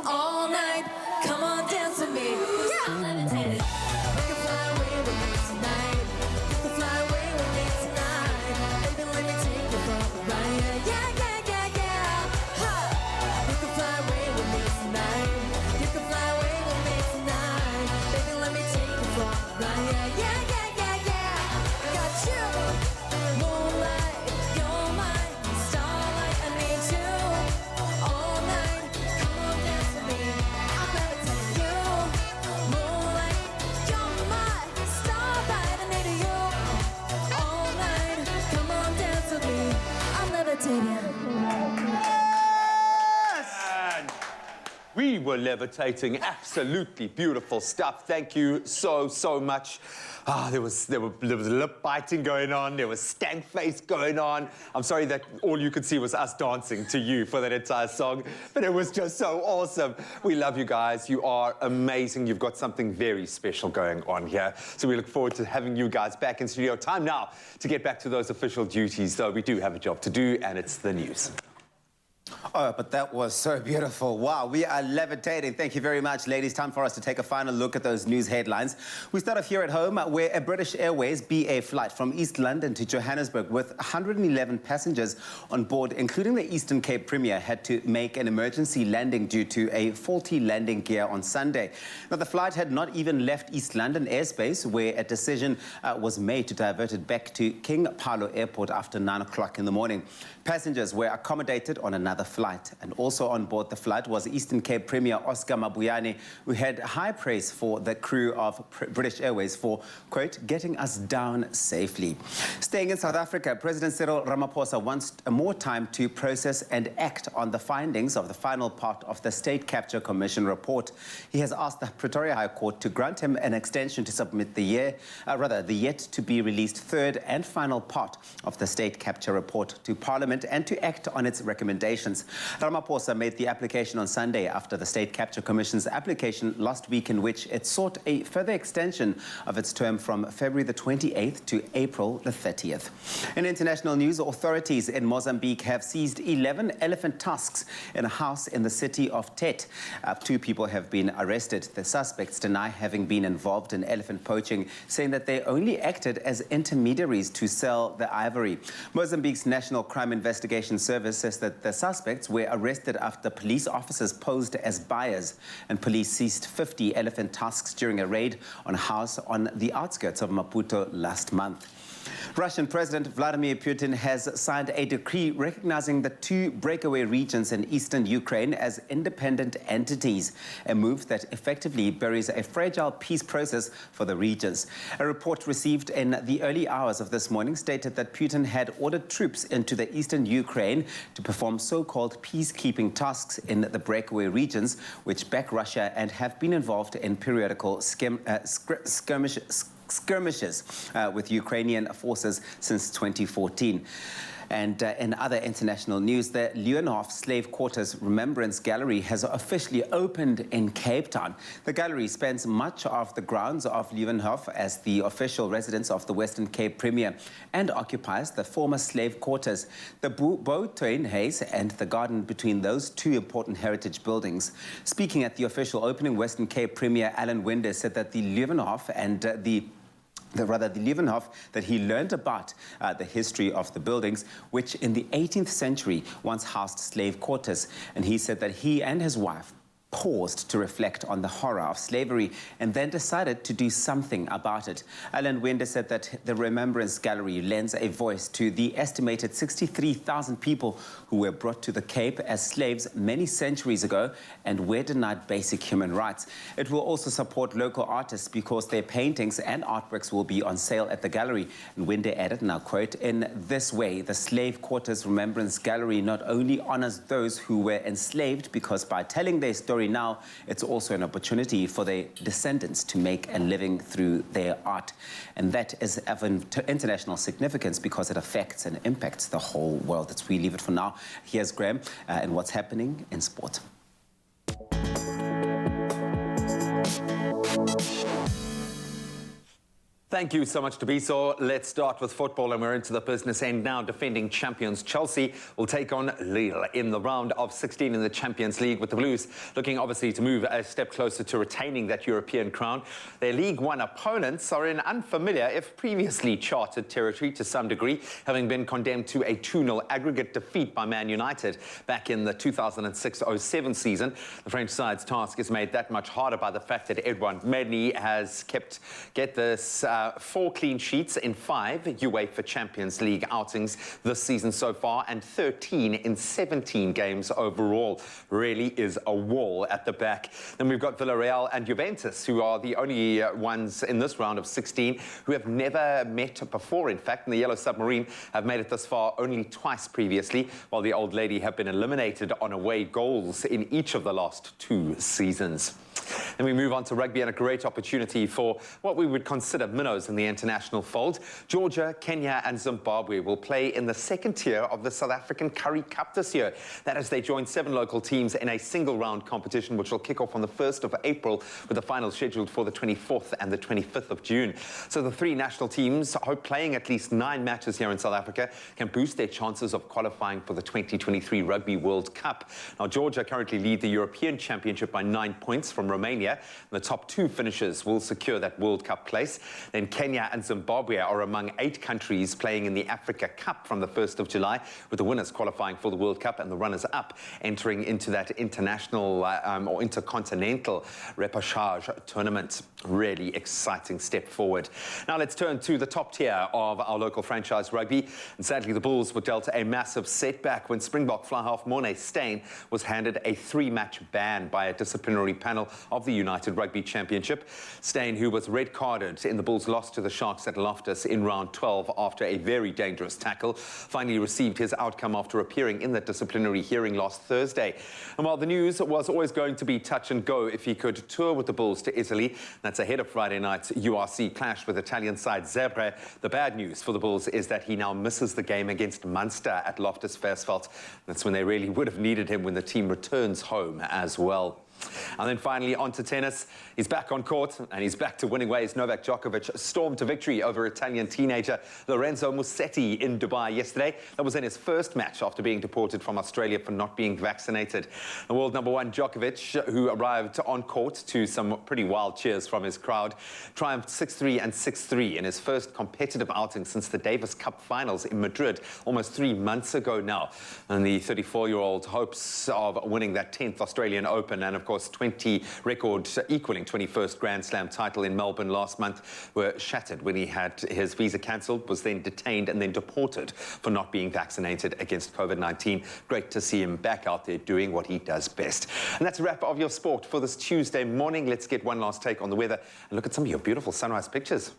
all night. Come on, dance with me. Yeah, I'm levitating. You can fly away with me tonight. You can fly away with me tonight. Baby, let me take you for a ride. Yeah, yeah, yeah, yeah. Ha. You can fly away with me tonight. You can fly away with me tonight. Baby, let me take you for a ride. Yeah, yeah, yeah, yeah. I got you, moonlight. You're my starlight. I need you all night. Come on, dance with me. I'm levitating you, moonlight. You're my starlight. I need you all night. Come on, dance with me. I'm levitating. We were levitating. Absolutely beautiful stuff. Thank you so, so much. There was lip biting going on. There was stank face going on. I'm sorry that all you could see was us dancing to you for that entire song, but it was just so awesome. We love you guys. You are amazing. You've got something very special going on here. So we look forward to having you guys back in studio. Time now to get back to those official duties, though we do have a job to do, and it's the news. Oh, but that was so beautiful. Wow, we are levitating. Thank you very much, ladies. Time for us to take a final look at those news headlines. We start off here at home, where a British Airways BA flight from East London to Johannesburg with 111 passengers on board, including the Eastern Cape Premier, had to make an emergency landing due to a faulty landing gear on Sunday. Now, the flight had not even left East London airspace, where a decision was made to divert it back to King Paulo Airport after 9 o'clock in the morning. Passengers were accommodated on another the flight. And also on board the flight was Eastern Cape Premier Oscar Mabuyane, who had high praise for the crew of British Airways for, quote, getting us down safely. Staying in South Africa, President Cyril Ramaphosa wants more time to process and act on the findings of the final part of the State Capture Commission report. He has asked the Pretoria High Court to grant him an extension to submit the yet-to-be-released third and final part of the State Capture report to Parliament and to act on its recommendations. Ramaphosa made the application on Sunday after the State Capture Commission's application last week, in which it sought a further extension of its term from February the 28th to April the 30th. In international news, authorities in Mozambique have seized 11 elephant tusks in a house in the city of Tete. 2 people have been arrested. The suspects deny having been involved in elephant poaching, saying that they only acted as intermediaries to sell the ivory. Mozambique's National Crime Investigation Service says that the suspects were arrested after police officers posed as buyers, and police seized 50 elephant tusks during a raid on a house on the outskirts of Maputo last month. Russian President Vladimir Putin has signed a decree recognizing the 2 breakaway regions in eastern Ukraine as independent entities, a move that effectively buries a fragile peace process for the regions. A report received in the early hours of this morning stated that Putin had ordered troops into the eastern Ukraine to perform so-called peacekeeping tasks in the breakaway regions, which back Russia and have been involved in periodical skirmishes with Ukrainian forces since 2014. And in other international news, the Leeuwenhof Slave Quarters Remembrance Gallery has officially opened in Cape Town. The gallery spans much of the grounds of Leeuwenhof as the official residence of the Western Cape Premier and occupies the former slave quarters, the Boothuis and the garden between those 2 important heritage buildings. Speaking at the official opening, Western Cape Premier Alan Winder said that the Leeuwenhof and the Leeuwenhof that he learned about the history of the buildings, which in the 18th century once housed slave quarters. And he said that he and his wife paused to reflect on the horror of slavery and then decided to do something about it. Alan Winder said that the Remembrance Gallery lends a voice to the estimated 63,000 people who were brought to the Cape as slaves many centuries ago and were denied basic human rights. It will also support local artists because their paintings and artworks will be on sale at the gallery. And Winder added, now quote, "In this way, the Slave Quarters Remembrance Gallery not only honors those who were enslaved, because by telling their story now, it's also an opportunity for their descendants to make a living through their art." And that is of international significance because it affects and impacts the whole world. That's where we leave it for now. Here's Graham and what's happening in sport. Thank you so much, Tabiso. Let's start with football, and we're into the business end now. Defending champions Chelsea will take on Lille in the round of 16 in the Champions League, with the Blues looking obviously to move a step closer to retaining that European crown. Their League One opponents are in unfamiliar, if previously charted territory to some degree, having been condemned to a 2-0 aggregate defeat by Man United back in the 2006-07 season. The French side's task is made that much harder by the fact that Edouard Mendy has kept, get this, 4 clean sheets in 5 UEFA Champions League outings this season so far, and 13 in 17 games overall. Really is a wall at the back. Then we've got Villarreal and Juventus, who are the only ones in this round of 16 who have never met before. In fact, and the Yellow Submarine have made it this far only twice previously, while the Old Lady have been eliminated on away goals in each of the last 2 seasons. Then we move on to rugby, and a great opportunity for what we would consider minnows in the international fold. Georgia, Kenya and Zimbabwe will play in the second tier of the South African Currie Cup this year. That is, they join 7 local teams in a single round competition, which will kick off on the 1st of April, with the final scheduled for the 24th and the 25th of June. So the 3 national teams, hope playing at least 9 matches here in South Africa, can boost their chances of qualifying for the 2023 Rugby World Cup. Now, Georgia currently lead the European Championship by 9 points from Romania, Australia. The top 2 finishers will secure that World Cup place. Then Kenya and Zimbabwe are among 8 countries playing in the Africa Cup from the 1st of July, with the winners qualifying for the World Cup and the runners-up entering into that international or intercontinental repechage tournament. Really exciting step forward. Now let's turn to the top tier of our local franchise rugby. And sadly, the Bulls were dealt a massive setback when Springbok fly-half Morne Steyn was handed a 3-match ban by a disciplinary panel of the United Rugby Championship. Steyn, who was red-carded in the Bulls' loss to the Sharks at Loftus in round 12 after a very dangerous tackle, finally received his outcome after appearing in the disciplinary hearing last Thursday. And while the news was always going to be touch and go if he could tour with the Bulls to Italy, that's ahead of Friday night's URC clash with Italian side Zebre, the bad news for the Bulls is that he now misses the game against Munster at Loftus Versfeld. That's when they really would have needed him when the team returns home as well. And then finally on to tennis. He's back on court and he's back to winning ways. Novak Djokovic stormed to victory over Italian teenager Lorenzo Musetti in Dubai yesterday. That was in his first match after being deported from Australia for not being vaccinated. The world #1 Djokovic, who arrived on court to some pretty wild cheers from his crowd, triumphed 6-3 and 6-3 in his first competitive outing since the Davis Cup finals in Madrid almost 3 months ago now. And the 34-year-old hopes of winning that 10th Australian Open and of course 20 record equaling 21st Grand Slam title in Melbourne last month were shattered when he had his visa cancelled, was then detained and then deported for not being vaccinated against COVID-19. Great to see him back out there doing what he does best. And that's a wrap of your sport for this Tuesday morning. Let's get one last take on the weather and look at some of your beautiful sunrise pictures.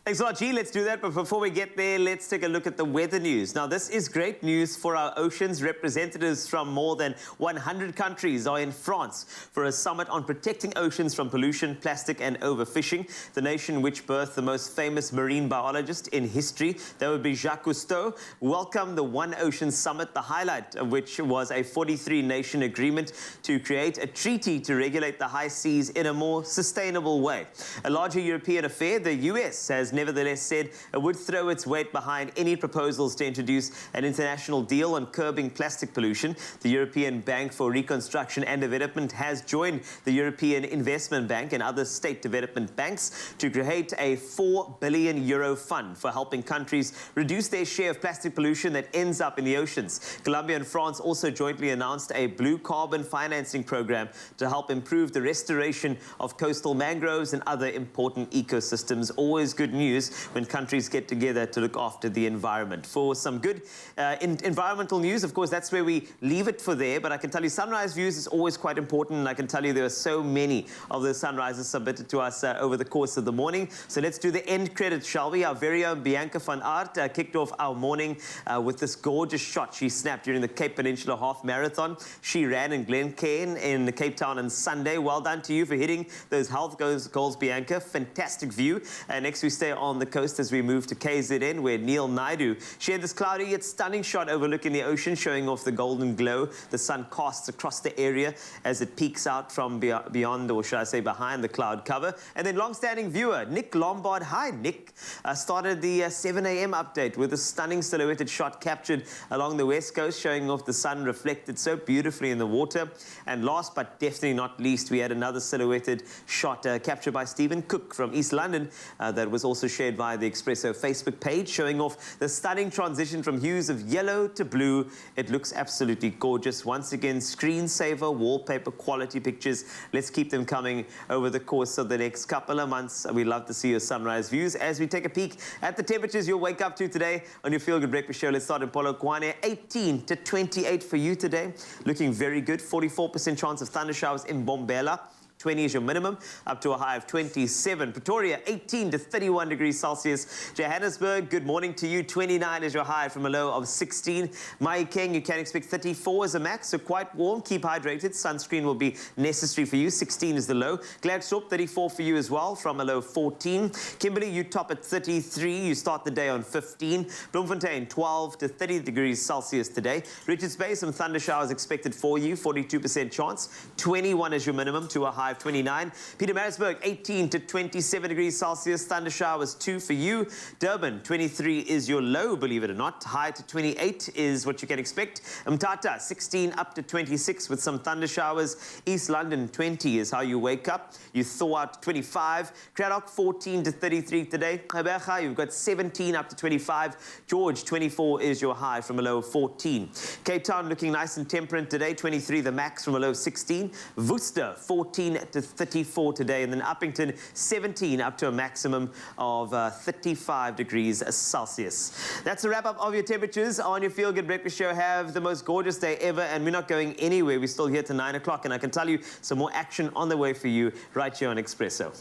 Thanks a lot, G. Let's do that. But before we get there, let's take a look at the weather news. Now, this is great news for our oceans. Representatives from more than 100 countries are in France for a summit on protecting oceans from pollution, plastic and overfishing. The nation which birthed the most famous marine biologist in history, that would be Jacques Cousteau, welcomed the One Ocean Summit, the highlight of which was a 43-nation agreement to create a treaty to regulate the high seas in a more sustainable way. A larger European affair, the US has nevertheless said it would throw its weight behind any proposals to introduce an international deal on curbing plastic pollution. The European Bank for Reconstruction and Development has joined the European Investment Bank and other state development banks to create a €4 billion fund for helping countries reduce their share of plastic pollution that ends up in the oceans. Colombia and France also jointly announced a blue carbon financing program to help improve the restoration of coastal mangroves and other important ecosystems. Always good news when countries get together to look after the environment. For some good environmental news, of course, that's where we leave it for there. But I can tell you sunrise views is always quite important. And I can tell you there are so many of the sunrises submitted to us over the course of the morning. So let's do the end credits, shall we? Our very own Bianca van Aert kicked off our morning with this gorgeous shot she snapped during the Cape Peninsula Half Marathon. She ran in Glencairn in Cape Town on Sunday. Well done to you for hitting those health goals, Bianca. Fantastic view. Next we stay on the coast as we move to KZN, where Neil Naidu shared this cloudy yet stunning shot overlooking the ocean, showing off the golden glow the sun casts across the area as it peeks out from beyond, or should I say behind, the cloud cover. And then long-standing viewer Nick Lombard, hi Nick, started the 7 a.m. update with a stunning silhouetted shot captured along the west coast, showing off the sun reflected so beautifully in the water. And last but definitely not least, we had another silhouetted shot captured by Stephen Cook from East London that was also shared via the Expresso Facebook page, showing off the stunning transition from hues of yellow to blue. It looks absolutely gorgeous. Once again, screensaver, wallpaper quality pictures. Let's keep them coming over the course of the next couple of months. We love to see your sunrise views as we take a peek at the temperatures you'll wake up to today on your Feel Good Breakfast Show. Let's start in Polokwane. 18 to 28 for you today. Looking very good. 44% chance of thundershowers in Bombela. 20 is your minimum, up to a high of 27. Pretoria, 18 to 31 degrees Celsius. Johannesburg, good morning to you. 29 is your high from a low of 16. Mahikeng, you can expect 34 as a max, so quite warm. Keep hydrated. Sunscreen will be necessary for you. 16 is the low. Gladstone, 34 for you as well, from a low of 14. Kimberley, you top at 33. You start the day on 15. Bloemfontein, 12 to 30 degrees Celsius today. Richards Bay, some thunder showers expected for you. 42% chance. 21 is your minimum, to a high 29. Pietermaritzburg, 18 to 27 degrees Celsius. Thunder showers 2 for you. Durban, 23 is your low, believe it or not. High to 28 is what you can expect. Mthatha, 16 up to 26 with some thunder showers. East London, 20 is how you wake up. You thaw out 25. Cradock, 14 to 33 today. Gqeberha, you've got 17 up to 25. George, 24 is your high from a low of 14. Cape Town looking nice and temperate today. 23 the max from a low of 16. Worcester, 14 to 34 today. And then Uppington, 17 up to a maximum of 35 degrees Celsius. That's a wrap-up of your temperatures on your Feel Good Breakfast Show. Have the most gorgeous day ever, and we're not going anywhere. We're still here till 9 o'clock, and I can tell you some more action on the way for you right here on Expresso.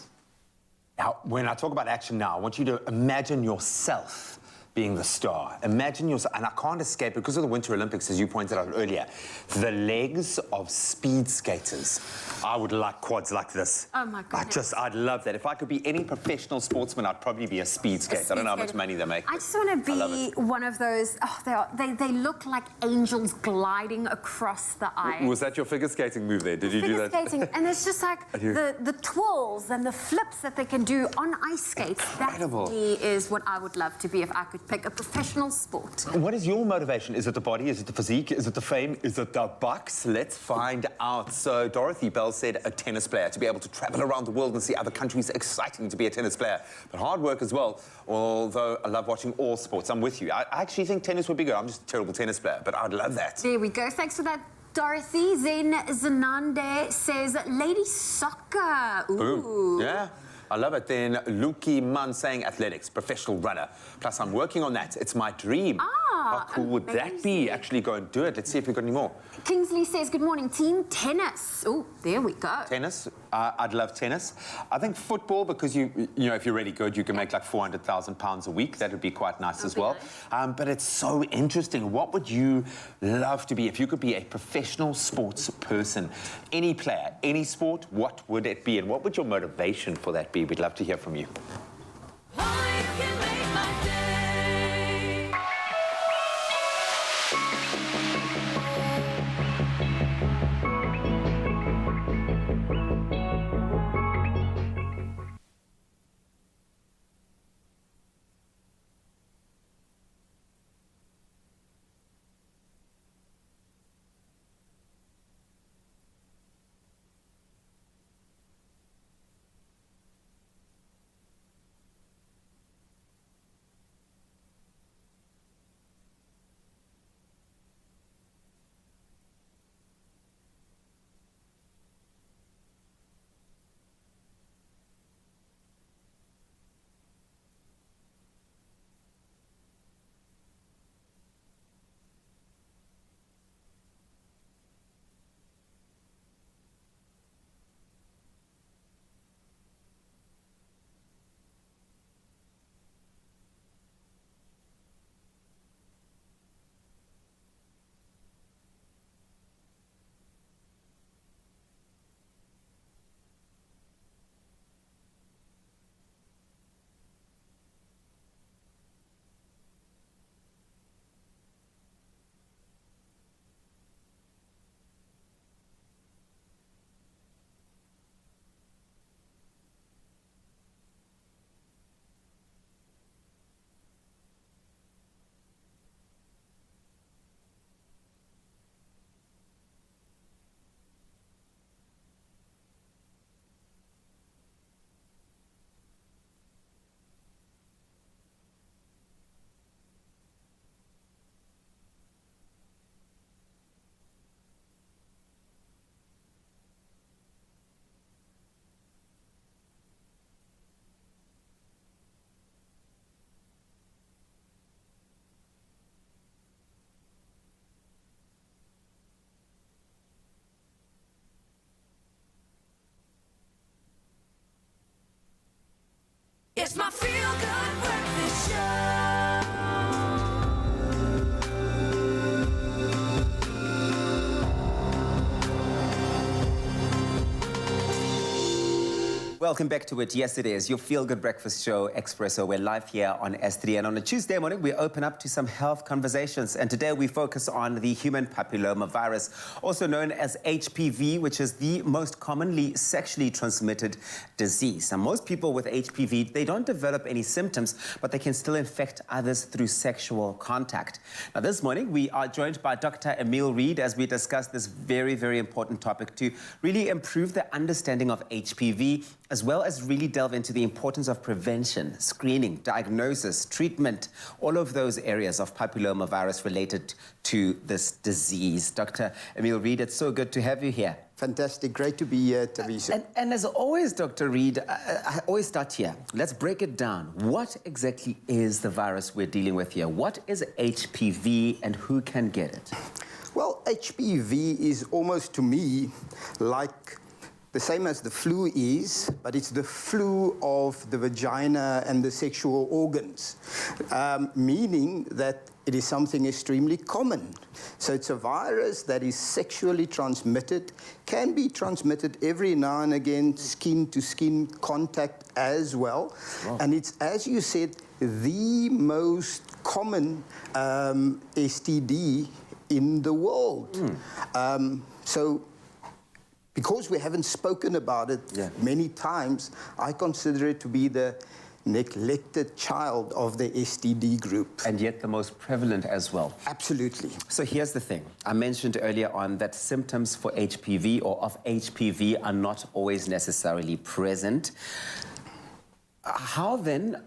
Now, when I talk about action now, I want you to imagine yourself being the star. Imagine yourself, and I can't escape, because of the Winter Olympics, as you pointed out earlier, the legs of speed skaters. I would like quads like this. Oh my goodness. I'd love that. If I could be any professional sportsman, I'd probably be a speed skater. I don't know how much money they make. I just want to be one of those, they look like angels gliding across the ice. Was that your figure skating move there? Did you do that? Figure skating, and it's just like the twirls and the flips that they can do on ice skates. Incredible. That to me is what I would love to be if I could pick a professional sport. What is your motivation? Is it the body? Is it the physique? Is it the fame? Is it the bucks? Let's find out. So Dorothy Bell said a tennis player. To be able to travel around the world and see other countries, exciting to be a tennis player. But hard work as well, although I love watching all sports. I'm with you. I actually think tennis would be good. I'm just a terrible tennis player, but I'd love that. There we go. Thanks for that, Dorothy. Zen Zanande says lady soccer. Ooh. Boom. Yeah. I love it. Then Luki Munn saying athletics, professional runner. Plus, I'm working on that. It's my dream. How cool would that be? Actually go and do it. Let's see if we've got any more. Kingsley says, good morning, team. Tennis. Oh, there we go. Tennis. I'd love tennis. I think football, because you know, if you're really good, you can make like £400,000 a week. That would be quite nice as well. Nice. But it's so interesting. What would you love to be if you could be a professional sports person? Any player, any sport, what would it be? And what would your motivation for that be? We'd love to hear from you. It's my Feel Good Breakfast Show. Welcome back to it. Yes, it is. Your feel-good breakfast show, Expresso. We're live here on S3. And on a Tuesday morning, we open up to some health conversations. And today we focus on the human papillomavirus, also known as HPV, which is the most commonly sexually transmitted disease. And most people with HPV, they don't develop any symptoms, but they can still infect others through sexual contact. Now, this morning, we are joined by Dr. Emil Reed as we discuss this very, very important topic to really improve the understanding of HPV, as well as really delve into the importance of prevention, screening, diagnosis, treatment, all of those areas of papillomavirus related to this disease. Dr. Emil Reed, it's so good to have you here. Fantastic. Great to be here, Tavisa. And as always, Dr. Reed, I always start here. Let's break it down. What exactly is the virus we're dealing with here? What is HPV and who can get it? Well, HPV is almost, to me, like the same as the flu is, but it's the flu of the vagina and the sexual organs, meaning that it is something extremely common. So it's a virus that is sexually transmitted, can be transmitted every now and again, skin-to-skin contact as well. Wow. And it's, as you said, the most common STD in the world. So because we haven't spoken about it many times, I consider it to be the neglected child of the STD group. And yet the most prevalent as well. Absolutely. So here's the thing. I mentioned earlier on that symptoms for HPV or of HPV are not always necessarily present. How then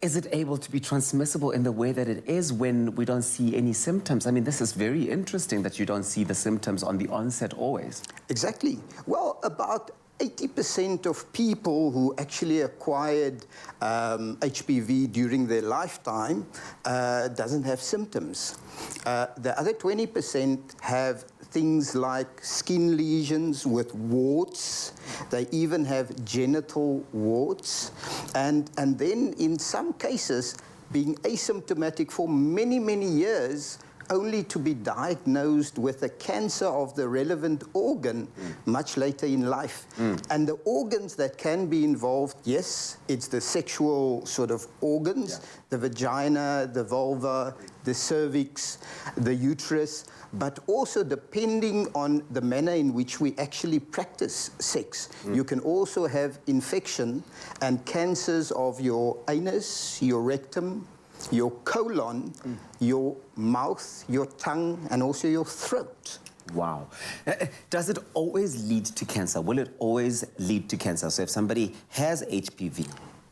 is it able to be transmissible in the way that it is when we don't see any symptoms? I mean, this is very interesting that you don't see the symptoms on the onset always. Exactly. Well, about 80% of people who actually acquired HPV during their lifetime doesn't have symptoms. The other 20% have things like skin lesions with warts. They even have genital warts. And then in some cases, being asymptomatic for many, many years, only to be diagnosed with a cancer of the relevant organ much later in life. And the organs that can be involved, yes, it's the sexual sort of organs, the vagina, the vulva, the cervix, the uterus, but also depending on the manner in which we actually practice sex. You can also have infection and cancers of your anus, your rectum, your colon, your mouth, your tongue, and also your throat. Wow. Does it always lead to cancer? Will it always lead to cancer? So if somebody has HPV,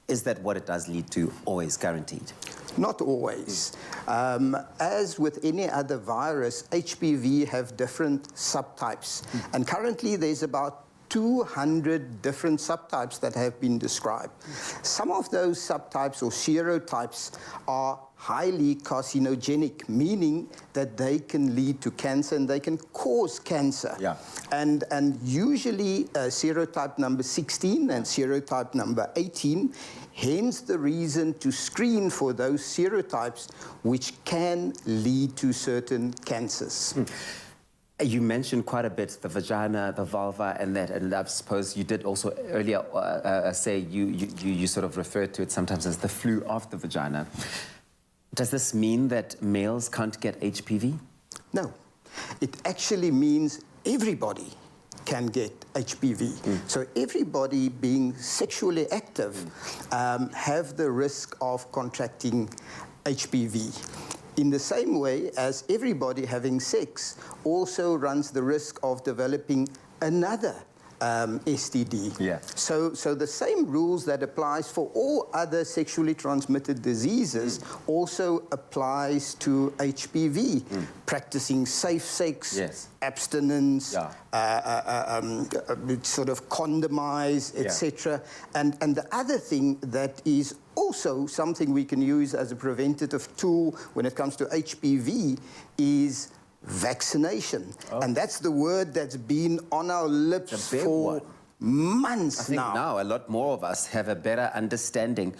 is that what it does lead to, always guaranteed? Not always. As with any other virus, HPV have different subtypes. And currently there's about 200 different subtypes that have been described. Some of those subtypes or serotypes are highly carcinogenic, meaning that they can lead to cancer and they can cause cancer. And usually serotype number 16 and serotype number 18, hence the reason to screen for those serotypes which can lead to certain cancers. You mentioned quite a bit the vagina, the vulva, and that, and I suppose you did also earlier say you sort of referred to it sometimes as the flu of the vagina. Does this mean that males can't get HPV? No. It actually means everybody can get HPV. So everybody being sexually active have the risk of contracting HPV. In the same way as everybody having sex also runs the risk of developing another STD. So the same rules that applies for all other sexually transmitted diseases also applies to HPV. Practicing safe sex, abstinence, sort of condomize, etc. And the other thing that is also something we can use as a preventative tool when it comes to HPV is vaccination. And that's the word that's been on our lips months I think now a lot more of us have a better understanding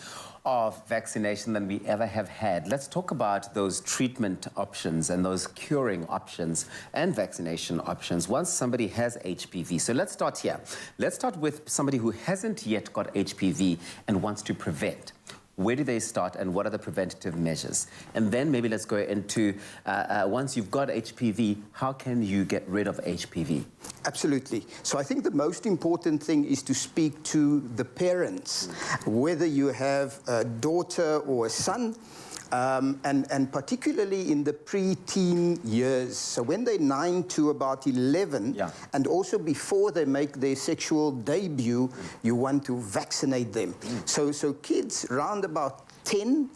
of vaccination than we ever have had. Let's talk about those treatment options and those curing options and vaccination options once somebody has HPV. So let's start here. Let's start with somebody who hasn't yet got HPV and wants to prevent. Where do they start and what are the preventative measures? And then maybe let's go into, once you've got HPV, how can you get rid of HPV? Absolutely. So I think the most important thing is to speak to the parents, whether you have a daughter or a son, and particularly in the pre-teen years. So when they're 9 to about 11, and also before they make their sexual debut, you want to vaccinate them. So kids round about 10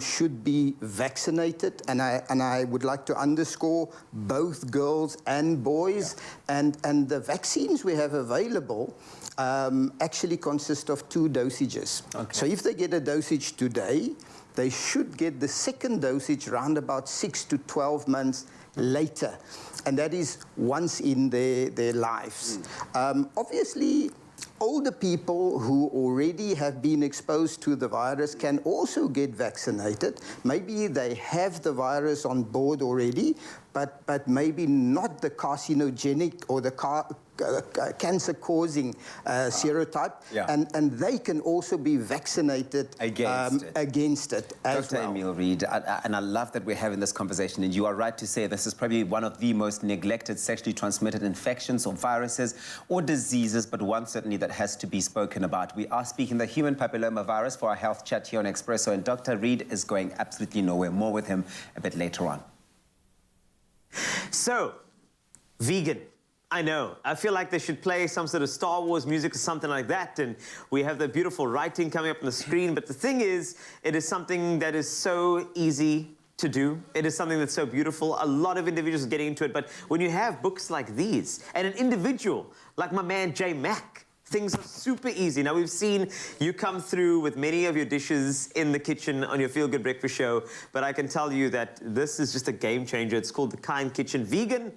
should be vaccinated, and I would like to underscore both girls and boys, and the vaccines we have available actually consist of 2 dosages. So if they get a dosage today, they should get the second dosage around about 6 to 12 months later. And that is once in their lives. Obviously, older people who already have been exposed to the virus can also get vaccinated. Maybe they have the virus on board already, but maybe not the carcinogenic or the cancer-causing serotype, and they can also be vaccinated against it as Dr. well. Emil Reed, and I love that we're having this conversation, and you are right to say this is probably one of the most neglected sexually transmitted infections or viruses or diseases, but one certainly that has to be spoken about. We are speaking the human papillomavirus for our health chat here on Expresso, and Dr. Reed is going absolutely nowhere. More with him a bit later on. So, vegan. I know. I feel like they should play some sort of Star Wars music or something like that, and we have the beautiful writing coming up on the screen. But the thing is, it is something that is so easy to do. It is something that's so beautiful. A lot of individuals are getting into it, but when you have books like these, and an individual like my man J Mac, things are super easy. Now, we've seen you come through with many of your dishes in the kitchen on your Feel Good Breakfast show, but I can tell you that this is just a game changer. It's called the Kind Kitchen Vegan.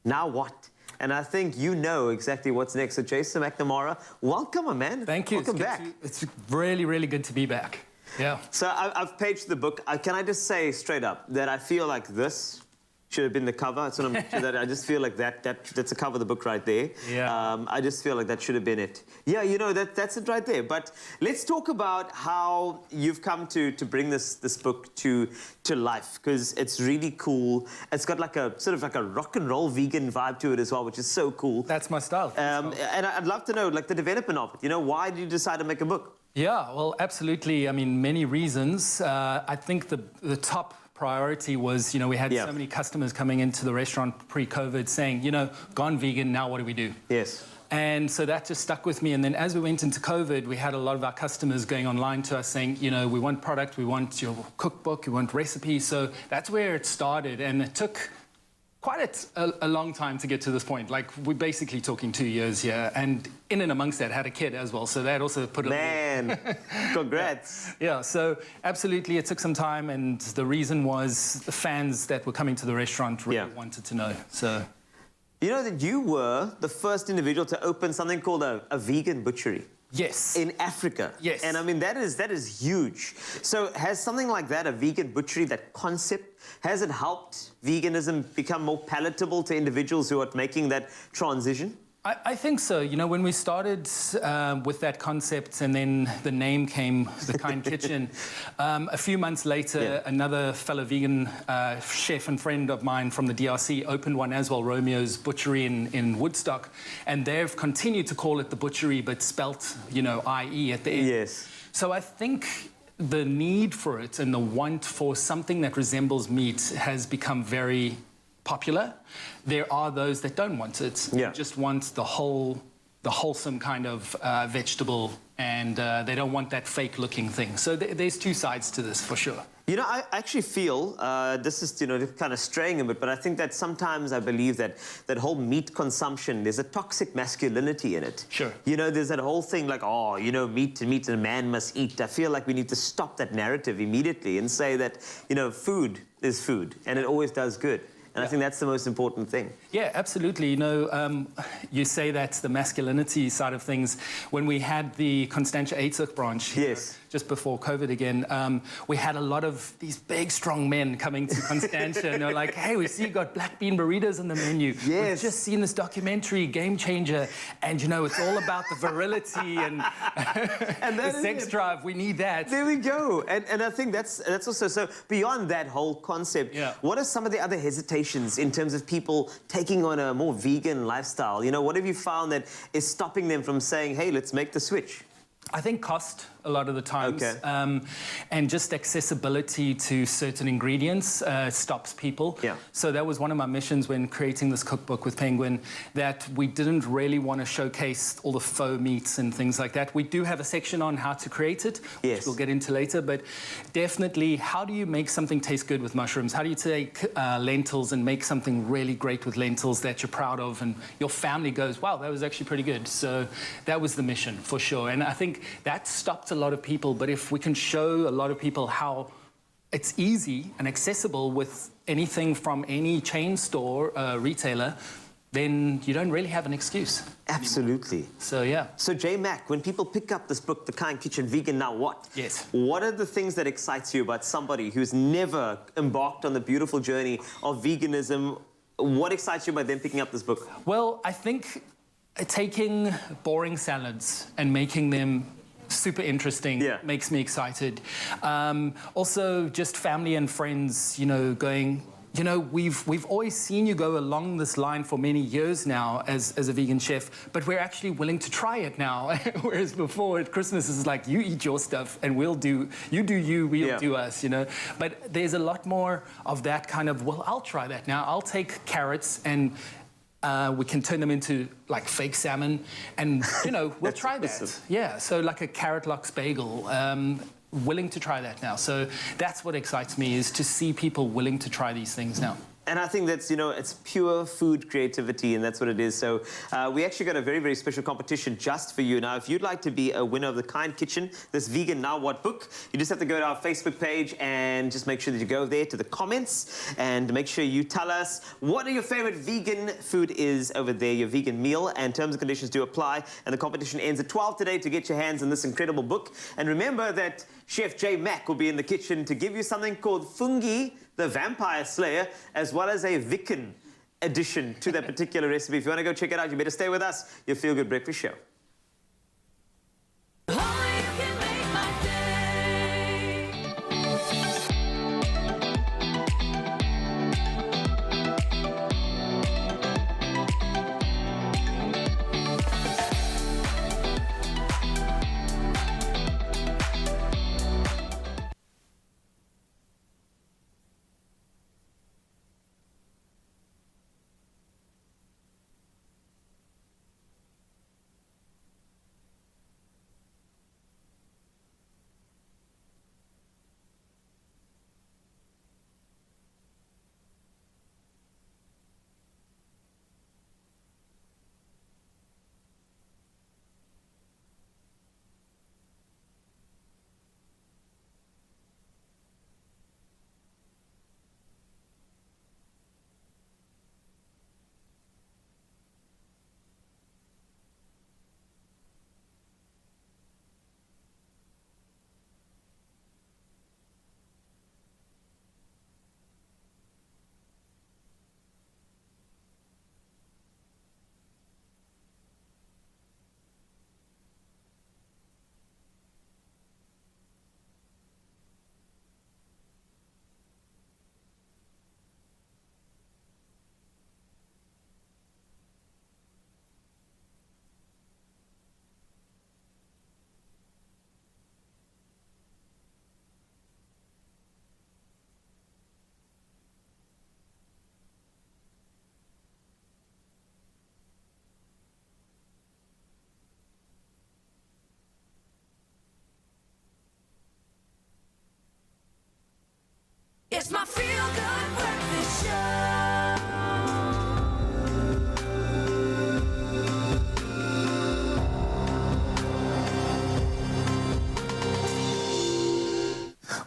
Now what? And I think you know exactly what's next. So Jason McNamara, welcome, my man. Thank you. Welcome back. It's really, really good to be back. Yeah. So I've paged the book. Can I just say straight up that I feel like this should have been the cover. I just feel like that's the cover of the book right there. Yeah. I just feel like that should have been it. Yeah, you know, that's it right there. But let's talk about how you've come to bring this book to life, because it's really cool. It's got like a sort of like a rock and roll vegan vibe to it as well, which is so cool. That's my style. And I'd love to know, like, the development of it. You know, why did you decide to make a book? Yeah, well, absolutely. I mean, many reasons. I think the top priority was, you know, we had so many customers coming into the restaurant pre-COVID saying, you know, gone vegan, now what do we do? Yes. And so that just stuck with me. And then as we went into COVID, we had a lot of our customers going online to us saying, you know, we want product, we want your cookbook, we want recipes. So that's where it started. And it took quite a long time to get to this point. Like, we're basically talking 2 years here. And in and amongst that, had a kid as well. So that also put a Man, congrats. Yeah, so absolutely, it took some time. And the reason was the fans that were coming to the restaurant really wanted to know. So, you know that you were the first individual to open something called a vegan butchery. Yes. In Africa. Yes. And I mean, that is huge. So has something like that, a vegan butchery, that concept, has it helped veganism become more palatable to individuals who are making that transition? I think so. You know, when we started with that concept and then the name came, The Kind Kitchen, a few months later, another fellow vegan chef and friend of mine from the DRC opened one as well, Romeo's Butchery in Woodstock. And they've continued to call it The Butchery, but spelt, you know, I-E at the end. Yes. So I think the need for it and the want for something that resembles meat has become very popular. There are those that don't want it. They just want the wholesome kind of vegetable, and they don't want that fake-looking thing. So there's two sides to this, for sure. You know, I actually feel, this is, you know, kind of straying a bit, but I think that sometimes I believe that whole meat consumption, there's a toxic masculinity in it. Sure. You know, there's that whole thing like, oh, you know, meat and a man must eat. I feel like we need to stop that narrative immediately and say that, you know, food is food, and it always does good. And I think that's the most important thing. Yeah, absolutely. You know, you say that's the masculinity side of things. When we had the Constantia Aitzig branch here, just before COVID again, we had a lot of these big, strong men coming to Constantia, and they're like, hey, we see you got black bean burritos on the menu. We've just seen this documentary, Game Changer, and, you know, it's all about the virility and, the sex drive. We need that. There we go. And I think that's also, so beyond that whole concept, what are some of the other hesitations in terms of people taking on a more vegan lifestyle? You know, what have you found that is stopping them from saying, hey, let's make the switch? I think cost a lot of the times, and just accessibility to certain ingredients stops people. So that was one of my missions when creating this cookbook with Penguin, that we didn't really want to showcase all the faux meats and things like that. We do have a section on how to create it, which we'll get into later, but definitely, how do you make something taste good with mushrooms? How do you take lentils and make something really great with lentils that you're proud of, and your family goes, wow, that was actually pretty good. So that was the mission, for sure. And I think that stopped a lot of people, but if we can show a lot of people how it's easy and accessible with anything from any chain store, retailer, then you don't really have an excuse. Absolutely. So, yeah. So, J Mac, when people pick up this book, The Kind Kitchen, Vegan Now What? Yes. What are the things that excites you about somebody who's never embarked on the beautiful journey of veganism? What excites you about them picking up this book? Well, I think taking boring salads and making them super interesting makes me excited. Also, just family and friends, you know, going, you know, we've always seen you go along this line for many years now as a vegan chef, but we're actually willing to try it now. Whereas before at Christmas, it's like, you eat your stuff and we'll do you, we'll do us, you know. But there's a lot more of that kind of, well, I'll try that now. I'll take carrots and we can turn them into like fake salmon, and you know, we'll try that. Yeah, so like a carrot lox bagel. Willing to try that now. So that's what excites me, is to see people willing to try these things now. And I think that's, you know, it's pure food creativity, and that's what it is. So we actually got a very, very special competition just for you. Now, if you'd like to be a winner of The Kind Kitchen, this Vegan Now What book, you just have to go to our Facebook page and just make sure that you go there to the comments and make sure you tell us what your favorite vegan food is over there, your vegan meal, and terms and conditions do apply. And the competition ends at 12 today to get your hands on this incredible book. And remember that Chef J Mac will be in the kitchen to give you something called Fungi, the Vampire Slayer, as well as a Viking addition to that particular recipe. If you want to go check it out, you better stay with us. Your Feel Good Breakfast Show.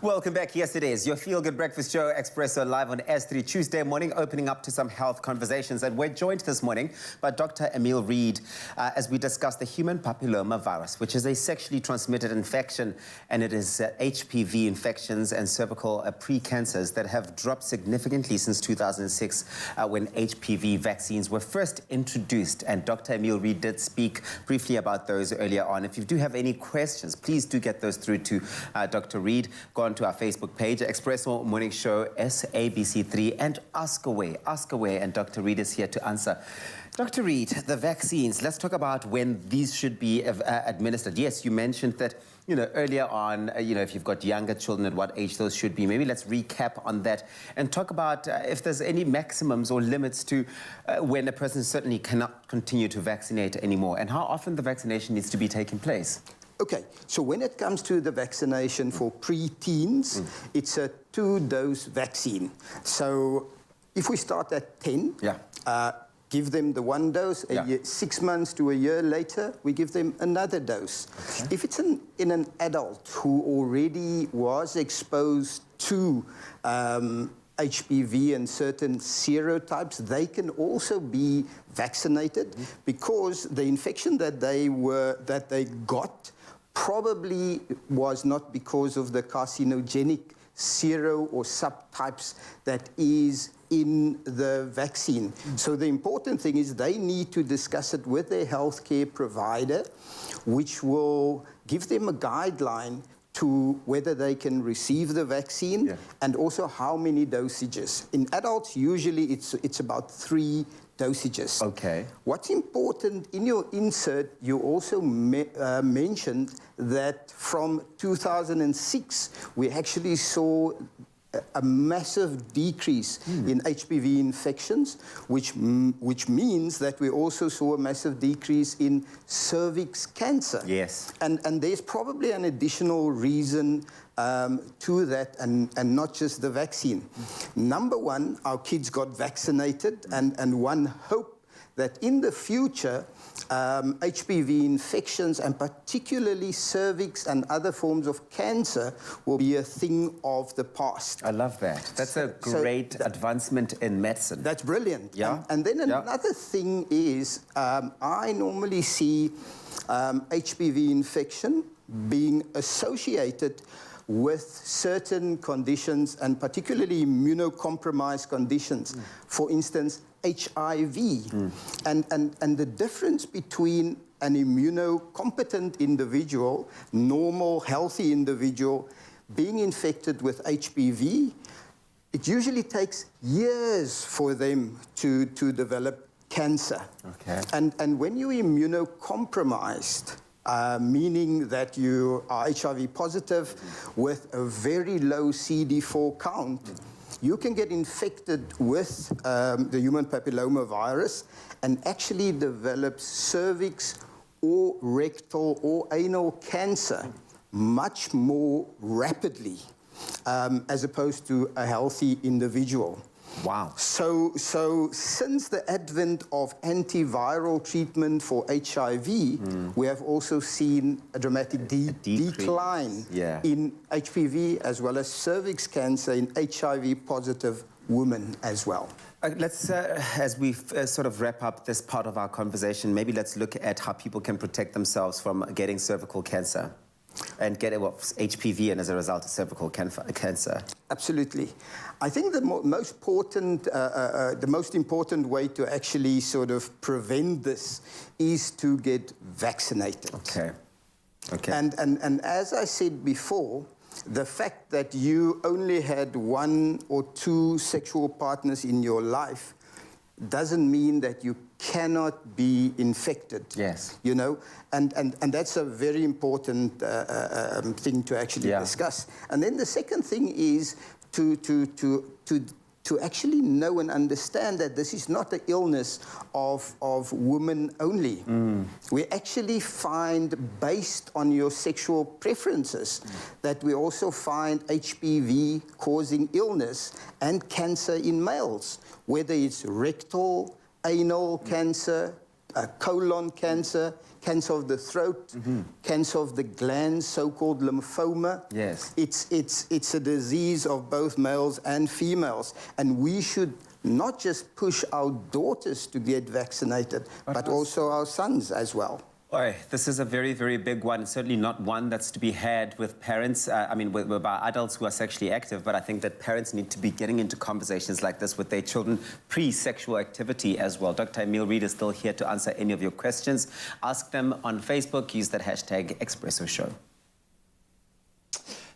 Welcome back. Yes, it is. Your feel-good breakfast show, Expresso, live on S3 Tuesday morning, opening up to some health conversations. And we're joined this morning by Dr. Emil Reid as we discuss the human papilloma virus, which is a sexually transmitted infection. And it is HPV infections and cervical precancers that have dropped significantly since 2006 when HPV vaccines were first introduced. And Dr. Emil Reid did speak briefly about those earlier on. If you do have any questions, please do get those through to Dr. Reid. Go on to our Facebook page, Expresso Morning Show, SABC3, and ask away, and Dr. Reid is here to answer. Dr. Reid, the vaccines, let's talk about when these should be administered. Yes, you mentioned that, you know, earlier on, if you've got younger children, at what age those should be. Maybe let's recap on that and talk about if there's any maximums or limits to when a person certainly cannot continue to vaccinate anymore, and how often the vaccination needs to be taking place. Okay, so when it comes to the vaccination for pre-teens, it's a 2-dose vaccine. So if we start at 10, give them the 1 dose, 6 months to a year later, we give them another dose. Okay. If it's in an adult who already was exposed to HPV and certain serotypes, they can also be vaccinated because the infection that they got probably was not because of the carcinogenic sero or subtypes that is in the vaccine. So the important thing is they need to discuss it with their healthcare provider, which will give them a guideline to whether they can receive the vaccine and also how many dosages. In adults, usually it's about 3 dosages. Okay. What's important in your insert, you also mentioned that from 2006, we actually saw a massive decrease in HPV infections, which means that we also saw a massive decrease in cervix cancer. Yes. And there's probably an additional reason to that, and not just the vaccine. Number one, our kids got vaccinated, and one hope that in the future, HPV infections, and particularly cervix and other forms of cancer, will be a thing of the past. I love that. That's a great advancement in medicine. That's brilliant. Yeah. And then another thing is, I normally see HPV infection being associated with certain conditions, and particularly immunocompromised conditions. For instance, HIV. And the difference between an immunocompetent individual, normal, healthy individual, being infected with HPV, it usually takes years for them to develop cancer. Okay. And when you're immunocompromised, meaning that you are HIV positive with a very low CD4 count, you can get infected with the human papilloma virus and actually develop cervix or rectal or anal cancer much more rapidly as opposed to a healthy individual. Wow. So since the advent of antiviral treatment for HIV, we have also seen a dramatic decline in HPV as well as cervix cancer in HIV-positive women as well. Let's, as we sort of wrap up this part of our conversation, maybe let's look at how people can protect themselves from getting cervical cancer and get HPV and as a result of cervical cancer. Absolutely. I think the most important way to actually sort of prevent this is to get vaccinated. Okay. Okay. And as I said before, the fact that you only had 1 or 2 sexual partners in your life doesn't mean that you cannot be infected. Yes. You know, and that's a very important thing to actually discuss. And then the second thing is to actually know and understand that this is not an illness of women only. We actually find, based on your sexual preferences, that we also find HPV causing illness and cancer in males, whether it's rectal, anal cancer, colon cancer, cancer of the throat, cancer of the glands, so-called lymphoma. Yes. It's a disease of both males and females, and we should not just push our daughters to get vaccinated, but also our sons as well. Boy, this is a very, very big one. Certainly not one that's to be had with parents. I mean, with our adults who are sexually active, but I think that parents need to be getting into conversations like this with their children pre-sexual activity as well. Dr. Emil Reed is still here to answer any of your questions. Ask them on Facebook. Use that hashtag Expresso Show.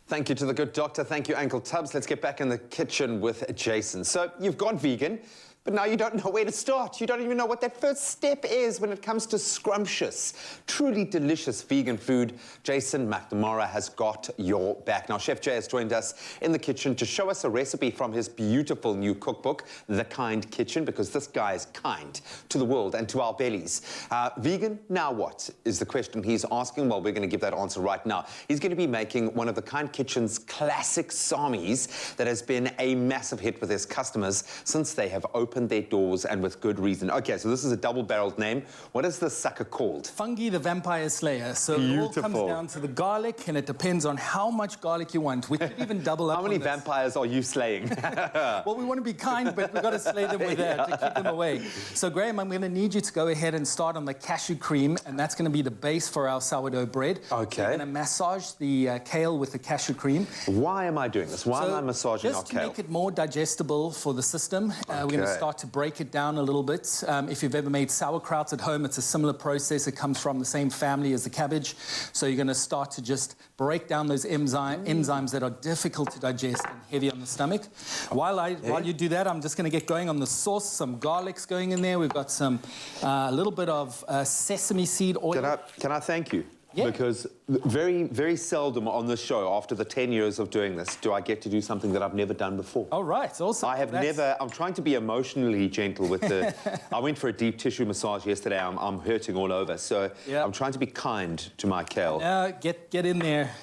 Thank you to the good doctor. Thank you, Uncle Tubbs. Let's get back in the kitchen with Jason. So you've gone vegan, but now you don't know where to start. You don't even know what that first step is when it comes to scrumptious, truly delicious vegan food. Jason McNamara has got your back. Now, Chef Jay has joined us in the kitchen to show us a recipe from his beautiful new cookbook, The Kind Kitchen, because this guy is kind to the world and to our bellies. Vegan, now what, is the question he's asking. Well, we're going to give that answer right now. He's going to be making one of The Kind Kitchen's classic samis that has been a massive hit with his customers since they have opened their doors, and with good reason. Okay, so this is a double-barreled name. What is this sucker called? Fungi the Vampire Slayer. So it all comes down to the garlic, and it depends on how much garlic you want. We could even double up. How many vampires are you slaying? Well, we want to be kind, but we've got to slay them with that to keep them away. So, Graham, I'm going to need you to go ahead and start on the cashew cream, and that's going to be the base for our sourdough bread. Okay. So you're going to massage the kale with the cashew cream. Why am I doing this? Why am I massaging our kale? Just to make it more digestible for the system, we're going to start to break it down a little bit. If you've ever made sauerkraut at home, it's a similar process. It comes from the same family as the cabbage. So you're going to start to just break down those enzymes that are difficult to digest and heavy on the stomach. While you do that, I'm just going to get going on the sauce. Some garlic's going in there. We've got some a little bit of sesame seed oil. Can I thank you? Yeah. Because very, very seldom on this show, after the 10 years of doing this, do I get to do something that I've never done before. Oh, right. Awesome. I have never... I'm trying to be emotionally gentle with the... I went for a deep tissue massage yesterday. I'm hurting all over. So I'm trying to be kind to my kale. Get in there.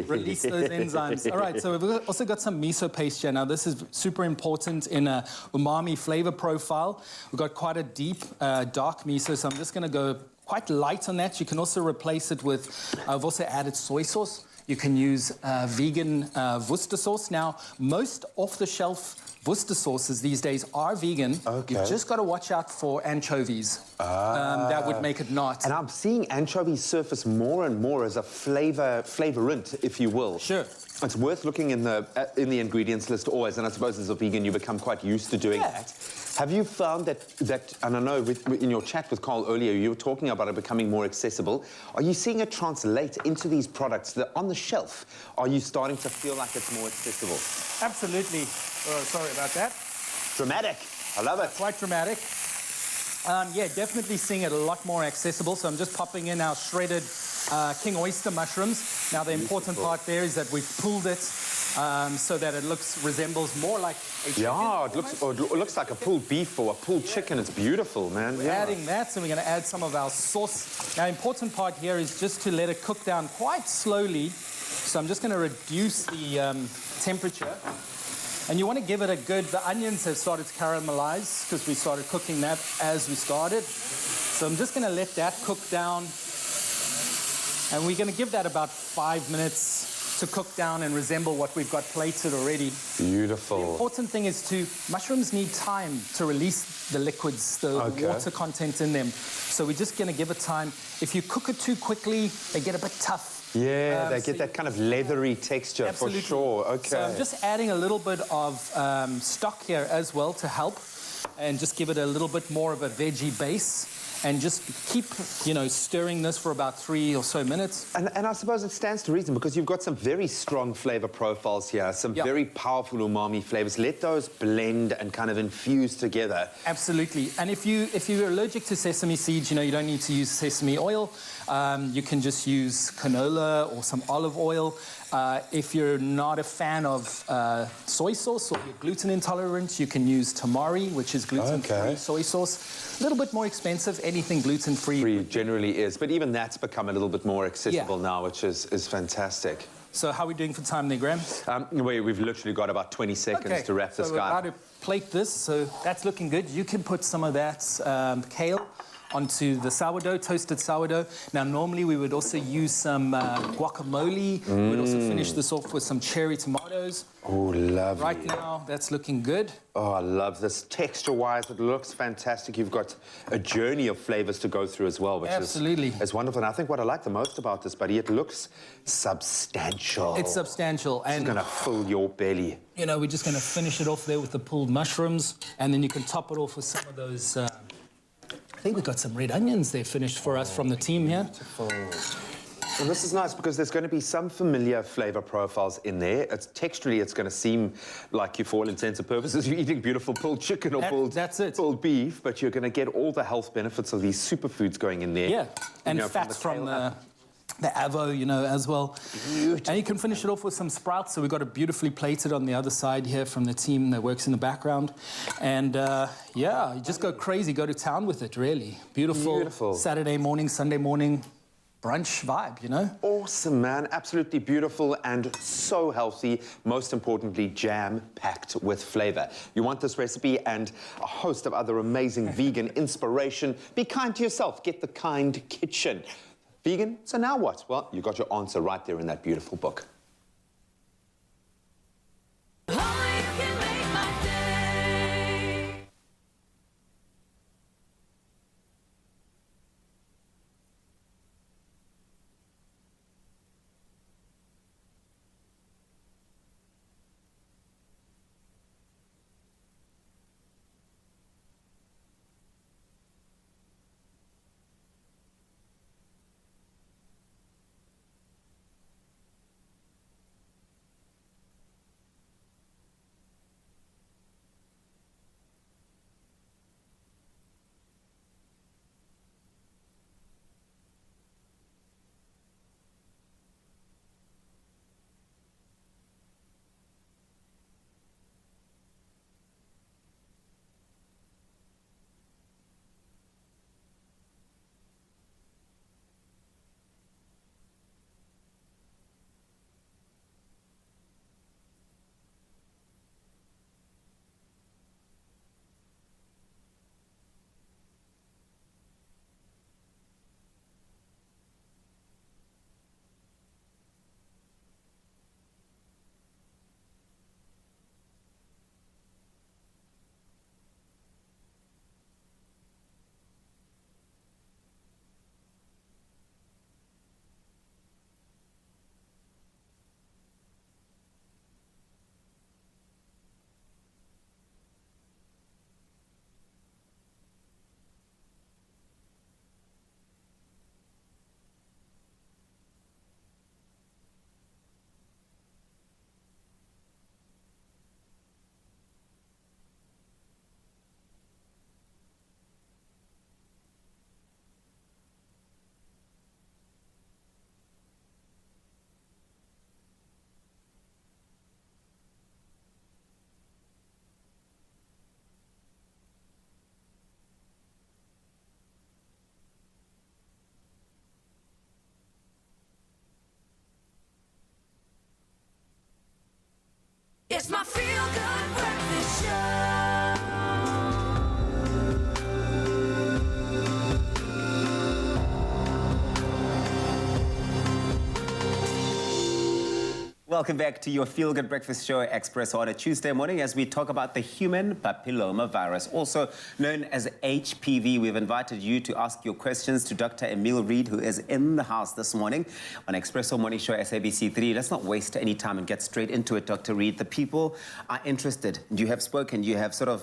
Release those enzymes. All right, so we've also got some miso paste here. Now, this is super important in a umami flavor profile. We've got quite a deep, dark miso, so I'm just going to go quite light on that. You can also replace it with, I've also added soy sauce. You can use vegan Worcester sauce. Now, most off-the-shelf Worcester sauces these days are vegan. Okay. You've just got to watch out for anchovies. That would make it not. And I'm seeing anchovies surface more and more as a flavorant, if you will. Sure. It's worth looking in the ingredients list always, and I suppose as a vegan you become quite used to doing that. Have you found that, and I know in your chat with Carl earlier, you were talking about it becoming more accessible. Are you seeing it translate into these products that on the shelf? Are you starting to feel like it's more accessible? Absolutely. Oh, sorry about that. Dramatic. I love it. Quite dramatic. Yeah, definitely seeing it a lot more accessible. So I'm just popping in our shredded king oyster mushrooms. Now, the important part there is that we've pulled it so that it resembles more like a chicken. Yeah, it looks like a pulled beef or a pulled chicken. It's beautiful, man. We're adding that, so we're going to add some of our sauce. Now, important part here is just to let it cook down quite slowly. So I'm just going to reduce the temperature. And you want to give it a good... The onions have started to caramelize because we started cooking that as we started. So I'm just going to let that cook down. And we're going to give that about 5 minutes to cook down and resemble what we've got plated already. Beautiful. The important thing is mushrooms need time to release the liquids, the water content in them. So we're just going to give it time. If you cook it too quickly, they get a bit tough. Yeah, they get that kind of leathery texture. Absolutely. For sure. Okay. So I'm just adding a little bit of stock here as well to help and just give it a little bit more of a veggie base. And just keep, stirring this for about 3 or so minutes. And I suppose it stands to reason because you've got some very strong flavor profiles here, some very powerful umami flavors. Let those blend and kind of infuse together. Absolutely. And if you're allergic to sesame seeds, you don't need to use sesame oil. You can just use canola or some olive oil. If you're not a fan of soy sauce or you're gluten intolerant, you can use tamari, which is gluten-free soy sauce. A little bit more expensive. Anything gluten-free generally is, but even that's become a little bit more accessible now, which is fantastic. So how are we doing for time there, Graham? We've literally got about 20 seconds to wrap this guy. So we're about to plate this, so that's looking good. You can put some of that kale onto the sourdough, toasted sourdough. Now, normally we would also use some guacamole. We'd also finish this off with some cherry tomatoes. Oh, lovely. Right now, that's looking good. Oh, I love this. Texture-wise, it looks fantastic. You've got a journey of flavors to go through as well, which is wonderful. And I think what I like the most about this, buddy, it looks substantial. It's substantial. It's going to fill your belly. You know, we're just going to finish it off there with the pulled mushrooms, and then you can top it off with some of those... I think we've got some red onions there finished for us from the team here. Beautiful. And this is nice because there's going to be some familiar flavor profiles in there. It's texturally, it's going to seem like you, for all intents and purposes, you're eating beautiful pulled chicken or pulled beef, but you're going to get all the health benefits of these superfoods going in there. Yeah, and fats from the avo, you know, as well. Beautiful. And you can finish it off with some sprouts. So we've got it beautifully plated on the other side here from the team that works in the background. And yeah, you just go crazy, go to town with it, really. Beautiful. Saturday morning, Sunday morning brunch vibe, you know? Awesome, man. Absolutely beautiful and so healthy. Most importantly, jam-packed with flavor. You want this recipe and a host of other amazing vegan inspiration? Be kind to yourself. Get the Kind Kitchen. Vegan? So now what? Well, you got your answer right there in that beautiful book. It's my feel-good breakfast show. Welcome back to your Feel Good Breakfast Show, Expresso, on a Tuesday morning as we talk about the human papilloma virus, also known as HPV. We've invited you to ask your questions to Dr. Emil Reed, who is in the house this morning on Expresso Morning Show, SABC3. Let's not waste any time and get straight into it, Dr. Reed. The people are interested. You have spoken. You have sort of,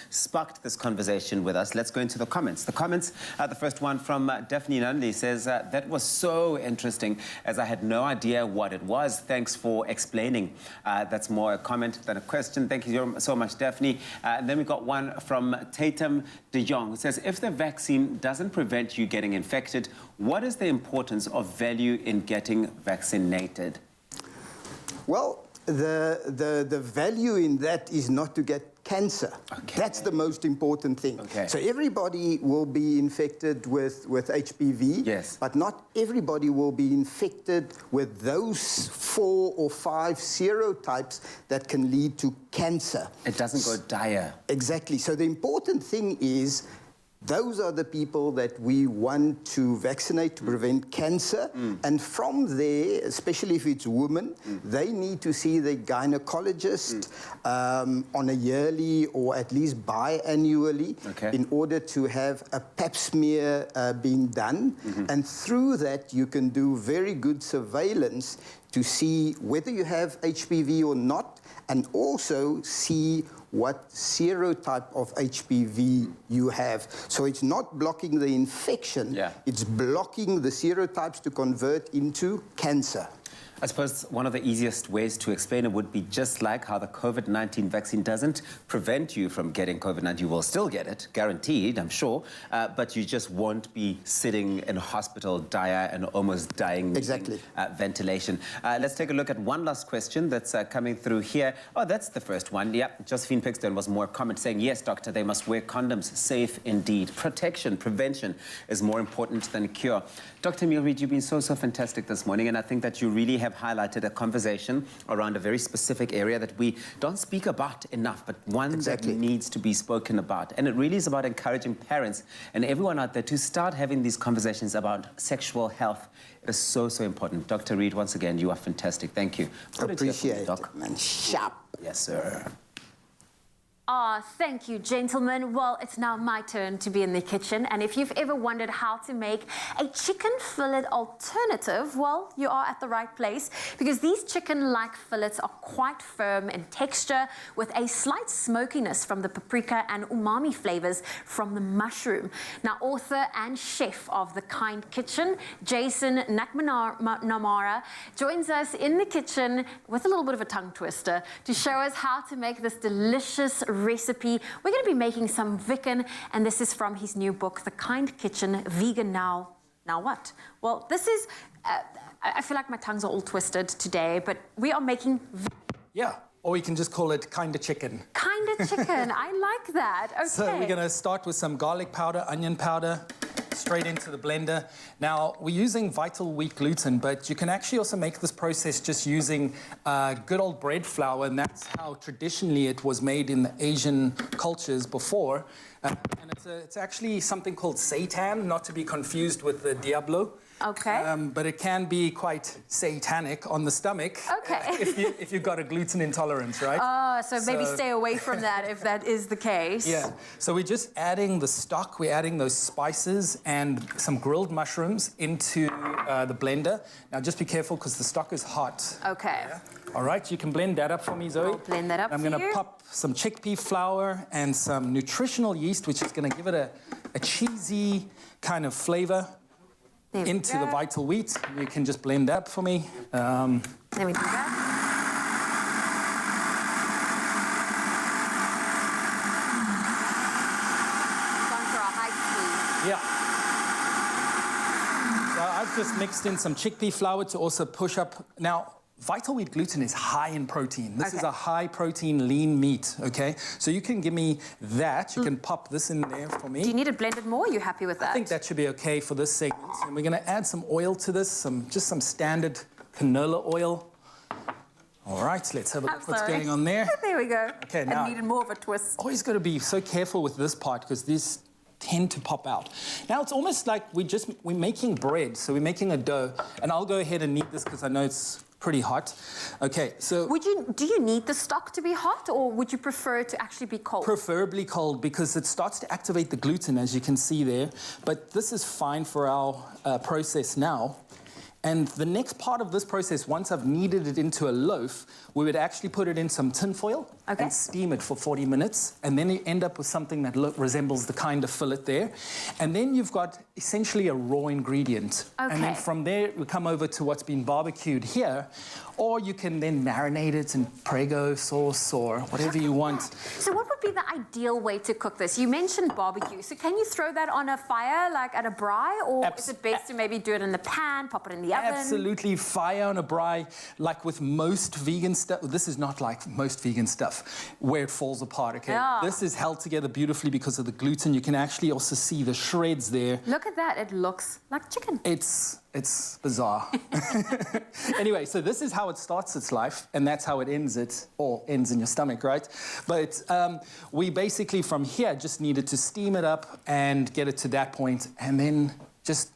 sparked this conversation with us. Let's go into the comments. The comments, the first one from Daphne Nunley says, that was so interesting as I had no idea what it was. Thanks for explaining. That's more a comment than a question. Thank you so much, Daphne. And then we got one from Tatum de Jong, who says, if the vaccine doesn't prevent you getting infected, what is the importance of value in getting vaccinated? Well, the value in that is not to get cancer. Okay. That's the most important thing. Okay. So everybody will be infected with HPV, yes, but not everybody will be infected with those 4 or 5 serotypes that can lead to cancer. It doesn't go dire. Exactly. So the important thing is Those are the people that we want to vaccinate to prevent cancer. And from there, especially if it's women, they need to see the gynecologist on a yearly or at least biannually in order to have a pap smear being done. And through that, you can do very good surveillance to see whether you have HPV or not, and also see what serotype of HPV you have. So it's not blocking the infection, it's blocking the serotypes to convert into cancer. I suppose one of the easiest ways to explain it would be just like how the COVID-19 vaccine doesn't prevent you from getting COVID-19. You will still get it, guaranteed, I'm sure, but you just won't be sitting in a hospital, dire and almost dying. Exactly. Ventilation. Let's take a look at one last question that's coming through here. Oh, that's the first one. Yep, Josephine Pixton was more comment saying, yes, doctor, they must wear condoms. Safe indeed. Protection, prevention is more important than cure. Dr. Meal-Reid, you've been so fantastic this morning, and I think that you really have highlighted a conversation around a very specific area that we don't speak about enough, but one that needs to be spoken about. And it really is about encouraging parents and everyone out there to start having these conversations about sexual health. It is so important. Dr. Reid, once again, you are fantastic. Thank you. Appreciate it, man. Sharp. Yes, sir. Ah, thank you, gentlemen. Well, it's now my turn to be in the kitchen, and if you've ever wondered how to make a chicken fillet alternative, well, you are at the right place, because these chicken-like fillets are quite firm in texture, with a slight smokiness from the paprika and umami flavors from the mushroom. Now, author and chef of The Kind Kitchen, Jason Namara, joins us in the kitchen with a little bit of a tongue twister to show us how to make this delicious recipe. We're going to be making some vegan, and this is from his new book, The Kind Kitchen, Vegan Now. Now what? Well, this is, I feel like my tongues are all twisted today, but we are making... Yeah, or we can just call it kinda chicken. Kinda chicken, I like that. Okay. So we're going to start with some garlic powder, onion powder, straight into the blender. Now, we're using vital wheat gluten, but you can actually also make this process just using good old bread flour, and that's how traditionally it was made in the Asian cultures before. And it's actually something called seitan, not to be confused with the Diablo. Okay. But it can be quite satanic on the stomach. Okay. if you've got a gluten intolerance, right? So maybe stay away from that if that is the case. Yeah. So we're just adding the stock, we're adding those spices and some grilled mushrooms into the blender. Now just be careful because the stock is hot. Okay. Yeah. All right, you can blend that up for me, Zoe. I'll blend that up I'm going to pop some chickpea flour and some nutritional yeast, which is going to give it a cheesy kind of flavor into the vital wheat. You can just blend that for me. Let me do that. Going for a high speed. Yeah. So I've just mixed in some chickpea flour to also push up. Now, vital wheat gluten is high in protein. This is a high protein lean meat, okay? So you can give me that. You can pop this in there for me. Do you need it blended more? Are you happy with that? I think that should be okay for this segment. And we're going to add some oil to this, just some standard canola oil. All right, let's have a look what's going on there. There we go. Okay, now I needed more of a twist. Always got to be so careful with this part because these tend to pop out. Now it's almost like we're making bread, so we're making a dough, and I'll go ahead and knead this because I know it's pretty hot. Okay, so... Do you need the stock to be hot, or would you prefer it to actually be cold? Preferably cold, because it starts to activate the gluten, as you can see there. But this is fine for our process now. And the next part of this process, once I've kneaded it into a loaf, we would actually put it in some tin foil and steam it for 40 minutes. And then you end up with something that resembles the kind of fillet there. And then you've got essentially a raw ingredient. Okay. And then from there, we come over to what's been barbecued here. Or you can then marinate it in Prego sauce or whatever you want. So what would be the ideal way to cook this? You mentioned barbecue. So can you throw that on a fire, like at a braai? Or is it best to maybe do it in the pan, pop it in the oven? Absolutely, fire on a braai. Like with most vegan stuff, this is not like most vegan stuff. stuff where it falls apart, okay? Yeah. This is held together beautifully because of the gluten. You can actually also see the shreds there. Look at that. It looks like chicken. It's bizarre. Anyway, so this is how it starts its life, and that's how it ends in your stomach, right? But we basically, from here, just needed to steam it up and get it to that point, and then just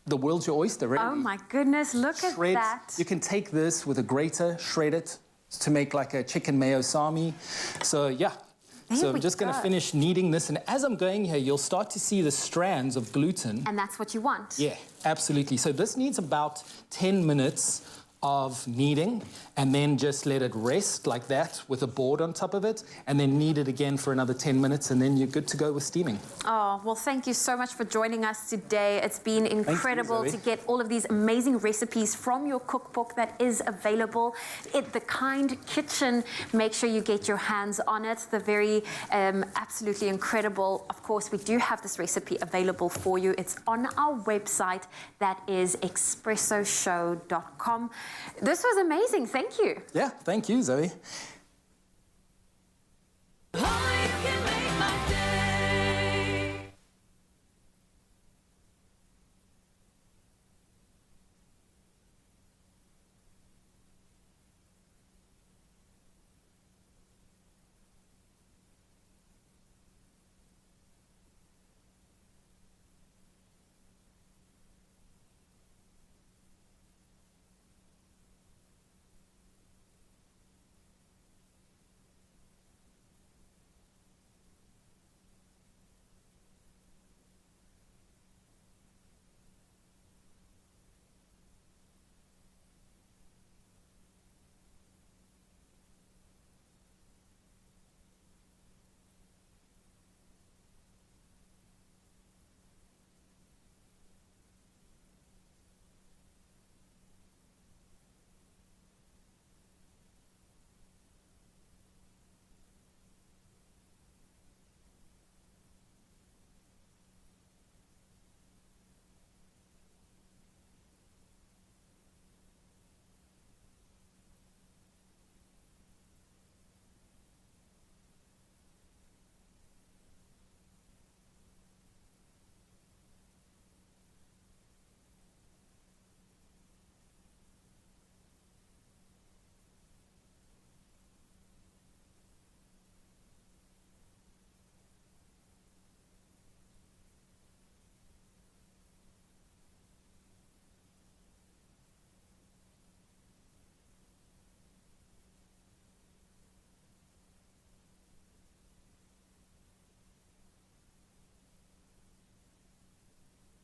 the world's your oyster, really. Oh my goodness, look Shred. at that. You can take this with a grater, shred it to make like a chicken mayo sami. So yeah. So I'm just going to finish kneading this, and as I'm going here, you'll start to see the strands of gluten. And that's what you want. Yeah, absolutely. So this needs about 10 minutes of kneading, and then just let it rest like that with a board on top of it, and then knead it again for another 10 minutes, and then you're good to go with steaming. Oh, well, thank you so much for joining us today. It's been incredible to get all of these amazing recipes from your cookbook that is available at the Kind Kitchen. Make sure you get your hands on it. They're very absolutely incredible. Of course, we do have this recipe available for you. It's on our website. That is expressoshow.com. This was amazing. Thank you. Yeah, thank you, Zoe.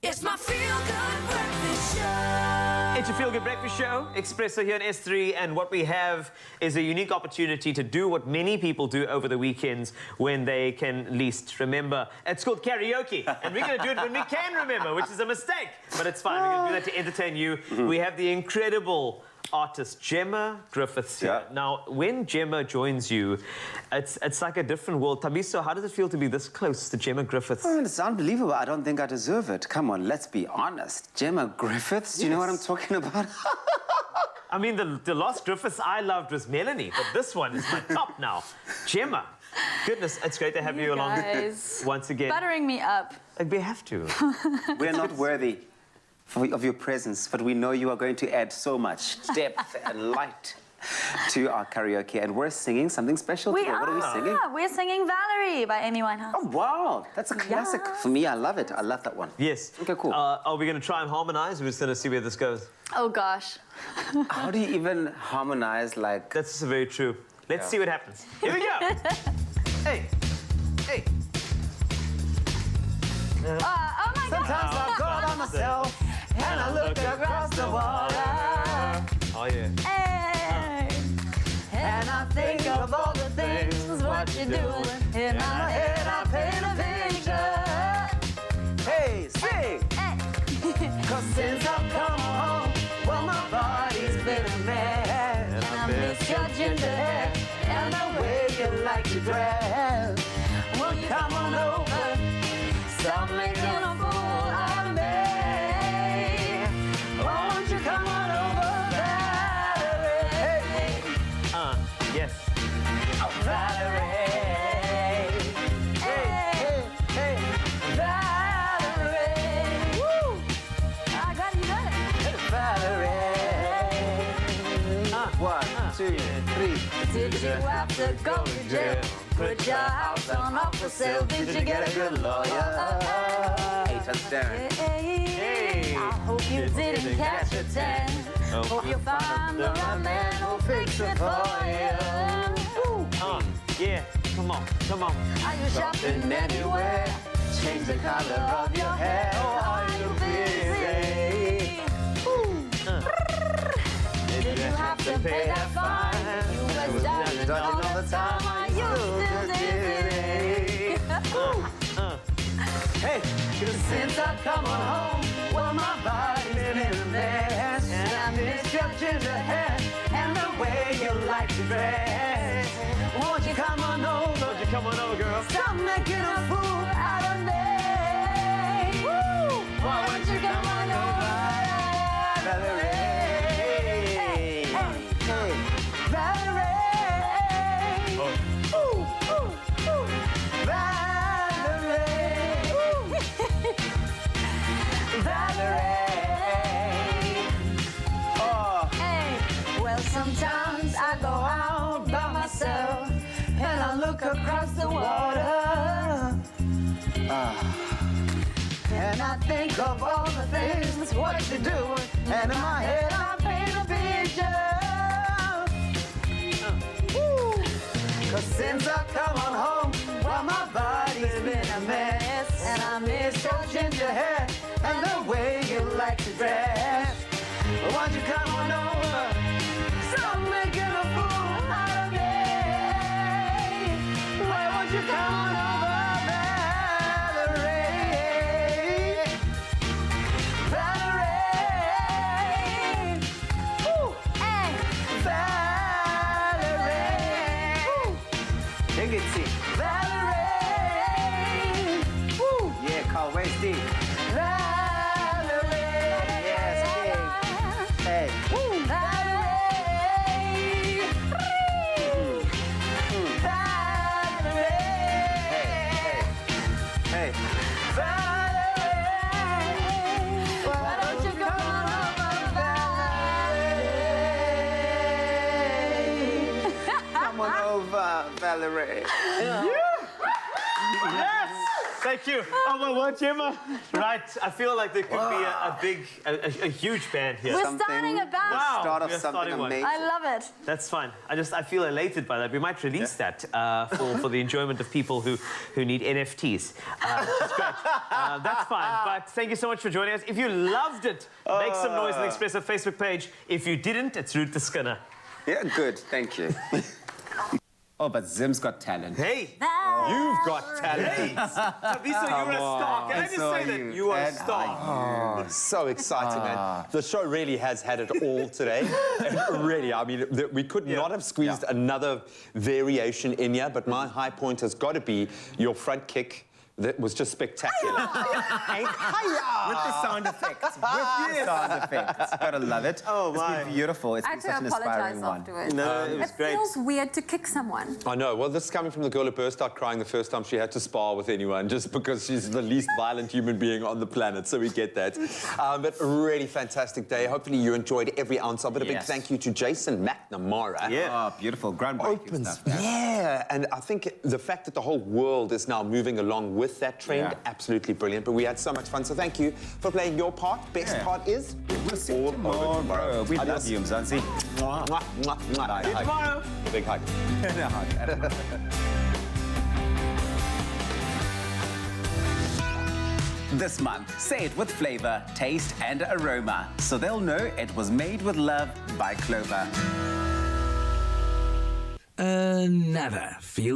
It's my feel-good breakfast show. It's your Feel Good Breakfast Show, Expresso here in S3, and what we have is a unique opportunity to do what many people do over the weekends when they can least remember. It's called karaoke, and we're going to do it when we can remember, which is a mistake, but it's fine. We're going to do that to entertain you. We have the incredible artist Gemma Griffiths here. Now, when Gemma joins you, it's like a different world. Tabiso, how does it feel to be this close to Gemma Griffiths? Oh, it's unbelievable. I don't think I deserve it. Come on, let's be honest. Gemma Griffiths, do you know what I'm talking about? I mean, the last Griffiths I loved was Melanie, but this one is my top now. Gemma. Goodness, it's great to have you along once again. Buttering me up. We have to. We're not worthy of your presence, but we know you are going to add so much depth and light to our karaoke, and we're singing something special today. What are we singing? We're singing Valerie by Amy Winehouse. Oh, wow. That's a classic. For me, I love it. I love that one. Yes. Okay, cool. Are we going to try and harmonize? We're just going to see where this goes. Oh, gosh. How do you even harmonize like... That's very true. Let's see what happens. Here we go. Hey. Hey. Oh, my God. Sometimes I go by myself and I look across the water. Oh, yeah. Hey. And I think of all the things what you're doing. In my head I paint a picture. Hey, sing! Cause since I've come home, well, my body's been a mess. And I miss your ginger hair and the way you like to dress. Well, come on over, stop making a fool out of me. Won't you come on over, Valerie? Yes. Valerie. 2, 3. Did you have to go to jail? Put your house on for sale. Did you get a good lawyer? Hey, touchdown. Hey, I hope you didn't catch a 10. Hope you find the right man who'll fix it for you. Yeah, come on, come on. Are you shopping anywhere? Change the color of your hair. Or are you busy? Did you have to pay that fine? You was down all the time. Are you still dizzy? Hey, since I've come on home, well, my body's been a mess. And I miss your ginger hair and the way you like to dress. Won't you come on over? Won't you come on over, girl? Stop making a fool out of me. Woo! Why won't you come on over, Valerie? Hey, hey, hey, Valerie. Ooh, ooh, ooh. Valerie. Valerie. Oh. Hey, well, sometimes I go out by myself and I look across the water. And I think of all the things what you're doing, and in my head I paint a picture. Cause since I've come on home, well, my body's been a mess. And I miss your ginger hair and the way you like to dress. Why'd you come on over? Stop making a fool out of me. Why won't you come on over, Valerie? Valerie. Ooh, hey. Valerie. Ooh. Take it, see. Valerie. Ooh. Yeah, Carl, where's Steve? Valerie. Yes, Steve. Hey. Ooh. Valerie. Valerie. Hey. Valerie. Why don't you come on over, Valerie? Come on over, Valerie. Yes! Thank you. Oh, my word, Gemma. Right, I feel like there could be a huge band here. We're starting a band. Wow. Start off We're something starting one. amazing. I love it. That's fine. I feel elated by that. We might release that for the enjoyment of people who need NFTs. That's great. That's fine. But thank you so much for joining us. If you loved it, make some noise on the Expresso Facebook page. If you didn't, it's rude to Skinner. Yeah, good. Thank you. Oh, but Zim's got talent. Hey, you've got talent. Hey, Tabiso, you're a star. Can I just say that you are a star? So exciting, man. The show really has had it all today. And really, I mean, we could not have squeezed another variation in here, but my high point has got to be your front kick. That was just spectacular. With the sound effects. With the sound effects. Gotta love it. Oh, It's been beautiful. It's I been had such to an inspiring apologize one. afterwards. No, it was great. It feels weird to kick someone. I know. Well, this is coming from the girl who burst out crying the first time she had to spar with anyone, just because she's the least violent human being on the planet, so we get that. But a really fantastic day. Hopefully you enjoyed every ounce of it. A big thank you to Jason McNamara. Yeah. Oh, beautiful. Groundbreaking stuff. Yeah, and I think the fact that the whole world is now moving along with that trend, absolutely brilliant. But we had so much fun, so thank you for playing your part. Best part is we'll see you tomorrow. We love you, Mzansi. Mwah, mwah, mwah, mwah. See you tomorrow. A big hug. This month, say it with flavor, taste, and aroma, so they'll know it was made with love by Clover. Another feel